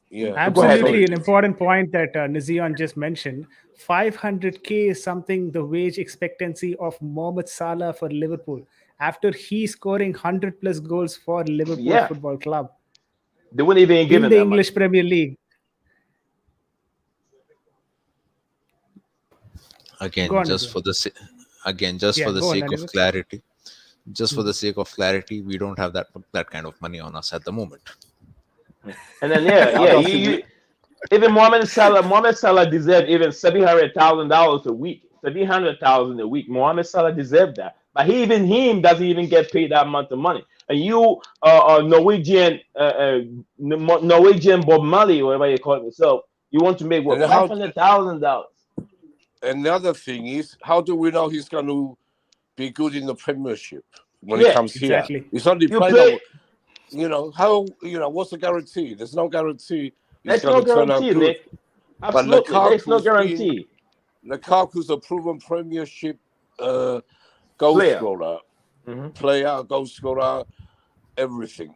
yeah. Go ahead, Sorry, Absolutely, an Nick. please. important point that Nizion just mentioned. 500K is something the wage expectancy of Mohamed Salah for Liverpool after he scoring 100 plus goals for Liverpool Yeah, Football Club they wouldn't even give in him the that money. English Premier League. Go again, on, Nizion. just Yeah, for the go on, sake of Anirudh. clarity, we don't have that kind of money on us at the moment. And then I don't think you even Mohamed Salah deserved even $700,000 a week. 700,000 a week. Mohamed Salah deserved that. But even him doesn't even get paid that amount of money. And you Norwegian Bob Marley, whatever you call it yourself, You want to make And what, $500,000? and the other thing is, how do we know he's going to be good in the Premiership when he Yeah, comes here? Exactly. He's only you played play. over. How? What's the guarantee? There's no guarantee he's There's going no to turn out guarantee, good. Nick. But Absolutely, there's no guarantee. Lukaku's a proven Premiership goal Player. scorer, Hmm. player, goal scorer, everything.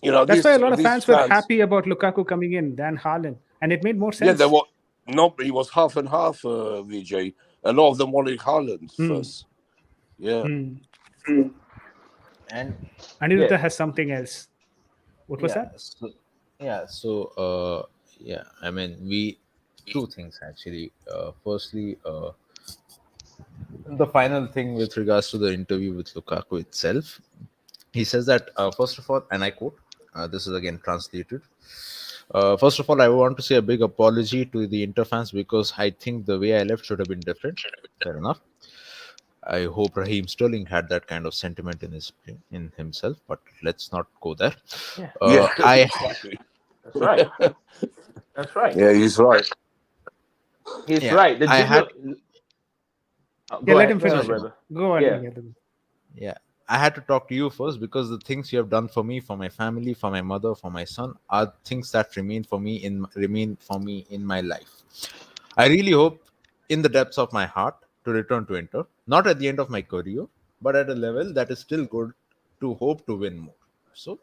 That's why a lot of These fans were fans. happy about Lukaku coming in than Haaland, and it made more Yeah, they sense. were not. He was half and half. VJ. A lot of them wanted Haaland Hmm. first. Yeah. Hmm. And Yeah, Aniruddha has something else. What was yeah, that? so yeah, so yeah, I mean, we two things actually. Firstly, the final thing with regards to the interview with Lukaku itself, he says that first of all, and I quote, this is again translated. First of all, I want to say a big apology to the Inter fans because I think the way I left should have been different. Fair enough. I hope Raheem Sterling had that kind of sentiment in himself, but let's not go there. yeah, Yeah. I Exactly. that's right. That's right. Yeah, he's right. He's yeah, right. The I had difference. Yeah, let him Go ahead, finish sorry. it. brother. Go on, Yeah, Aniruddha. Yeah, I had to talk to you first because the things you have done for me, for my family, for my mother, for my son, are things that remain for me in my life. I really hope, in the depths of my heart, to return to Inter, not at the end of my career, but at a level that is still good to hope to win more. So,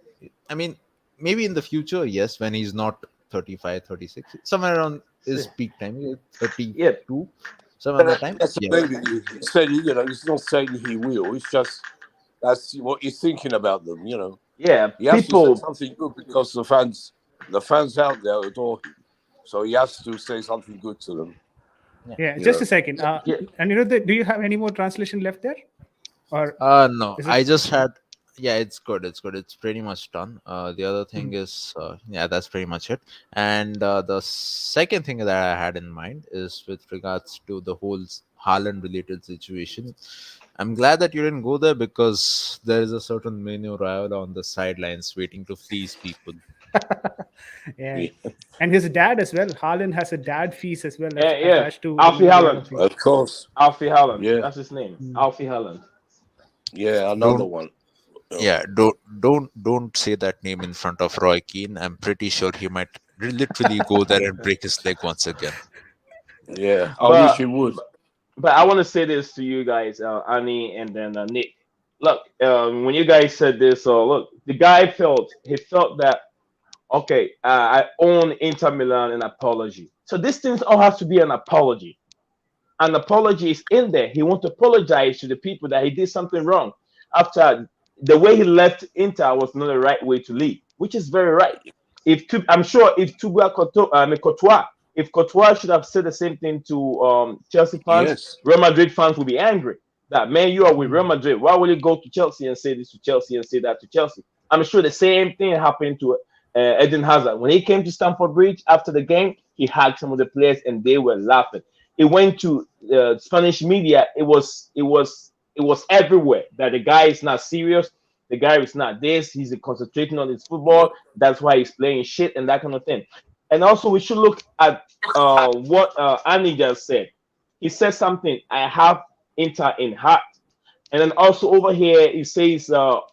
I mean, maybe in the future, yes, when he's not 35, 36, somewhere around his see, peak time, yeah, 32, somewhere on that time. That's Yes. maybe he said. He's not saying he will. It's just that's what he's thinking about them. yeah. He has to say People, something good because the fans out there adore him. So he has to say something good to them. Yeah, You just a know. second. yeah, Aniruddha, do you have any more translation left there, or No, is it? I just had. Yeah, it's good. It's good. It's pretty much done. The other thing Mhm. is, yeah, that's pretty much it. And the second thing that I had in mind is with regards to the whole Haaland related situation. I'm glad that you didn't go there because there is a certain Mino Raiola on the sidelines waiting to fleece people. Yeah, Yeah, and his dad as well. Haaland has a dad fees as well yeah, yeah. attached to Alfie Mino Haaland. Raiola. of course. Alfie Haaland. Yeah, That's his name. Mm. Alfie Haaland. yeah, another Don't one. Yeah, don't say that name in front of Roy Keane. I'm pretty sure he might literally go there and break his leg once again. Yeah, I wish But he would. but I want to say this to you guys, Annie and then Nick. Look, when you guys said this, look, the guy felt that okay, I own Inter Milan an apology. So these things all has to be an apology. An apology is in there. He wants to apologize to the people that he did something wrong after the way he left Inter was not the right way to leave, which is very right. I'm sure if Courtois, if Courtois should have said the same thing to Chelsea fans, Yes. Real Madrid fans would be angry. That man, you are with Real Mm. Madrid. Why would you go to Chelsea and say this to Chelsea and say that to Chelsea? I'm sure the same thing happened to Eden Hazard when he came to Stamford Bridge after the game. He hugged some of the players and they were laughing. It went to Spanish media. It was everywhere that the guy is not serious. The guy is not this. He's concentrating on his Yeah. football. That's why he's playing shit and that kind of thing. And also, we should look at what Annie just said. He said something. I have Inter in heart. And then also over here, he says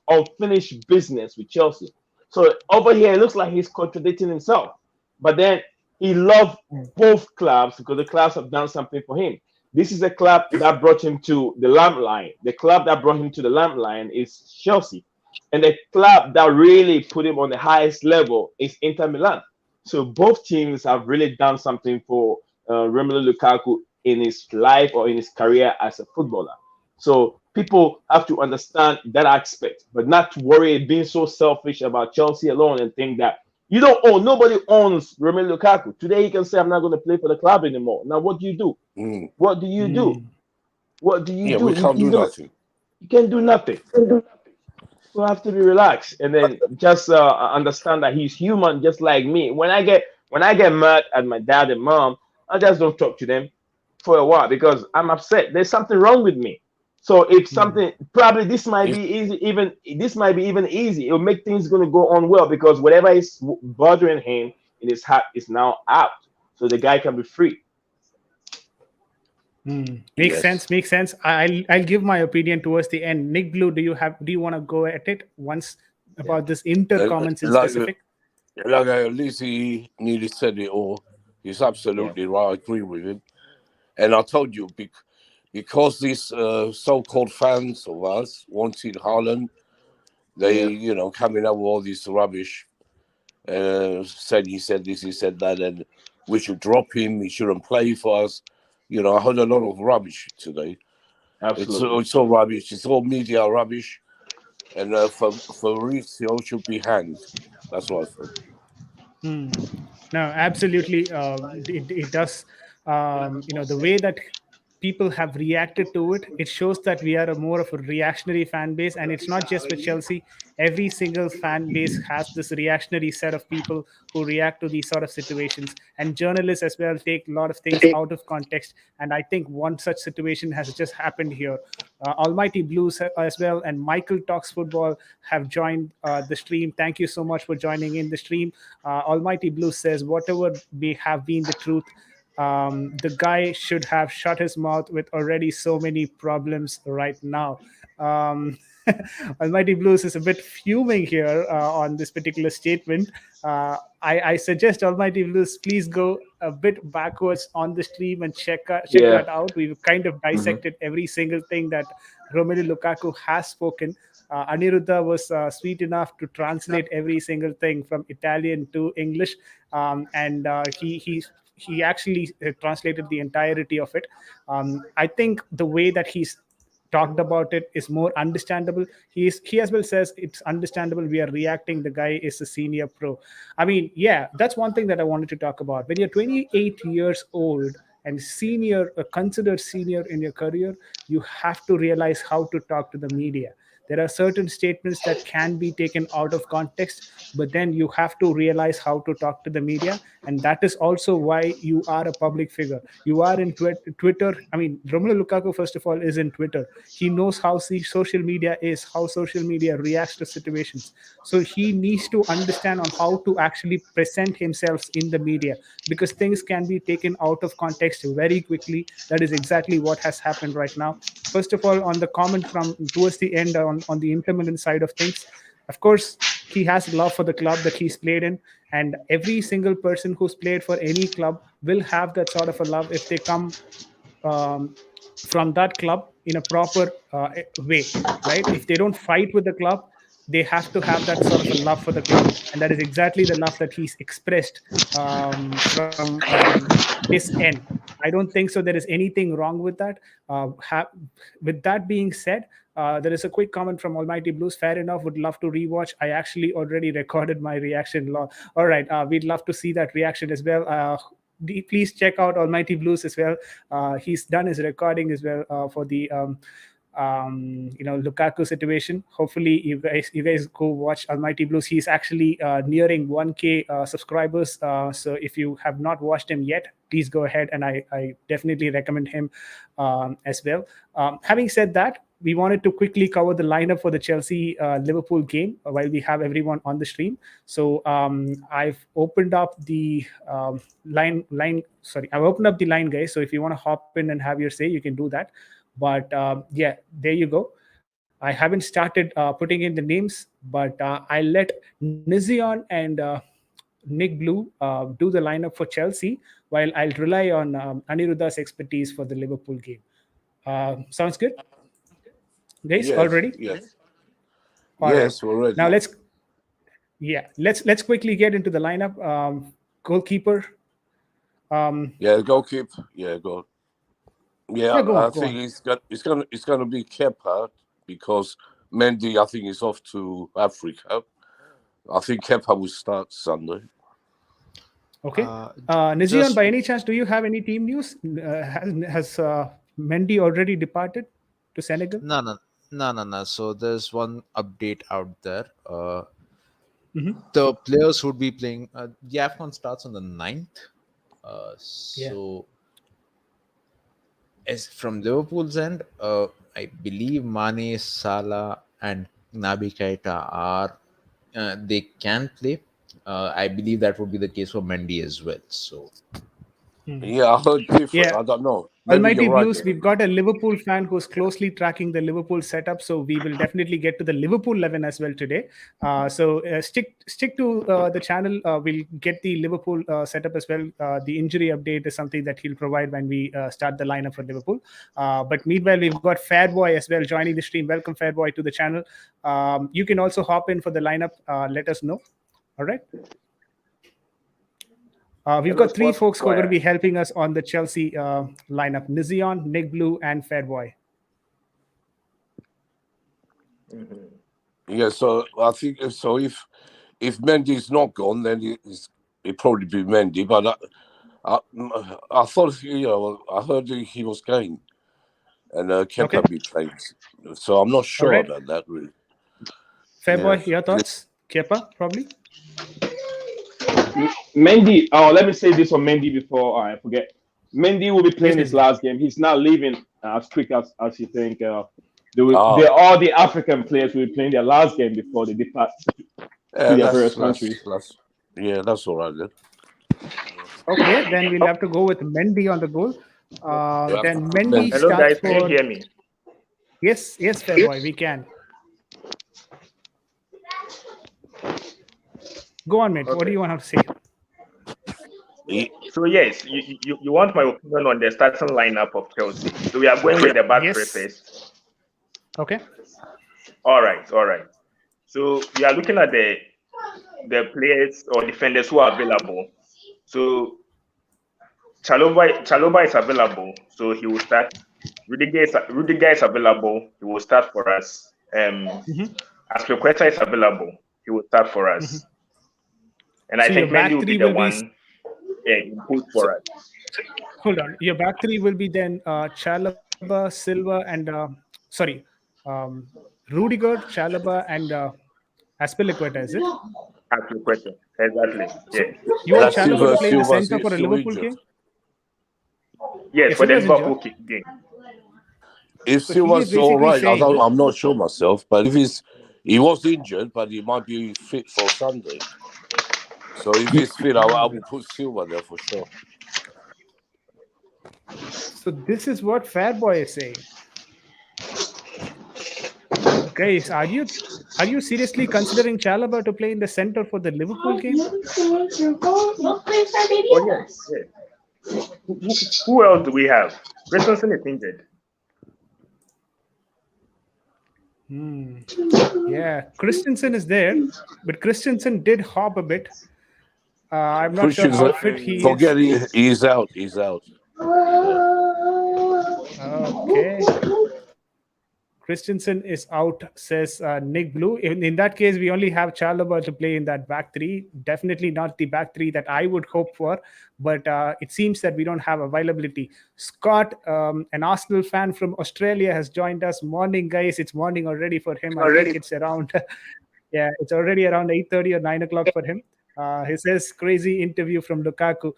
unfinished business with Chelsea. So over here, it looks like he's contradicting himself. But then he loved both clubs because the clubs have done something for him. This is a club that brought him to the limelight. The club that brought him to the limelight is Chelsea. And the club that really put him on the highest level is Inter Milan. So both teams have really done something for Romelu Lukaku in his life or in his career as a footballer. So people have to understand that aspect, but not to worry being so selfish about Chelsea alone and think that you don't own. Nobody owns Romelu Lukaku. Today he can say, "I'm not going to play for the club anymore." Now, what do you do? Mm. What do you do? Mm. What do you Yeah, do? we can't He's do gonna. nothing. You can't do nothing. You have to be relaxed and then just understand that he's human, just like me. When I get mad at my dad and mom, I just don't talk to them for a while because I'm upset. There's something wrong with me. So if Mm. something, probably this might It's, be easy, even this might be even easy. It'll make things going to go on well because whatever is bothering him in his heart is now out. so the guy can be free. Makes Yes. sense. Makes sense. I'll give my opinion towards the end. Nick Blue, do you want to go at it once Yeah. about this Inter Uh, comments in like specific? Lizzie nearly said it all. He's Yeah, absolutely right. I agree with him. And I told you, because these so-called fans of us wanted Haaland, they, yeah, coming up with all this rubbish. Said he said this, he said that, and we should drop him. He shouldn't play for us. I heard a lot of rubbish today. absolutely. It's all rubbish. It's all media rubbish. And Fabrizio should be hanged. That's what I said. No, absolutely. It does. The way that people have reacted to it, it shows that we are a more of a reactionary fan base, and it's not just with Chelsea. Every single fan base has this reactionary set of people who react to these sort of situations, and journalists as well take a lot of things out of context. And I think one such situation has just happened here. Almighty Blues as well, and Michael Talks Football have joined the stream. Thank you so much for joining in the stream. Almighty Blue says, whatever may have been the truth, the guy should have shut his mouth with already so many problems right now. Um, Almighty Blues is a bit fuming here on this particular statement. I suggest Almighty Blues, please go a bit backwards on the stream and check Yeah. that out. We've kind of Hmm. dissected every single thing that Romelu Lukaku has spoken. Aniruddha was sweet enough to translate every single thing from Italian to English, and he actually translated the entirety of it. I think the way that he's talked about it is more understandable. He as well says it's understandable. We are reacting. The guy is a senior pro. I mean, yeah, that's one thing that I wanted to talk about. When you're 28 years old and senior, considered senior in your career, you have to realize how to talk to the media. There are certain statements that can be taken out of context, but then you have to realize how to talk to the media. And that is also why you are a public figure. You are in Twitter. I mean, Romelu Lukaku, first of all, is in Twitter. He knows how social media is, how social media reacts to situations. So he needs to understand on how to actually present himself in the media, because things can be taken out of context very quickly. That is exactly what has happened right now. First of all, on the comment from towards the end on the Inter Milan side of things, of course, he has love for the club that he's played in, and every single person who's played for any club will have that sort of a love if they come um, from that club in a proper way, right? If they don't fight with the club, they have to have that sort of a love for the club, and that is exactly the love that he's expressed from his end. I don't think so. There is anything wrong with that. With that being said, there is a quick comment from Almighty Blues. Fair enough. Would love to rewatch. I actually already recorded my reaction. All right. We'd love to see that reaction as well. Please check out Almighty Blues as well. He's done his recording as well for the Lukaku situation. Hopefully, you guys go watch Almighty Blues. He's actually nearing 1K subscribers. So if you have not watched him yet, please go ahead, and I definitely recommend him as well. Having said that, we wanted to quickly cover the lineup for the Chelsea Liverpool game while we have everyone on the stream. So I've opened up the line. Sorry, I've opened up the line, guys. So if you want to hop in and have your say, you can do that. But yeah, there you go. I haven't started putting in the names, but I let Nizion and Nick Blue do the lineup for Chelsea, while I'll rely on Aniruddha's expertise for the Liverpool game. Sounds good, guys? All Yes, ready? yes, All right. yes, we're Now ready. let's quickly get into the lineup. Goalkeeper. Um, Yeah, go keep. Yeah, go. yeah, Yeah, go on, I go think on. it's gonna be Kepa because Mendy, I think, is off to Africa. I think Kepa will start Sunday. Okay. Nizion, Just by any chance, do you have any team news? Has Mendy already departed to Senegal? no, no, no, no, no. So there's one update out there. Hmm. The players would be playing. The AFCON starts on the 9th. Yeah. So as from Liverpool's end, I believe Mane, Salah, and Naby Keita are they can play. I believe that would be the case for Mendy as well. So Yeah, I heard different. Yeah, I don't know. Maybe you're Almighty right Blues, there. we've got a Liverpool fan who's closely tracking the Liverpool setup, so we will definitely get to the Liverpool 11 as well today. Stick to the channel. We'll get the Liverpool setup as well. The injury update is something that he'll provide when we start the lineup for Liverpool. But meanwhile, we've got Fairboy as well joining the stream. Welcome, Fairboy, to the channel. You can also hop in for the lineup. Let us know. All right. We've Hello, got three Sports folks who are going to Square. be helping us on the Chelsea lineup: Nizion, Nick Blue, and Fairboy. Yeah, so I think so. If Mendy's not gone, then it probably be Mendy. But I thought I heard he was going, and Okay. Kepa be playing. So I'm not sure right. about that really. Fairboy, Yeah. your thoughts? Kepa, probably. Mendy. Oh, let me say this on Mendy before I forget. Mendy will be playing Yes, his Nizion. last game. He's not leaving as quick as you think. Oh, all the African players will be playing their last game before they depart to their various countries. That's all right then. Okay, then we'll have to go with Mendy on the goal. Then Mendy Mendy. Hello, starts guys. Can you for. hear me? Yes, Fairboy, we can. Go on, mate. What do you want to say? So yes, you want my opinion on the starting lineup of Chelsea. So we are going with the back three Yes. first. Okay. All right. So we are looking at the players or defenders who are available. So Chalobah is available, so he will start. Rudiger is available, he will start for us. Aspilicueta is available, he will start for us. And So I think your back Mendy will be three the will be. one input for us. Hold on. Your back three will be then Chalobah, Silva, and sorry, Rudiger, Chalobah, and Aspilicueta, is it? Aspilicueta, exactly. Yes. You want That's Chalobah to play in the Silva's center for a still Liverpool injured. game? Yes, for the Silva's Liverpool injured. game. If So he is Silva's all basically right, saying. I'm not sure myself. But if he was injured, but he might be fit for Sunday. So if he's fit, I will put Silva there for sure. So this is what Fairboy is saying. Guys, are you seriously considering Chalobah to play in the center for the Liverpool game? Oh yes. Who else do we have? Christensen is injured. Yeah, Christensen is there, but Christensen did hop a bit. I'm not sure how fit he is. Forget he's out. He's out. Okay. Christensen is out, says Nick Blue. In that case, we only have Chalobah to play in that back three. Definitely not the back three that I would hope for, but it seems that we don't have availability. Scott, an Arsenal fan from Australia, has joined us. Morning, guys. It's morning already for him. I think it's around, yeah, it's already around 8:30 or 9 o'clock for him. He says, crazy interview from Lukaku.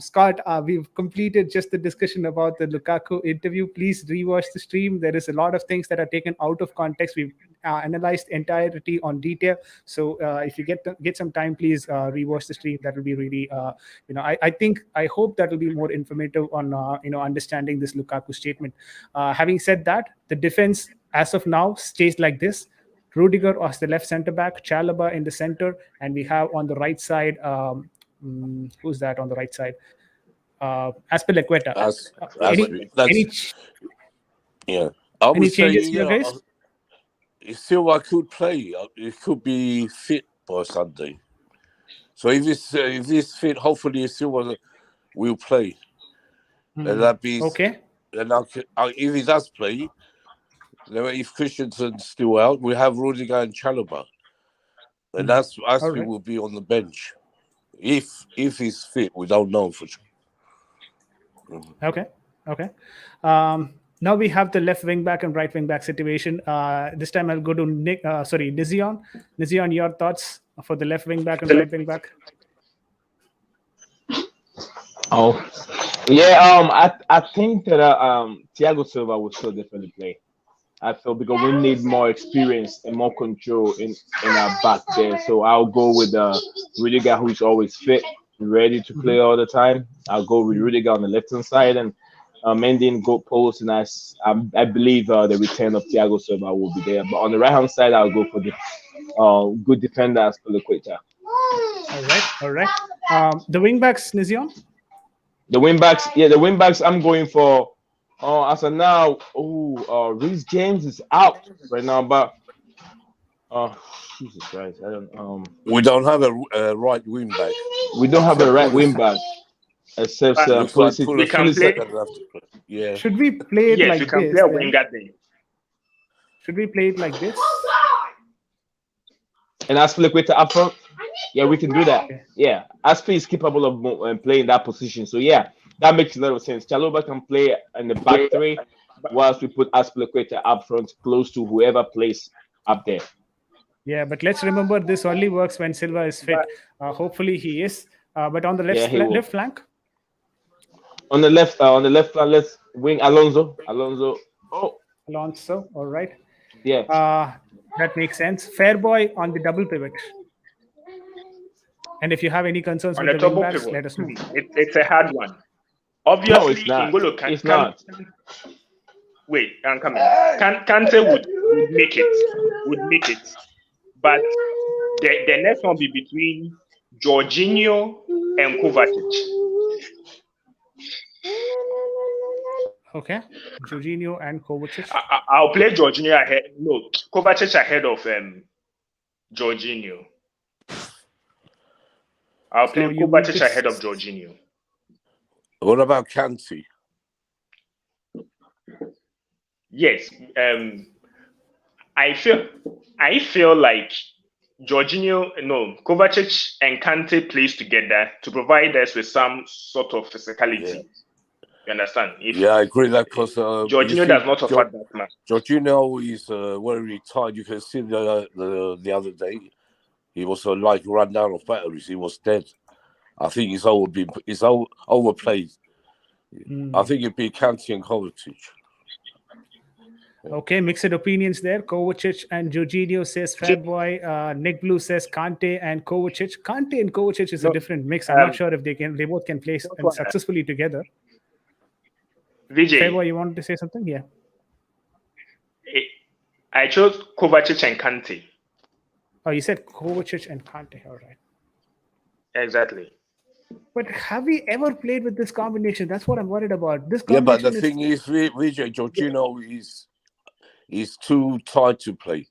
Scott, we've completed just the discussion about the Lukaku interview. Please rewatch the stream. There is a lot of things that are taken out of context. We've analyzed entirety on detail. So if you get some time, please rewatch the stream. That will be really, I hope that will be more informative on, understanding this Lukaku statement. Having said that, the defense as of now stays like this. Rudiger as the left center back, Chalobah in the center, and we have on the right side, who's that on the right side? Aspilicueta. Yeah. I would any say, changes here, guys? Silva could play. It could be fit for Sunday. So if it's fit, hopefully Silva will play. And that be okay. And if he does play, if Christensen's still out, we have Rudiger and Chalobah, and Aspie will be on the bench. If he's fit, we don't know for sure. Okay. Now we have the left wing back and right wing back situation. This time I'll go to Nizion. Nizion, your thoughts for the left wing back and right wing back? Oh, yeah. I think that Thiago Silva will still definitely play. I feel because we need more experience and more control in our back there. So I'll go with Rudiger, who's always fit. ready to play all the time, I'll go with Rudiger on the left hand side and Mendy in goal post, and I believe the return of Thiago Silva will be there. But on the right hand side, I'll go for the good defender as Pelequeta. All right. The wing backs, Nizion. The wing backs, yeah, the wing backs. I'm going for. As of now, Reece James is out right now, but Jesus Christ, I don't. We don't have a right wing back. We don't have a right wing back except Looks like Pulisic. We can Pulisic play. gonna have to play. Yeah. Should we play it Yes, like we can this? play a then? winger there. Should we play it like this? And as Pelequeta up front, yeah, we can do that. Yeah, Aspi is capable of playing that position. So yeah, that makes a lot of sense. Chaloba can play in the back three, whilst we put Aspilicueta up front, close to whoever plays up there. Yeah, but let's remember this only works when Silva is fit. Hopefully he is. But on the left flank. On the left flank, let's wing Alonso. Alonso. All right. Yeah. That makes sense. Fairboy on the double pivot. And if you have any concerns On with the the wing double backs, pivot. let us know. It's a hard one. Obviously, it's not. N'Golo It's not. Wait, I'm coming. Kante would make it. But the next one will be between Jorginho and Kovacic. Okay. Jorginho and Kovacic. I'll play Jorginho ahead. No, Kovacic ahead of Jorginho. I'll play Kovacic ahead of Jorginho. What about Kante? Yes. I feel like Kovacic and Kante plays together to provide us with some sort of physicality. Yeah. You understand? I agree that because Jorginho does not offer that much. Jorginho is very tired. You can see the other day he was like run down of batteries. He was dead. I think he's overplayed. I think it'd be Kante and Kovacic. Okay, mixed opinions there. Kovacic and Jorginho says Fairboy. Nick Blue says Kante and Kovacic. Kante and Kovacic is a different mix. I'm not sure if they both can play successfully together. Vijay, Fairboy, you wanted to say something? Yeah. I chose Kovacic and Kante. Oh, you said Kovacic and Kante. All right. Exactly. But have we ever played with this combination? That's what I'm worried about. This Yeah, but combination the thing is, Vijay, Jorginho is too tired to play.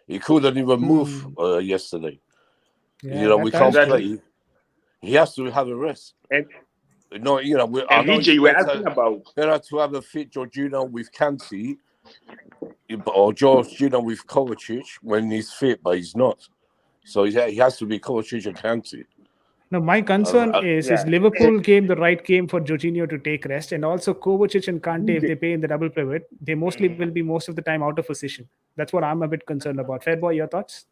He couldn't even move yesterday. Yeah, we can't play. He has to have a rest. Vijay, you were asking about better to have a fit Jorginho with Kante or Jorginho with Kovacic when he's fit, but he's not. So he has to be Kovacic and Kante. No, my concern is Liverpool game the right game for Jorginho to take rest, and also Kovacic and Kante, if they play in the double pivot, they mostly will be most of the time out of position. That's what I'm a bit concerned about. Fairboy, your thoughts?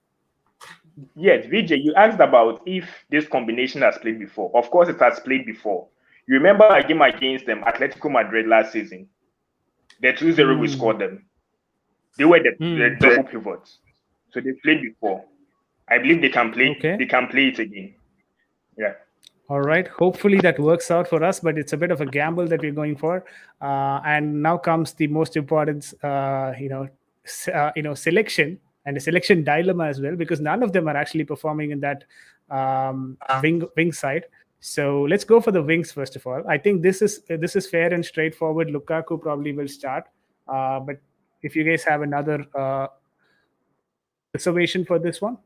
Yes, Vijay, you asked about if this combination has played before. Of course, it has played before. You remember our game against them, Atletico Madrid last season? The 2-0 we scored them. They were the double pivots. So they played before. I believe they can play. Okay. They can play it again. Yeah. All right. Hopefully that works out for us, but it's a bit of a gamble that we're going for. And now comes the most important, selection and a selection dilemma as well, because none of them are actually performing in that wing side. So let's go for the wings first of all. I think this is fair and straightforward. Lukaku probably will start, but if you guys have another reservation for this one.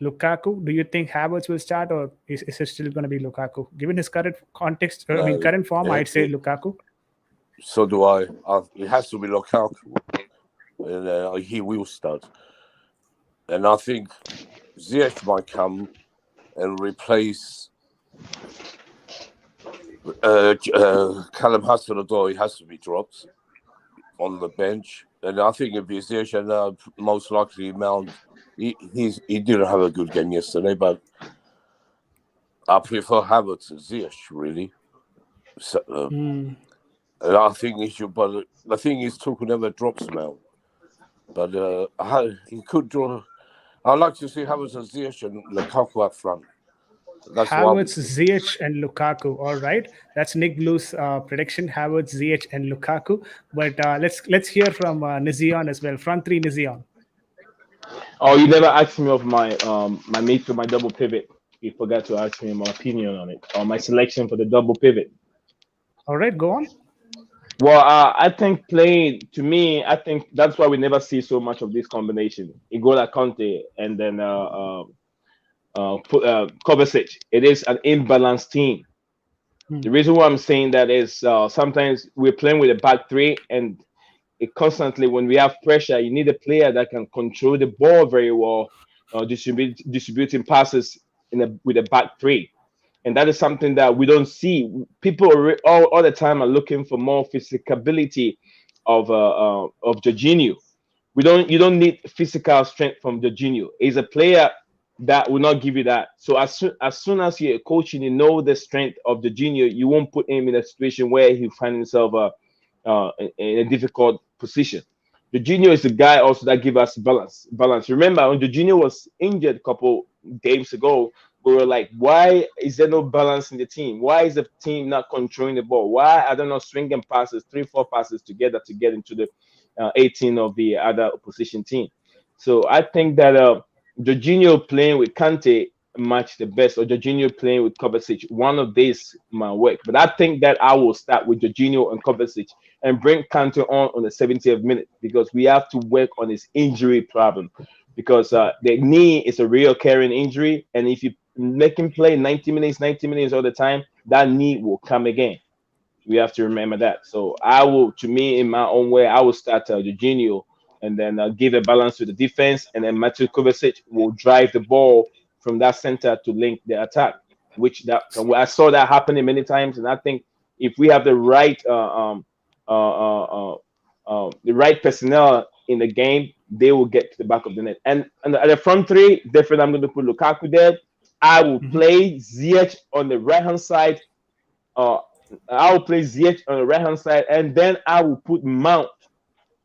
Lukaku, do you think Havertz will start, or is it still going to be Lukaku? Given his current context, current form, I'd say Lukaku. So do I. It has to be Lukaku, and he will start. And I think Ziyech might come and replace Callum Hudson-Odoi. He has to be dropped on the bench, and I think it'd be Ziyech and most likely Mount. He didn't have a good game yesterday, but I prefer Havertz and Ziyech, really. So, and I think he should, but the thing is, Tuchel never drops Mount. But he could draw. I'd like to see Havertz and Ziyech and Lukaku up front. That's what I would Havertz, say. Ziyech, and Lukaku. All right, that's Nick Blue's prediction: Havertz, Ziyech, and Lukaku. But let's hear from Nizion as well. Front three, Nizion. Oh, you never asked me of my mate for my double pivot. You forgot to ask me my opinion on it or my selection for the double pivot. All right, go on. Well, I think playing to me, I think that's why we never see so much of this combination. Igola Conte and then Kovacic. It is an imbalanced team. The reason why I'm saying that is sometimes we're playing with a back three, and it constantly when we have pressure, you need a player that can control the ball very well, distributing passes with a back three, and that is something that we don't see. People all the time are looking for more physicality of Jorginho. You don't need physical strength from Jorginho. He's a player that will not give you that. So as soon as you're coaching, you know the strength of Jorginho, you won't put him in a situation where he finds himself in a difficult position. Jorginho is the guy also that give us balance. Balance. Remember when Jorginho was injured a couple games ago, we were like, why is there no balance in the team? Why is the team not controlling the ball? Why are they not swinging passes, 3-4 passes together to get into the 18 of the other opposition team? So I think that Jorginho playing with Kante match the best, or Jorginho playing with Kovacic. One of these might work, but I think that I will start with Jorginho and Kovacic and bring Kante on the 70th minute because we have to work on his injury problem because the knee is a real carrying injury, and if you make him play 90 minutes all the time, that knee will come again. We have to remember that. So I will, to me, in my own way, I will start Jorginho and then give a balance to the defense, and then Matthew Kovacic will drive the ball from that center to link the attack, which I saw that happening many times, and I think if we have the right personnel in the game, they will get to the back of the net. And at the front three, definitely I'm going to put Lukaku there. I will play Ziyech on the right hand side. I will play Ziyech on the right hand side, and then I will put Mount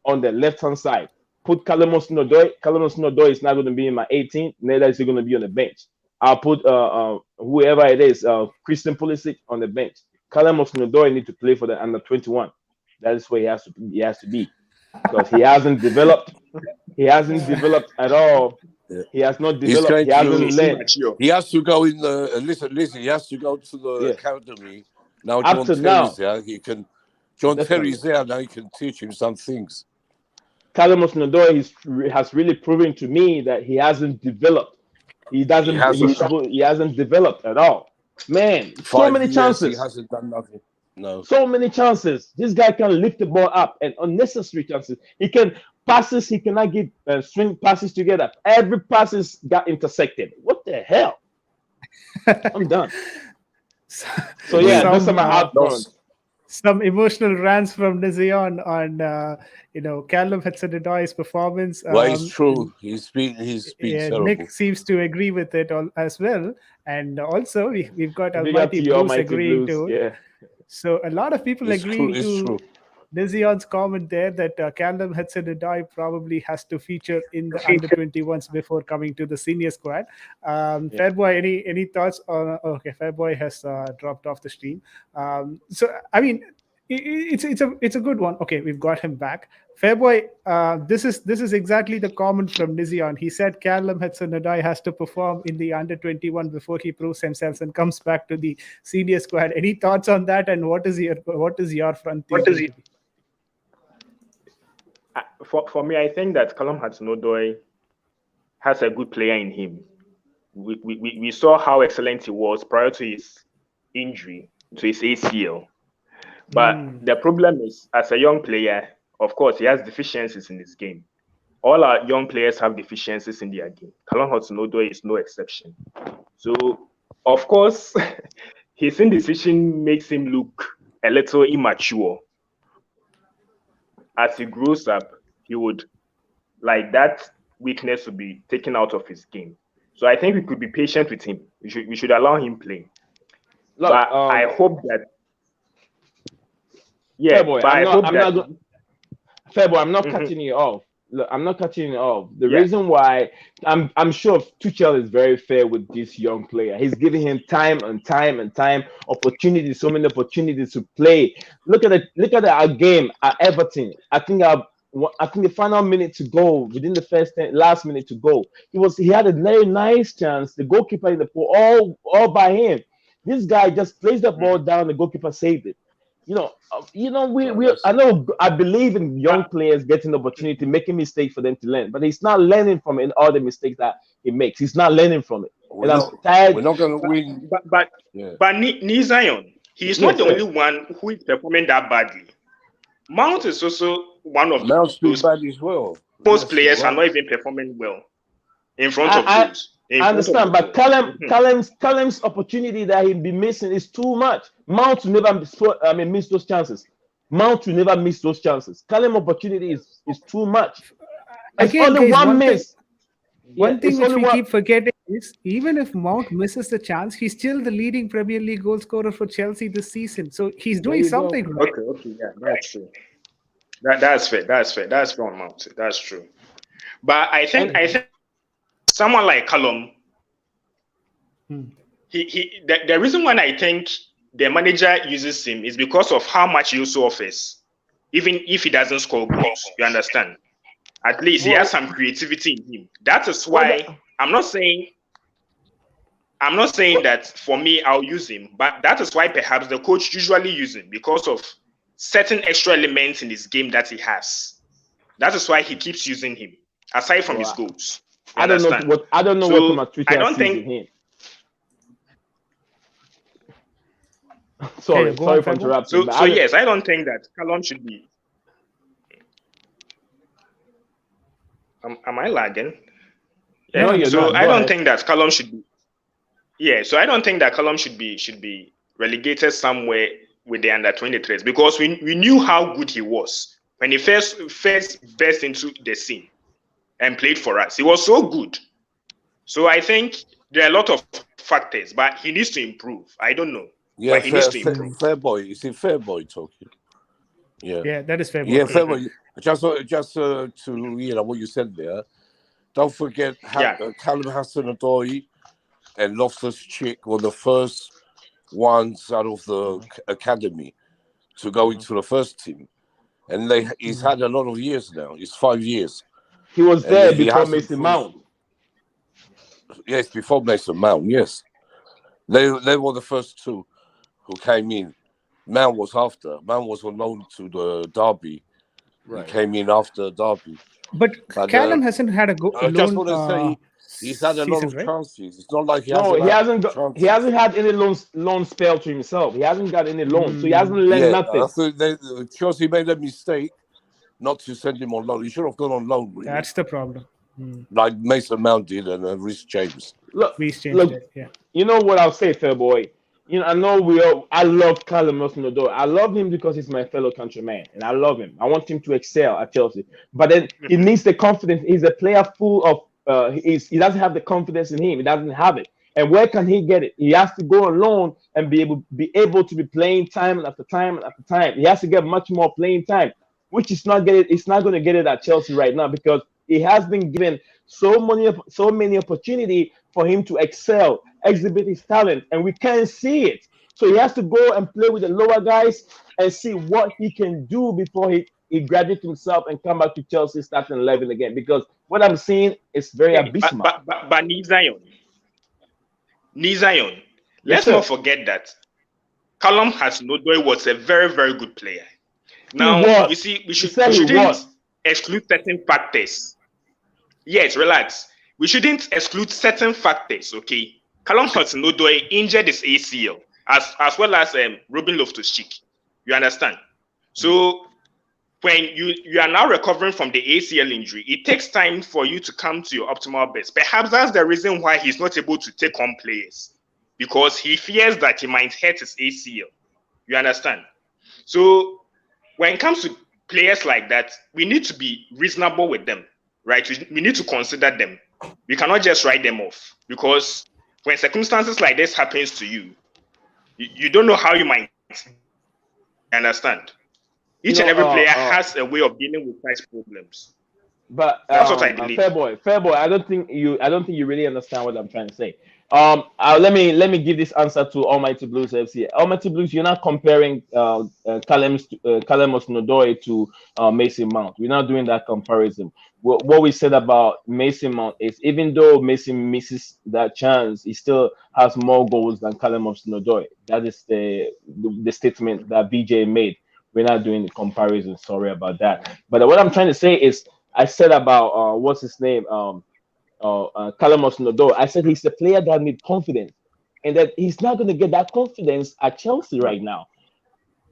on the left hand side. Put Callum Hudson-Odoi. Callum Hudson-Odoi is not going to be in my 18. Neither is he going to be on the bench. I'll put whoever it is, Christian Pulisic on the bench. Callum Hudson-Odoi need to play for the under 21. That is where he has to be because he hasn't developed. He hasn't developed at all. Yeah. He has not He's developed. going He hasn't to- led. He has to go in the listen. He has to go to the Yeah. academy now. Up John to Terry's now. there. John Definitely. Terry's there now. He can teach him some things. Callum Hudson-Odoi has really proven to me that he hasn't developed. He hasn't developed at all. Man, so 5 many years, chances. He hasn't done nothing. No. So many chances. This guy can lift the ball up and unnecessary chances. He can passes. He cannot get string passes together. Every passes got intersected. What the hell? I'm done. So yeah, those are my hard points. Some emotional rants from Nizion on Callum Hudson-Odoi's performance. Well, it's true. He's been terrible. Nick seems to agree with it as well, and also we've got Big up to Almighty you, Bruce Almighty agreeing Blues. to it. Yeah. So a lot of people It's agreeing true. to Nizion's comment there that Callum Hudson-Odoi probably has to feature in the under-21s before coming to the senior squad. Fairboy, any thoughts on? Okay, Fairboy has dropped off the stream. So I mean, it's a good one. Okay, we've got him back. Fairboy, this is exactly the comment from Nizion. He said Callum Hudson-Odoi has to perform in the under-21 before he proves himself and comes back to the senior squad. Any thoughts on that? And what is your front three? For me, I think that Callum Hudson-Odoi has a good player in him. We saw how excellent he was prior to his injury, to his ACL. But the problem is, as a young player, of course, he has deficiencies in his game. All our young players have deficiencies in their game. Callum Hudson-Odoi is no exception. So, of course, his indecision makes him look a little immature. As he grows up, he would, like, that weakness to be taken out of his game. So I think we could be patient with him. We should allow him play. Look, but I hope that. Yeah, Fairboy, but I hope that. Fairboy, I'm not cutting you off. look, I'm not cutting it off. The Yeah. reason why I'm sure Tuchel is very fair with this young player. He's giving him time and time and time opportunities, so many opportunities to play. Our game at Everton. I think the final minute to go, within the last minute to go, he had a very nice chance. The goalkeeper in the pool, all by him. This guy just placed the ball down. The goalkeeper saved it. I know, I believe in young But, players getting the opportunity, making mistakes for them to learn, but he's not learning from it, all the mistakes that he makes. He's not learning from it, and I'm We're tired. not going to but, win. but, but, Yeah. but Zion, he's not Yes, the sir. only one who is performing that badly. Mount is also one of Mount's been those. bad as well. Most Yes, you're players are right. not even performing well in front of I, goals. In I front of the understand, but goal. Callum's opportunity that he'll be missing is too much. Mount will never miss those chances. Mount will never miss those chances. Callum opportunity is too much. It's Again, only guys, one miss. Yeah, one thing it's which only we one. keep forgetting is even if Mount misses the chance, he's still the leading Premier League goal scorer for Chelsea this season. So he's There doing you go. something right. Okay, yeah, that's true. That's fair. That's fair. That's fair on Mount. That's true. But And I think someone like Callum, Hmm. the reason why I think the manager uses him is because of how much he also offers, even if he doesn't score goals. You understand? At least he has some creativity in him. That is why I'm not saying that for me I'll use him, but that is why perhaps the coach usually use him because of certain extra elements in his game that he has. That is why he keeps using him, aside from his goals. You I don't know understand? what Thomas I Tuchel don't sees in think. him. Yeah, Sorry, go on, for Fabo. interrupting, but So yes, I don't think that Callum should be. Am I lagging? No, Yeah. you're So not. I Go don't ahead. think that Callum should be. Yeah. So I don't think that Callum should be relegated somewhere with the under 23s because we knew how good he was when he first burst into the scene and played for us. He was so good. So I think there are a lot of factors, but he needs to improve. I don't know, Yeah, but he needs to improve. fair boy. Is it fair boy talking? Yeah. Yeah, that is fair. Yeah, Boy. fair boy. Just to what you said there. Don't forget Yeah. Callum Hudson-Odoi and Loftus-Cheek were the first ones out of the academy to go into the first team, and he's had a lot of years now. It's 5 years. He was And there he before hasn't Mason proved- Mount. Yes, before Mason Mount. Yes, they were the first two who came in. Mount was after. Mount was on loan to the Derby. Right. He came in after Derby. But Callum hasn't had a I just loan want to say he's had a lot season, of right? chances. It's not like he No, hasn't had chances. he hasn't had any loan spell to himself. He hasn't got any loan, so he hasn't learned nothing. I thought Chelsea made a mistake not to send him on loan. He should have gone on loan, really. That's the problem. Like Mason Mount did and Rhys James. Look, Reece James did, yeah. You know what I'll say, fair boy. I know I love Callum Hudson-Odoi. I love him because he's my fellow countryman, and I love him. I want him to excel at Chelsea. But then he needs the confidence. He's a player full of. He doesn't have the confidence in him. He doesn't have it. And where can he get it? He has to go on loan and be able to be playing time after time after time. He has to get much more playing time, which is not getting. It's not going to get it at Chelsea right now because he has been given so many opportunity for him to excel, exhibit his talent, and we can't see it. So he has to go and play with the lower guys and see what he can do before he graduates himself and come back to Chelsea starting 11 again. Because what I'm seeing is very abysmal. But Zion, let's not forget that Callum Hudson-Odoi was a very, very good player. Now, you see, we shouldn't exclude certain factors. Yes, relax. We shouldn't exclude certain factors, okay? Callum Hudson-Odoi injured his ACL as well as Robin Loftus-Cheek. You understand? So when you are now recovering from the ACL injury, it takes time for you to come to your optimal best. Perhaps that's the reason why he's not able to take on players, because he fears that he might hurt his ACL. You understand? So when it comes to players like that, we need to be reasonable with them, right? We need to consider them. We cannot just write them off, because when circumstances like this happens to you, you don't know how you might understand. Each and every player has a way of dealing with such problems. But That's what I believe. fair boy. I don't think you really understand what I'm trying to say. Let me give this answer to Almighty Blues FC. Almighty Blues, you're not comparing Callum Hudson-Odoi to Mason Mount. We're not doing that comparison. What we said about Mason Mount is even though Mason misses that chance, he still has more goals than Callum Hudson-Odoi. That is the statement that BJ made. We're not doing the comparison. Sorry about that. But what I'm trying to say is, I said about what's his name, Callum Hudson-Odoi. I said he's the player that needs confidence, and that he's not going to get that confidence at Chelsea right now.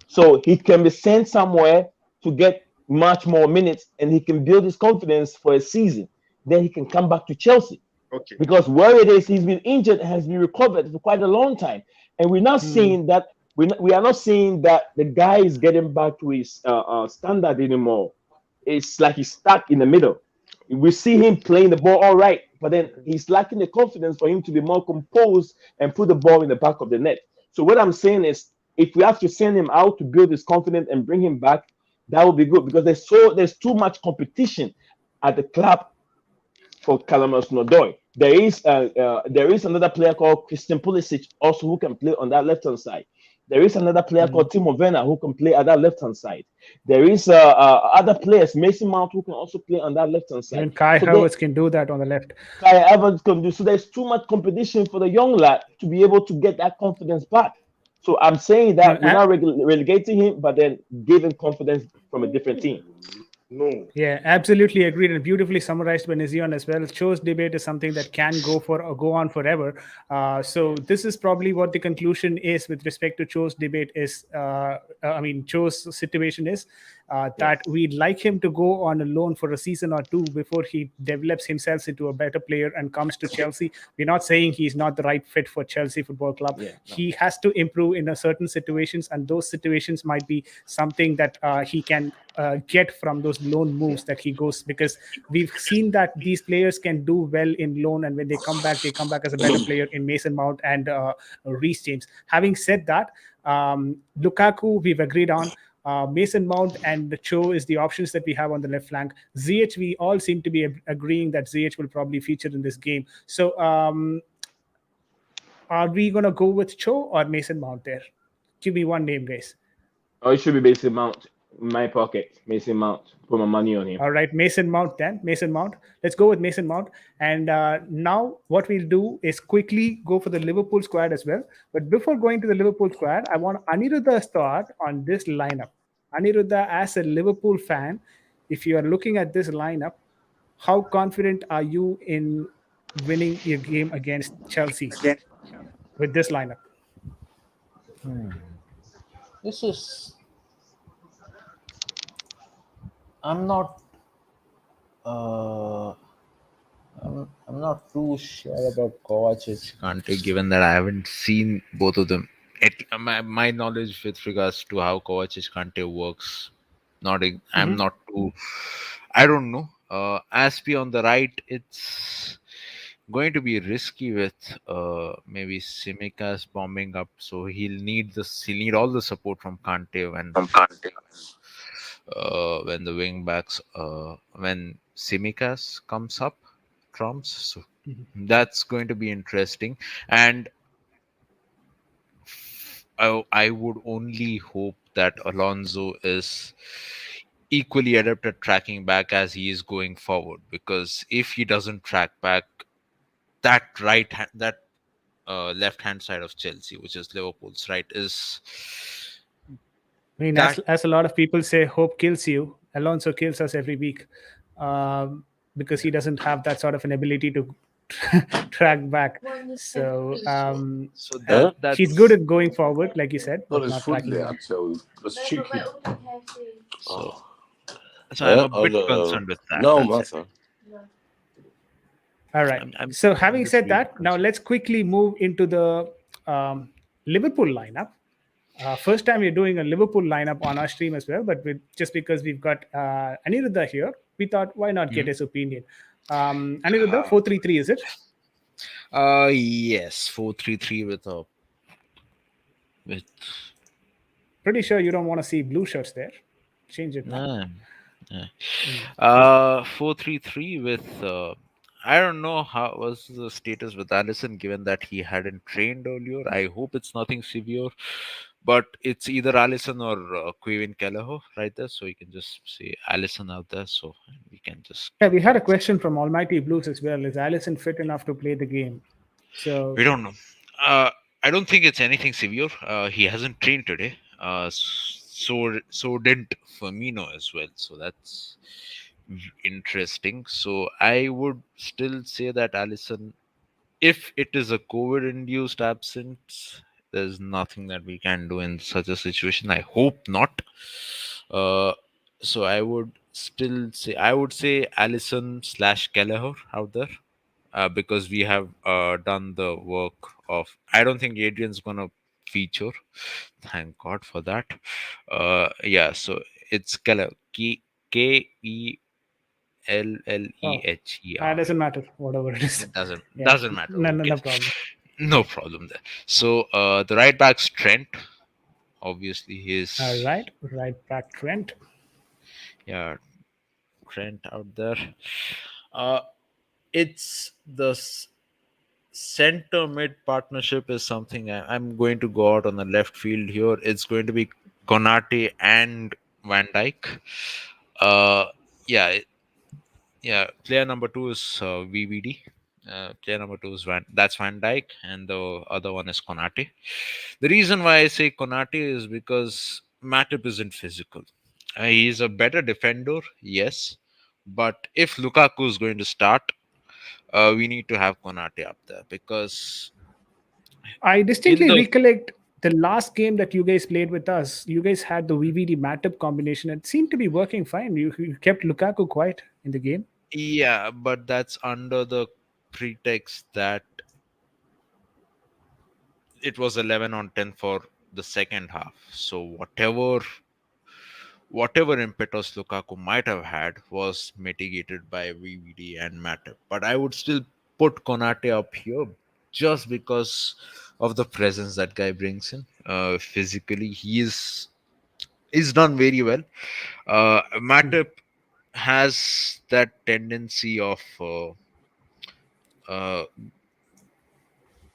So he can be sent somewhere to get much more minutes, and he can build his confidence for a season. Then he can come back to Chelsea. Okay. Because where it is, he's been injured and has been recovered for quite a long time, and we're not seeing that. We are not seeing that the guy is getting back to his standard anymore. It's like he's stuck in the middle. We see him playing the ball all right, but then he's lacking the confidence for him to be more composed and put the ball in the back of the net. So what I'm saying is, if we have to send him out to build his confidence and bring him back, that would be good, because there's too much competition at the club for Callum Hudson-Odoi. There is another player called Christian Pulisic also who can play on that left hand side. There is another player called Timo Werner who can play at that left hand side. There is other players, Mason Mount, who can also play on that left hand side. And Kai Havertz can do that on the left. Kai Havertz can do. So there's too much competition for the young lad to be able to get that confidence back. So I'm saying that we're not relegating him, but then giving confidence from a different team. No. Yeah, absolutely agreed, and beautifully summarized by Nizion as well. Cho's debate is something that can go on forever. So this is probably what the conclusion is with respect to Cho's debate is. Cho's situation is that we'd like him to go on a loan for a season or two before he develops himself into a better player and comes to Chelsea. We're not saying he's not the right fit for Chelsea Football Club. He has to improve in a certain situations, and those situations might be something that he can get from those loan moves that he goes, because we've seen that these players can do well in loan, and when they come back as a better player in Mason Mount and Reece James. Having said that, Lukaku we've agreed on. Mason Mount and Cho is the options that we have on the left flank. ZH, we all seem to be agreeing that ZH will probably feature in this game. So are we going to go with Cho or Mason Mount there? Give me one name, guys. Oh, it should be Mason Mount. In my pocket, Mason Mount. Put my money on him. All right, Mason Mount then. Mason Mount. Let's go with Mason Mount. And now what we'll do is quickly go for the Liverpool squad as well. But before going to the Liverpool squad, I want Aniruddha's thought on this lineup. Aniruddha, as a Liverpool fan, if you are looking at this lineup, how confident are you in winning your game against Chelsea with this lineup? This is. I'm not. I'm not too sure about Kovacic, Kante, given that I haven't seen both of them. My knowledge with regards to how Kovacic Kante works, I'm not too. I don't know. Aspi on the right, it's going to be risky with maybe Simikas bombing up, so he'll need all the support from Kante when the wing backs when Simikas comes up trumps. So that's going to be interesting, and I would only hope that Alonso is equally adept at tracking back as he is going forward, because if he doesn't track back, that left hand side of Chelsea, which is Liverpool's right, is I mean, as a lot of people say, hope kills you. Alonso kills us every week because he doesn't have that sort of an ability to track back. So he's good at going forward, like you said, but not tracking back. That's cheeky. So I'm a bit concerned with that. No matter. All right. So having said that, now let's quickly move into the Liverpool lineup. First time we're doing a Liverpool lineup on our stream as well, but just because we've got Aniruddha here, we thought, why not get his opinion? Aniruddha, 4-3-3, is it? Yes, 4-3-3 with. Pretty sure you don't want to see blue shirts there. Change it now. Yeah. Mm. 4-3-3 with. I don't know how was the status with Allison, given that he hadn't trained earlier. I hope it's nothing severe, but it's either Allison or Quavin Kelleher right there, so you can just say Allison out there, so we can just Yeah, we had a fix. question from Almighty Blues as well. Is Allison fit enough to play the game? So We don't know. Uh, I don't think it's anything severe. He hasn't trained today. So didn't Firmino as well. So that's interesting. So I would still say that Allison, if it is a COVID-induced absence, there's nothing that we can do in such a situation. I hope not. Uh, so I would say Allison slash Kelleher out there, because we have done the work of. I don't think Adrian's gonna feature. Thank God for that. Yeah, so it's Keller. oh, Kelleher. doesn't matter, whatever it is. It Yeah, doesn't matter. no, Who no, no cares? problem. No problem there. So the right back's Trent. Obviously, All he's, right, right back Trent. yeah, Trent out there. Uh, it's the center mid partnership is something I'm going to go out on the left field here. It's going to be Konate and Van Dyke. Uh, yeah, yeah. Player number two is VVD. Player number two is that's Van Dyke, and the other one is Konate. The reason why I say Konate is because Matip isn't physical. He's a better defender, yes, but if Lukaku is going to start, we need to have Konate up there because I in distinctly the recollect the last game that you guys played with us. You guys had the VVD Matip combination. It seemed to be working fine. You kept Lukaku quiet in the game. yeah, but that's under the pretext that it was 11 on 10 for the second half. So whatever impetus Lukaku might have had was mitigated by VVD and Matip. But I would still put Konate up here just because of the presence that guy brings in. Physically, he's done very well. Mm. Matip has that tendency of uh,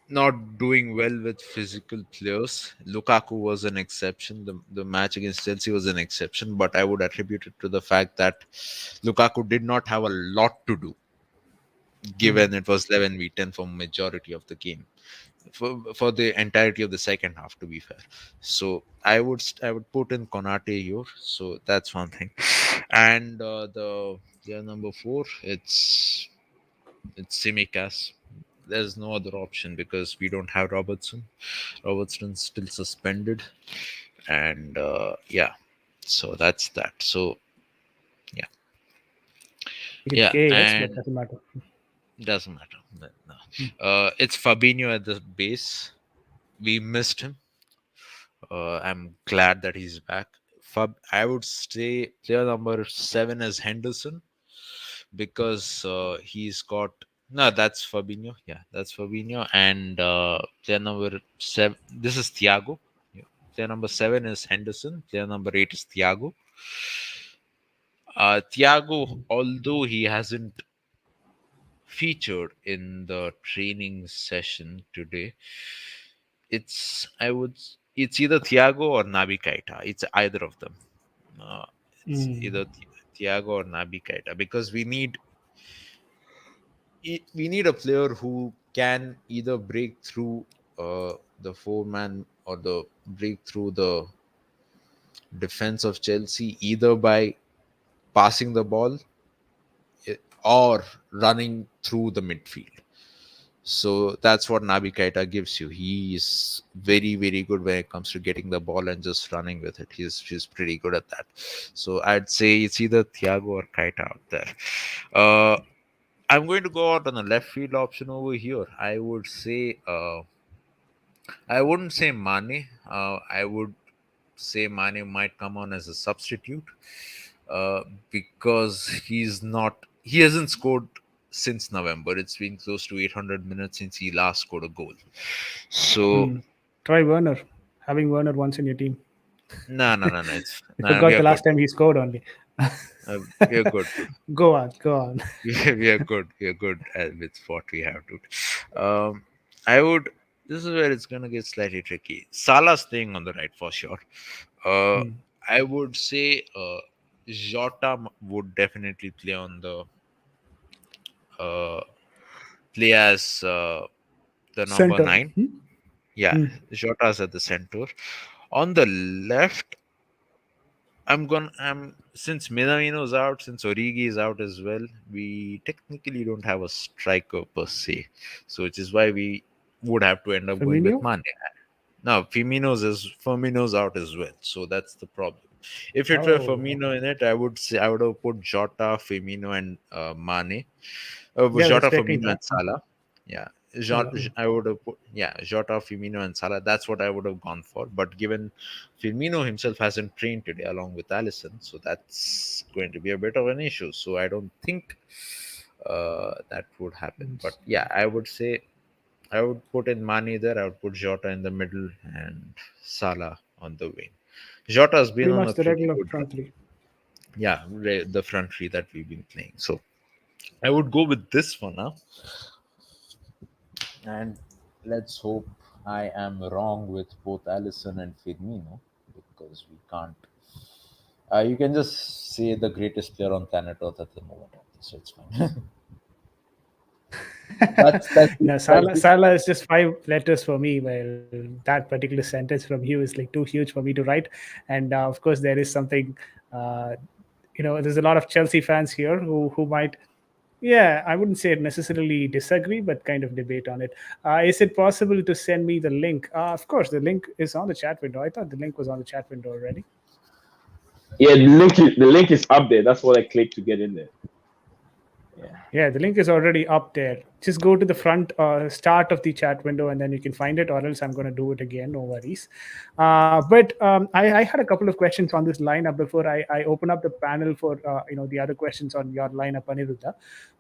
not doing well with physical players. Lukaku was an exception. The match against Chelsea was an exception, but I would attribute it to the fact that Lukaku did not have a lot to do, Mm. given it was 11v10 for majority of the game, for the entirety of the second half. To be fair, so I would put in Konate here. So that's one thing, and the number four, it's Simicas. There's no other option because we don't have Robertson. Robertson's still suspended, and yeah, so that's that. So yeah, Make it yeah, KS, but and doesn't matter. doesn't matter. No. It's Fabinho at the base. We missed him. I'm glad that he's back. I would say player number seven is Henderson because he's got no. That's Fabinho. Yeah, that's Fabinho. And player number seven. This is Thiago. Yeah. Player number seven is Henderson. Player number eight is Thiago. Thiago, although he hasn't featured in the training session today, it's either Thiago or Naby Keita. It's either of them. Uh, it's Mm. either Thiago or Naby Keita because we need a player who can either break through the four man or the break through the defense of Chelsea either by passing the ball or running through the midfield. So that's what Naby Keita gives you. He is very, very good when it comes to getting the ball and just running with it. He's pretty good at that. So I'd say it's either Thiago or Keita out there. Uh, I'm going to go out on a left field option over here. I wouldn't say Mane. I would say Mane might come on as a substitute because he hasn't scored since November. It's been close to 800 minutes since he last scored a goal. So Mm. Try Werner. Having Werner once in your team. No, no, no, no. It's I no. We forgot are the good. last time he scored only. We are good. Go on, go on. We are good. We are good with what we have to. I would. This is where it's gonna get slightly tricky. Salah's staying on the right for sure. Uh, Hmm. I would say Jota would definitely play on the uh, play as the number Center. nine. Yeah, Hmm. Jota's at the center. On the left, I'm since Minamino's out, since Origi is out as well, we technically don't have a striker per se. So which is why we would have to end up going with Firmino? Mane. Now Firmino's out as well. So that's the problem. If it were Oh, Firmino in it, I would say I would have put Jota, Firmino, and Mane. yeah, I was Jota, expecting Firmino, that. and Salah. Yeah, Salah. I would have put Jota, Firmino, and Salah. That's what I would have gone for. But given Firmino himself hasn't trained today along with Allison, so that's going to be a bit of an issue. So I don't think that would happen. But yeah, I would say I would put in Mane there. I would put Jota in the middle and Salah on the wing. Jota's been Pretty on a much the pretty regular good run. front three. Yeah, the front three that we've been playing. So I would go with this for now. And let's hope I am wrong with both Allison and Firmino because we can't. You can just say the greatest player on planet Earth at the moment, so it's fine. that's No, that's Salah is just five letters for me. Well, that particular sentence from you is like too huge for me to write. And of course, there is something. Uh, there's a lot of Chelsea fans here who might. Yeah, I wouldn't say necessarily disagree, but kind of debate on it. Is it possible to send me the link? Of course, the link is on the chat window. I thought the link was on the chat window already. Yeah, the link is up there. That's what I clicked to get in there. Yeah. Yeah, the link is already up there. Just go to the front start of the chat window and then you can find it, or else I'm going to do it again. No worries. But I had a couple of questions on this lineup before I open up the panel for the other questions on your lineup, Aniruddha.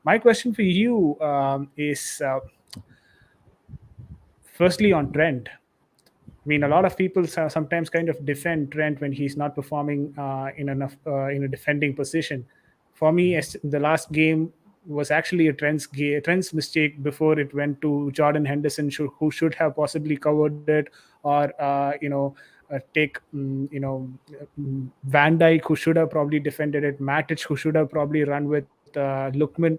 My question for you is firstly on Trent. I mean, a lot of people sometimes kind of defend Trent when he's not performing in a defending position. For me, the last game was actually Trent's mistake before it went to Jordan Henderson, who should have possibly covered it, or take Van Dijk, who should have probably defended it, Matic, who should have probably run with Lookman.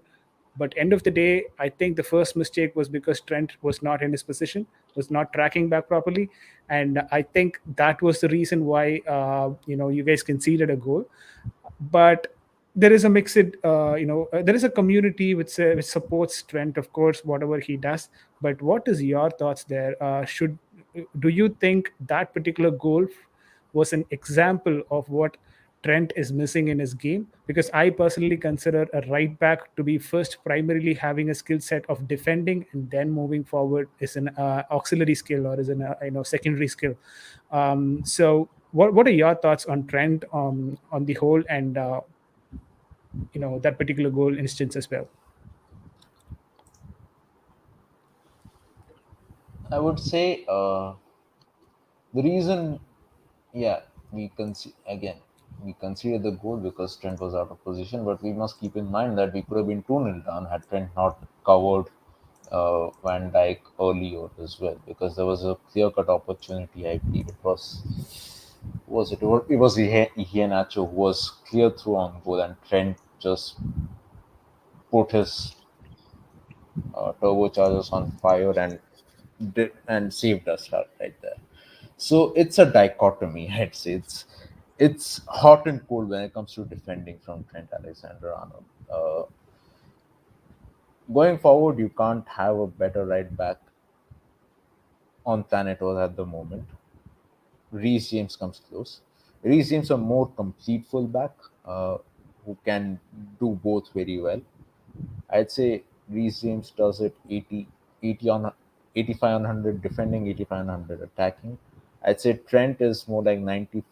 But end of the day, I think the first mistake was because Trent was not in his position, was not tracking back properly, and I think that was the reason why you guys conceded a goal. But there is a mixed, there is a community which supports Trent, of course, whatever he does. But what is your thoughts there? Should Do you think that particular goal was an example of what Trent is missing in his game? Because I personally consider a right back to be first primarily having a skill set of defending, and then moving forward is an auxiliary skill, or is an secondary skill. So what are your thoughts on Trent on the whole, and that particular goal instance as well? I would say the reason, yeah, we conceded the goal because Trent was out of position, but we must keep in mind that we could have been 2-0 down had Trent not covered Van Dijk earlier as well, because there was a clear cut opportunity. I believe it was Iheanacho who was clear through on goal, and Trent just put his turbochargers on fire and saved us right there. So it's a dichotomy, I'd say. It's hot and cold when it comes to defending from Trent Alexander-Arnold. Going forward, you can't have a better right back on planet Earth at the moment. Reece James comes close. Reece James a more complete fullback who can do both very well. I'd say Reece James does it 80 on 85 on 100 defending, 85 on 100 attacking. I'd say Trent is more like 90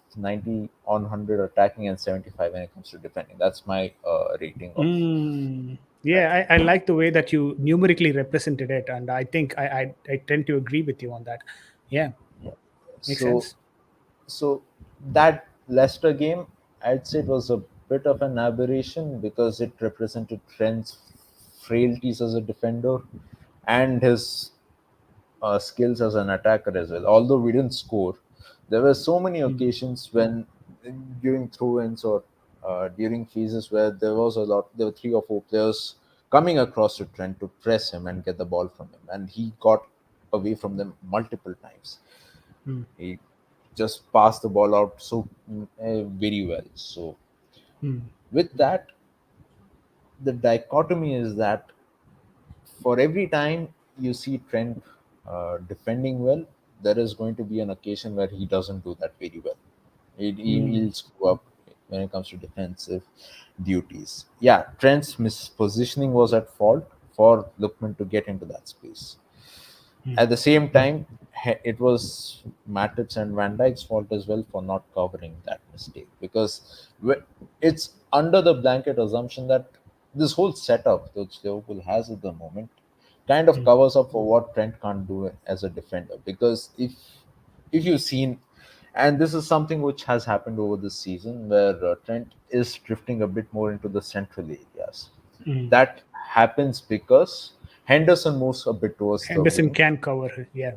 on 100 attacking and 75 when it comes to defending. That's my rating of Trent. Yeah, I like the way that you numerically represented it, and I think I tend to agree with you on that. Yeah, Yeah. makes So sense. so that Leicester game, I'd say it was a bit of an aberration because it represented Trent's frailties as a defender and his skills as an attacker as well. Although we didn't score, there were so many occasions when during throw-ins or during phases where there were 3 or 4 players coming across to Trent to press him and get the ball from him, and he got away from them multiple times. Mm. He just passed the ball out very well. So Mm. with that, the dichotomy is that for every time you see Trent defending well, there is going to be an occasion where he doesn't do that very well. Mm. He'll screw up when it comes to defensive duties. Yeah, Trent's mispositioning was at fault for Lookman to get into that space. At the same time, it was Matip's and Van Dijk's fault as well for not covering that mistake, because it's under the blanket assumption that this whole setup that Liverpool has at the moment kind of covers up for what Trent can't do as a defender. Because if you've seen, and this is something which has happened over this season, where Trent is drifting a bit more into the central areas. Mm. That happens because Henderson moves a bit towards the Henderson wing. can cover it. Yeah.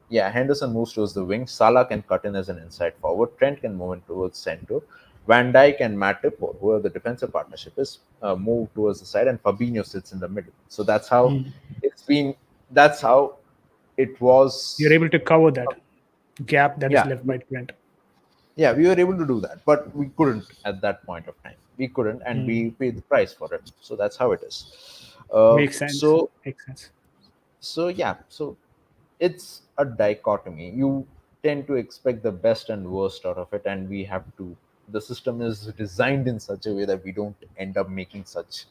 Yeah, Henderson moves towards the wing. Salah can cut in as an inside forward. Trent can move in towards center. Van Dijk and Matip, or whoever the defensive partnership is, move towards the side, and Fabinho sits in the middle. So that's how Mm. it's been. That's how it You're was. able to cover that gap that is Yeah, left by Trent. yeah, we were able to do that, but we couldn't at that point of time. We couldn't, and Mm. we paid the price for it. So that's how it is. Makes sense. So Makes sense. yeah, so it's a dichotomy. You tend to expect the best and worst out of it, and we have to. The system is designed in such a way that we don't end up making such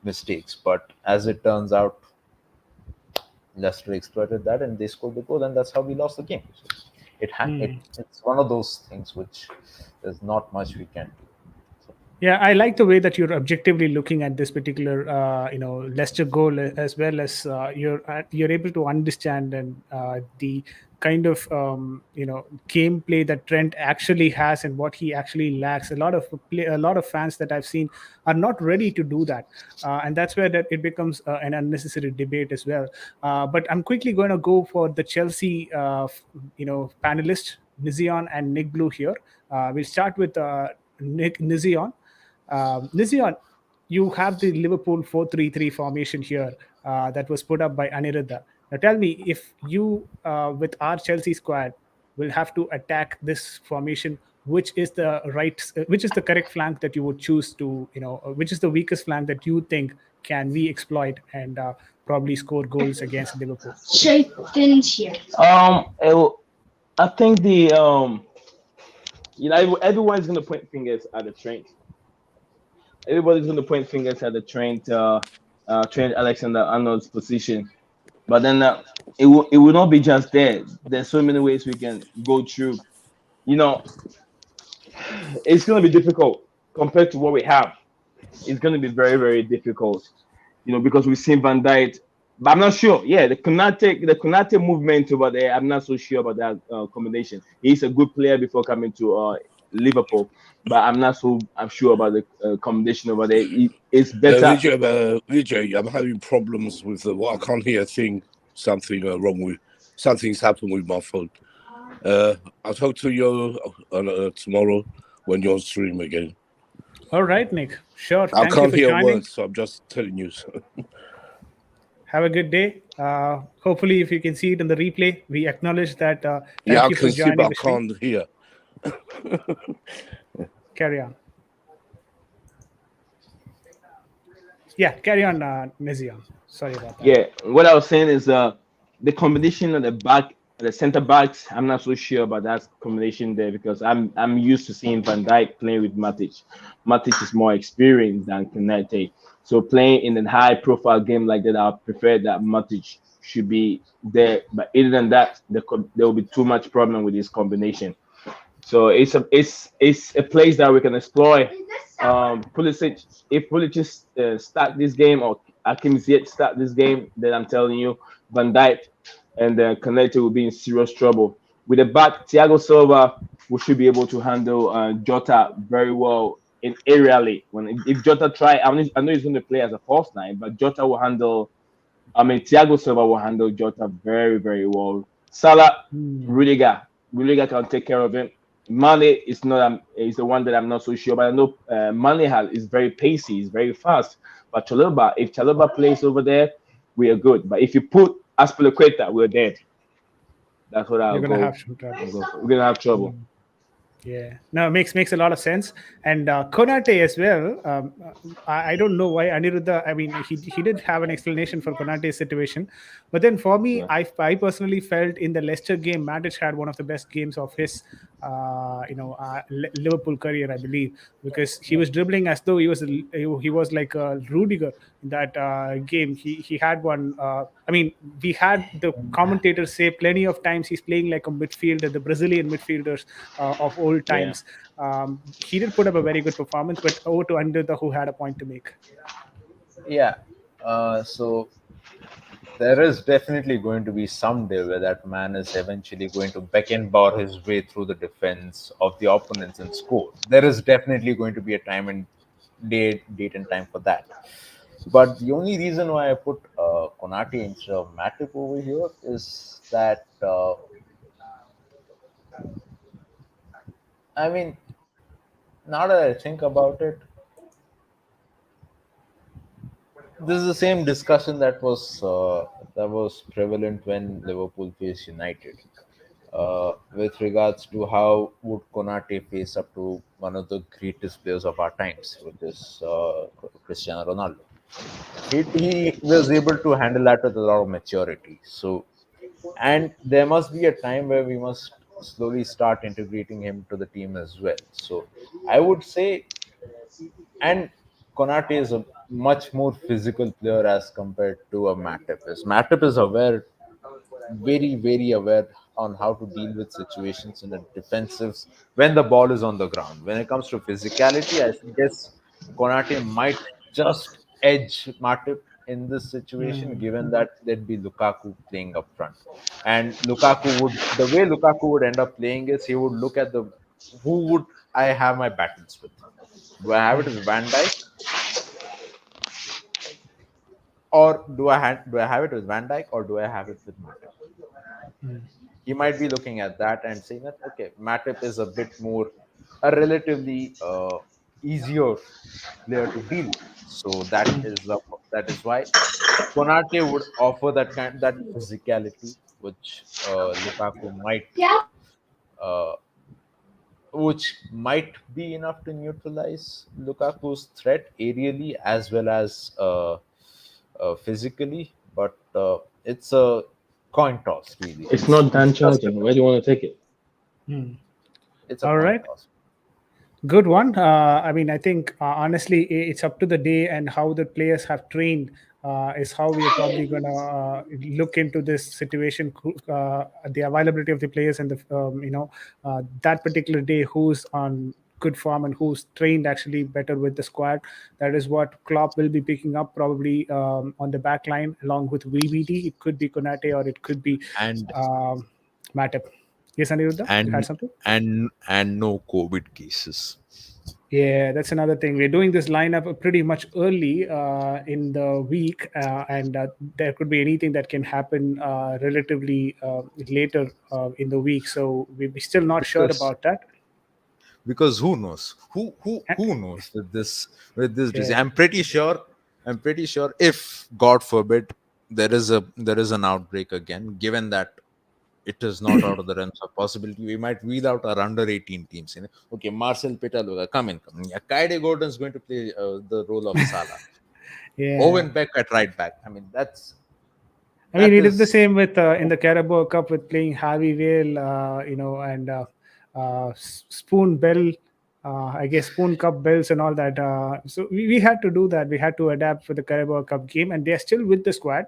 mistakes. But as it turns out, Leicester exploited that and they scored the goal, and that's how we lost the game. So Mm. it's one of those things which there's not much we can do. So, Yeah, I like the way that you're objectively looking at this particular, Leicester goal, as well as you're able to understand and the kind of gameplay that Trent actually has and what he actually lacks. A lot of fans that I've seen are not ready to do that, and that's where that it becomes an unnecessary debate as well. But I'm quickly going to go for the Chelsea, panelists, Nizion and Nick Blue here. We'll start with Nick Nizion. Nizion, you have the Liverpool 4-3-3 formation here that was put up by Aniruddha. Now tell me, if you, with our Chelsea squad, will have to attack this formation, which is the correct flank that you would choose to, which is the weakest flank that you think can we exploit and probably score goals against Liverpool? I think everyone's gonna point fingers at the Trent. Everybody's gonna point fingers at the Trent Alexander-Arnold's position. But then it will not be just there. There's so many ways we can go through. You know, it's gonna be difficult compared to what we have. It's gonna be very, very difficult. Because we've seen Van Dijk, but I'm not sure. Yeah, the Konate movement over there, I'm not so sure about that combination. He's a good player before coming to Liverpool, but I'm sure about the combination over there. It's better. Vijay, I'm having problems with I can't hear a thing. Something wrong with something's happened with my phone. I'll talk to you tomorrow when you're on stream again. All right, Nick. Sure. I Thank you can't for hear joining. words, so I'm just telling you. Have a good day. Hopefully, if you can see it in the replay, we acknowledge that. Yeah, Thank I you for can see, joining but I the stream. can't hear. Carry on. Yeah, carry on, Nizion. Sorry about that. Yeah, what I was saying is the combination of the center backs. I'm not so sure about that combination there because I'm used to seeing Van Dijk playing with Matic. Matic is more experienced than Konate, so playing in a high profile game like that, I prefer that Matic should be there. But other than that, there will be too much problem with this combination. So it's a place that we can explore. Pulisic, if Pulisic start this game or Hakim Ziyech start this game, then I'm telling you, Van Dijk and Konate will be in serious trouble. with the back, Thiago Silva, we should be able to handle Jota very well in aerially. When if Jota try, I know he's going to play as a false nine, but Jota will handle. I mean, Thiago Silva will handle Jota very, very well. Salah, Hmm. Rudiger, Rudiger can take care of him. Mane is not is the one that I'm not so sure, but I know Mane is very pacey, he's very fast. But Chalobah, if Chalobah plays over there, we are good. But if you put Aspilicueta, we're dead. That's what You're I'll gonna go. have some trouble. I'll go for. We're gonna have trouble. Yeah, no, makes a lot of sense. And Konate as well. I don't know why Aniruddha. I mean, he did have an explanation for Konate's situation, but then for me, Yeah, I personally felt in the Leicester game, Matic had one of the best games of his Liverpool career, I believe, because he was dribbling as though he was like a Rudiger in that game. He had one. I mean, we had the commentators say plenty of times he's playing like a midfielder, the Brazilian midfielders of old yeah. times. He did put up a very good performance, but over to Andirda, who had a point to make. Yeah. So there is definitely going to be some day where that man is eventually going to Beckenbauer his way through the defense of the opponents and score. There is definitely going to be a time and date and time for that. But the only reason why I put Konate instead of Matip over here is that I mean, now that I think about it, this is the same discussion that was prevalent when Liverpool faced United. With regards to how would Konate face up to one of the greatest players of our times, which is Cristiano Ronaldo. He was able to handle that with a lot of maturity. So, and there must be a time where we must slowly start integrating him to the team as well. So, I would say, and Konate is a much more physical player as compared to a Matip is. Matip is aware, very, very aware on how to deal with situations in the defensives when the ball is on the ground. When it comes to physicality, I guess Konate might just edge Matip in this situation, Hmm. given that there'd be Lukaku playing up front. And the way Lukaku would end up playing is he would look at who would I have my battles with? Do I have it with Van Dijk, or do I have it with Van Dijk, or do I have it with Matip? He might be looking at that and saying that okay, Matip is a bit more a relatively easier player to deal with. So that is why Konate would offer that physicality uh, which might be enough to neutralize Lukaku's threat aerially as well as physically. But it's a coin toss, really. It's not Dan It's just Charlton. Where do you want to take it? it's a All coin right. toss. Good one. I mean, I think honestly, it's up to the day and how the players have trained is how we are probably going to look into this situation, the availability of the players and the that particular day, who's on good form and who's trained actually better with the squad. That is what Klopp will be picking up probably on the back line along with VBD. It could be Konate or it could be and um, Matip. Yes, Aniruddha, you had and something? and no COVID cases. Yeah, that's another thing. We're doing this lineup pretty much early in the week, and there could be anything that can happen relatively later in the week. So we're still not sure because about that. because who knows who knows with this disease. Yeah. I'm pretty sure if God forbid there is an outbreak again, given that it is not out of the realms of possibility, we might wheel out our under 18 teams. Okay, Marcel Petaluga, come in. Yeah, Kaide Gordon is going to play the role of Salah. Yeah. Owen Beck at right back. I mean, I mean, that he did the is same with in the Carabao Cup with playing Harvey Vale, and Spoon Bell. I guess Spoon Cup bells and all that. So we had to do that. We had to adapt for the Carabao Cup game, and they're still with the squad.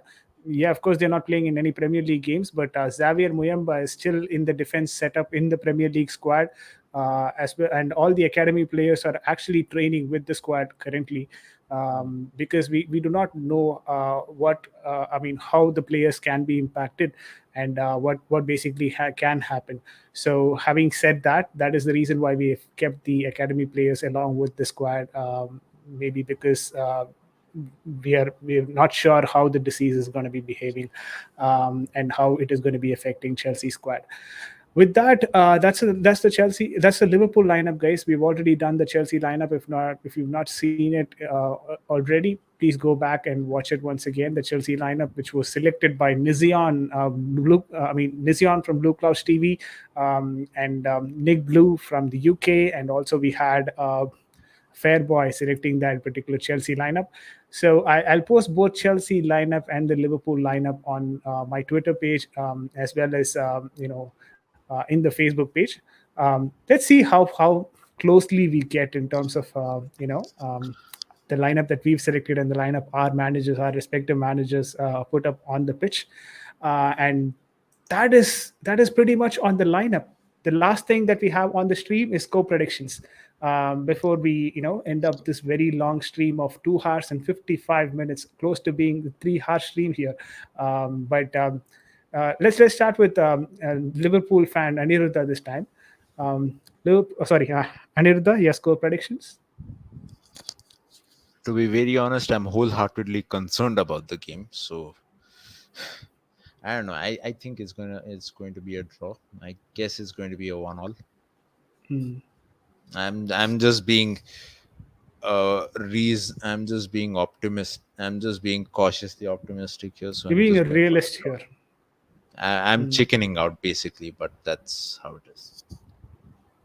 Yeah, of course, they're not playing in any Premier League games, but Xavier Muyamba is still in the defense setup in the Premier League squad. as well, and all the academy players are actually training with the squad currently, because we do not know how the players can be impacted, and what basically can happen. So having said that, that is the reason why we have kept the academy players along with the squad, maybe because we're not sure how the disease is going to be behaving, and how it is going to be affecting Chelsea squad. With that, that's the Chelsea, that's the Liverpool lineup, guys. We've already done the Chelsea lineup. If you've not seen it already, please go back and watch it once again. The Chelsea lineup, which was selected by Nizion, Nizion from Blue Clouds TV, and Nick Blue from the UK, and also we had Fairboy selecting that particular Chelsea lineup. So I'll post both Chelsea lineup and the Liverpool lineup on my Twitter page, as well as in the Facebook page. Let's see how closely we get in terms of the lineup that we've selected and the lineup our respective managers put up on the pitch, and that is pretty much on the lineup. The last thing that we have on the stream is score predictions. Before we end up this very long stream of 2 hours and 55 minutes, close to being the 3 hour stream here. But let's start with Liverpool fan Aniruddha this time. Aniruddha, your score predictions? To be very honest, I'm wholeheartedly concerned about the game. So I don't know. I think it's going to be a draw. I guess it's going to be a 1-1. I'm just being I'm just being I'm just being cautiously optimistic here. So You're being a realist here. I'm chickening out basically, but that's how it is.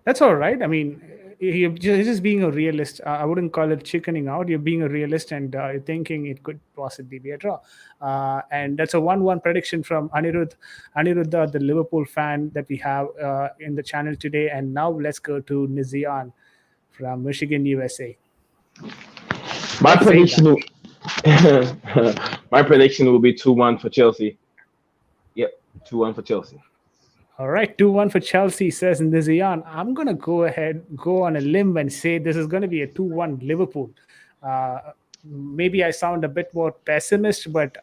That's all right. I mean, you're just being a realist. I wouldn't call it chickening out. You're being a realist, and you're thinking it could possibly be a draw. And that's a 1-1 prediction from Aniruddha, the Liverpool fan that we have in the channel today. And now let's go to Nizian from Michigan, USA. My prediction will be 2-1 for Chelsea. Yep, 2-1 for Chelsea. All right, 2-1 for Chelsea, says Nizian. I'm going to go on a limb and say this is going to be a 2-1 Liverpool. Maybe I sound a bit more pessimist, but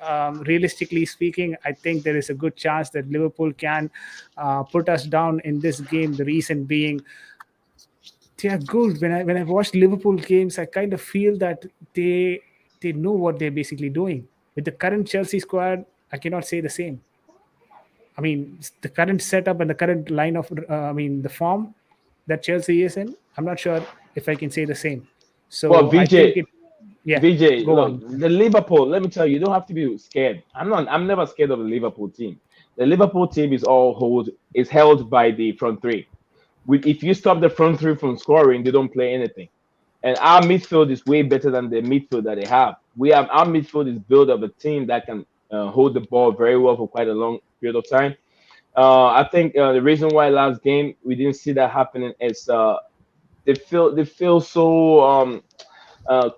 realistically speaking, I think there is a good chance that Liverpool can put us down in this game. The reason being, they are good. When I watch Liverpool games, I kind of feel that they know what they're basically doing. With the current Chelsea squad, I cannot say the same. I mean, the current setup and the current line of, the form that Chelsea is in, I'm not sure if I can say the same. So, well, VJ, look, the Liverpool. Let me tell you, you don't have to be scared. I'm never scared of the Liverpool team. The Liverpool team is held by the front three. If you stop the front three from scoring, they don't play anything. And our midfield is way better than the midfield that they have. Our midfield is built of a team that can hold the ball very well for quite a long period of time. I think the reason why last game we didn't see that happening is they feel so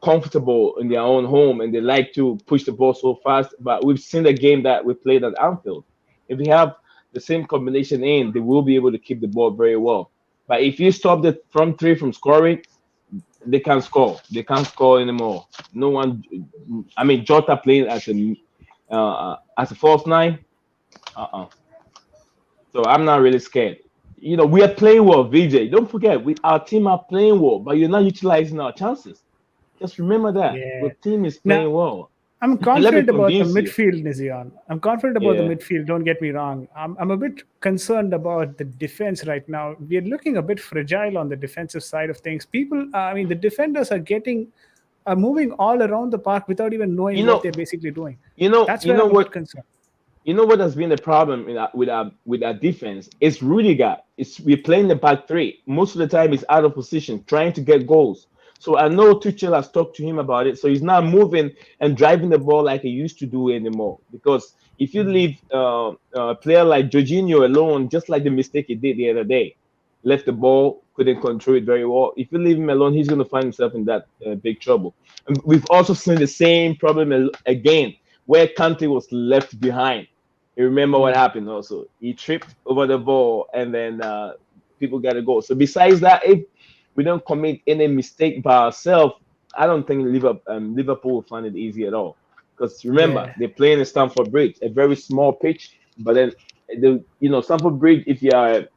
comfortable in their own home, and they like to push the ball so fast. But we've seen the game that we played at Anfield. If we have the same combination in, they will be able to keep the ball very well. But if you stop the front three from scoring, they can't score. They can't score anymore. No one. I mean, Jota playing as a false nine. So I'm not really scared. We are playing well, VJ. Don't forget, our team are playing well, but you're not utilizing our chances. Just remember that. Yeah. The team is playing well. I'm confident about the midfield, Nizian. I'm confident about the midfield. Don't get me wrong. I'm a bit concerned about the defense right now. We're looking a bit fragile on the defensive side of things. The defenders are moving all around the park without even knowing what they're basically doing. That's where I'm a bit concerned. You know what has been the problem with our defense? It's Rudiger. We're playing the back three. Most of the time, he's out of position, trying to get goals. So I know Tuchel has talked to him about it. So he's not moving and driving the ball like he used to do anymore. Because if you leave a player like Jorginho alone, just like the mistake he did the other day, left the ball, couldn't control it very well. If you leave him alone, he's going to find himself in that big trouble. And we've also seen the same problem again, where Kante was left behind. You remember what happened also? He tripped over the ball, and then people got to go. So besides that, if we don't commit any mistake by ourselves, I don't think Liverpool will find it easy at all. Because remember, Yeah. they're playing in Stamford Bridge, a very small pitch. But then, Stamford Bridge, if you are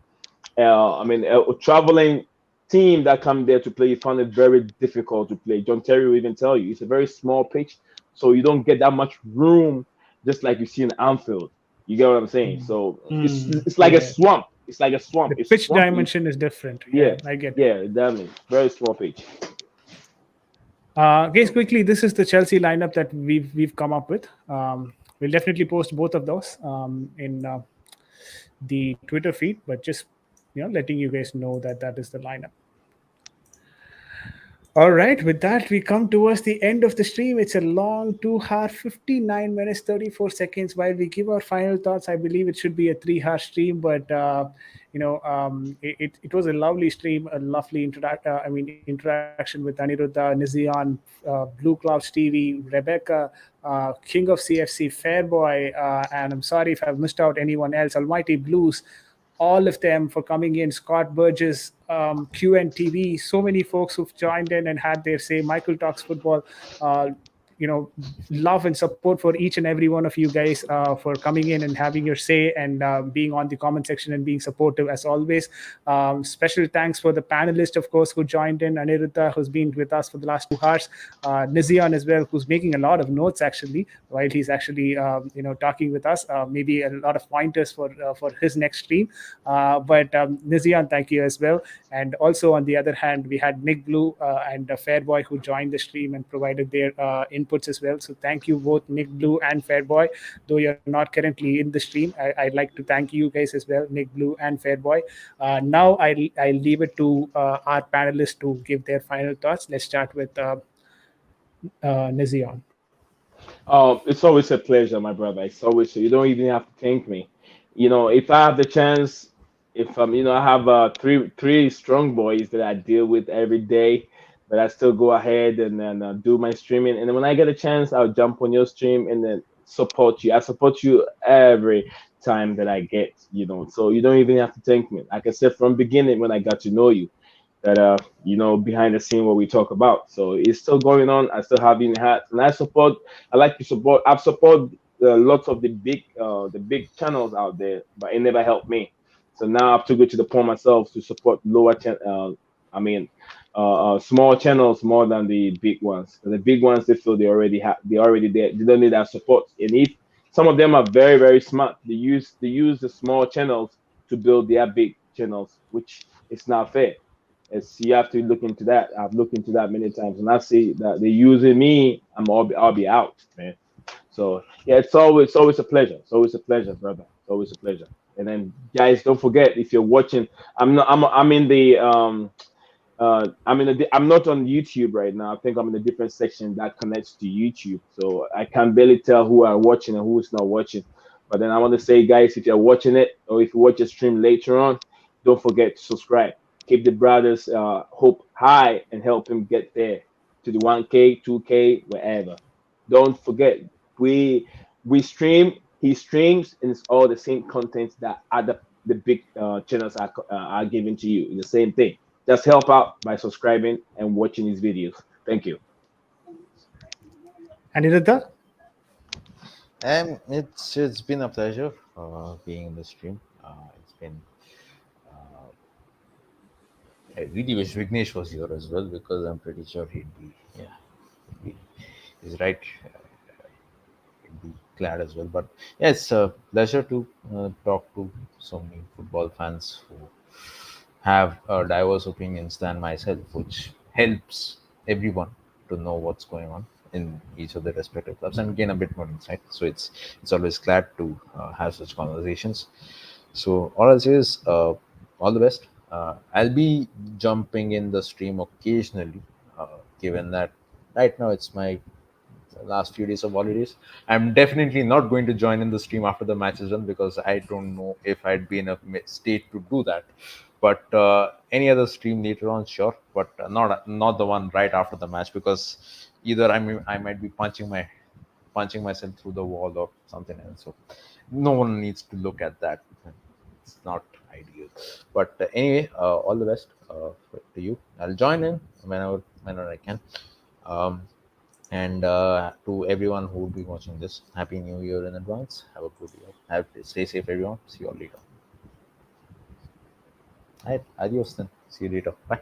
a traveling team that come there to play, you find it very difficult to play. John Terry will even tell you it's a very small pitch, so you don't get that much room, just like you see in Anfield. You get what I'm saying? So it's like a Yeah. swamp. It's like a swamp. The It's pitch swampy. dimension is different. Yeah, Yeah, I get it. yeah, that means very small pitch. Guys, quickly, this is the Chelsea lineup that we've come up with. We'll definitely post both of those in the Twitter feed, but just letting you guys know that that is the lineup. All right, with that, we come towards the end of the stream. It's a long 2 hour, 59 minutes, 34 seconds. While we give our final thoughts, I believe it should be a 3 hour stream, but it was a lovely stream, a lovely interaction with Aniruddha, Nizian, Blue Clouds TV, Rebecca, King of CFC, Fairboy, and I'm sorry if I've missed out anyone else, Almighty Blues, all of them for coming in. Scott Burgess, QNTV, so many folks who've joined in and had their say. Michael Talks Football. You know, love and support for each and every one of you guys for coming in and having your say and being on the comment section and being supportive as always. Special thanks for the panelists, of course, who joined in. Aniruddha, who's been with us for the last 2 hours. Nizian as well, who's making a lot of notes actually while he's actually talking with us. Maybe a lot of pointers for his next stream. But Nizian, thank you as well. And also on the other hand, we had Nick Blue and Fairboy who joined the stream and provided their inputs as well. So thank you both Nick Blue and Fairboy. Though you're not currently in the stream, I'd like to thank you guys as well, Nick Blue and Fairboy. Now I'll leave it to our panelists to give their final thoughts. Let's start with Nizion. It's always a pleasure, my brother. It's always, you don't even have to thank me. If I have the chance, if I have three strong boys that I deal with every day, but I still go ahead and then do my streaming. And then when I get a chance, I'll jump on your stream and then support you. I support you every time that I get. So you don't even have to thank me. Like I said from beginning when I got to know you, that behind the scene what we talk about. So it's still going on. I still have in hat, and I like to support. I've supported lots of the big channels out there, but it never helped me. So now I have to go to the point myself to support I mean, small channels more than the big ones. The big ones, they feel they already there. They don't need that support. And if some of them are very very smart, they use the small channels to build their big channels, which is not fair. You have to look into that. I've looked into that many times, and I see that they're using me. I'll be out, man. So yeah, it's always a pleasure. It's always a pleasure, brother. It's always a pleasure. And then guys, don't forget if you're watching. I'm in the I'm not on YouTube right now. I think I'm in a different section that connects to YouTube, so I can barely tell who are watching and who is not watching. But then I want to say, guys, if you're watching it or if you watch a stream later on, don't forget to subscribe. Keep the brothers hope high and help him get there to the 1K, 2K, wherever. Don't forget, we we stream, he streams, and it's all the same content that the big channels are giving to you. It's the same thing. Just help out by subscribing and watching his videos. Thank you. Aniruddha? It's been a pleasure being in the stream. It's been. I really wish Vignesh was here as well because I'm pretty sure he'd be, he's right. He'd be glad as well. But yeah, it's a pleasure to talk to so many football fans who have diverse opinions than myself, which helps everyone to know what's going on in each of their respective clubs and gain a bit more insight. So it's always glad to have such conversations. So all I'll say is all the best. I'll be jumping in the stream occasionally, given that right now it's my last few days of holidays. I'm definitely not going to join in the stream after the match is done because I don't know if I'd be in a state to do that. But any other stream later on, sure. But not the one right after the match because either I might be punching myself through the wall or something else. So no one needs to look at that. It's not ideal. But anyway, all the best to you. I'll join in whenever I can. Um, and to everyone who will be watching this, Happy New Year in advance. Have a good year. Stay safe, everyone. See you all later. All right, adios then. See you later. Bye.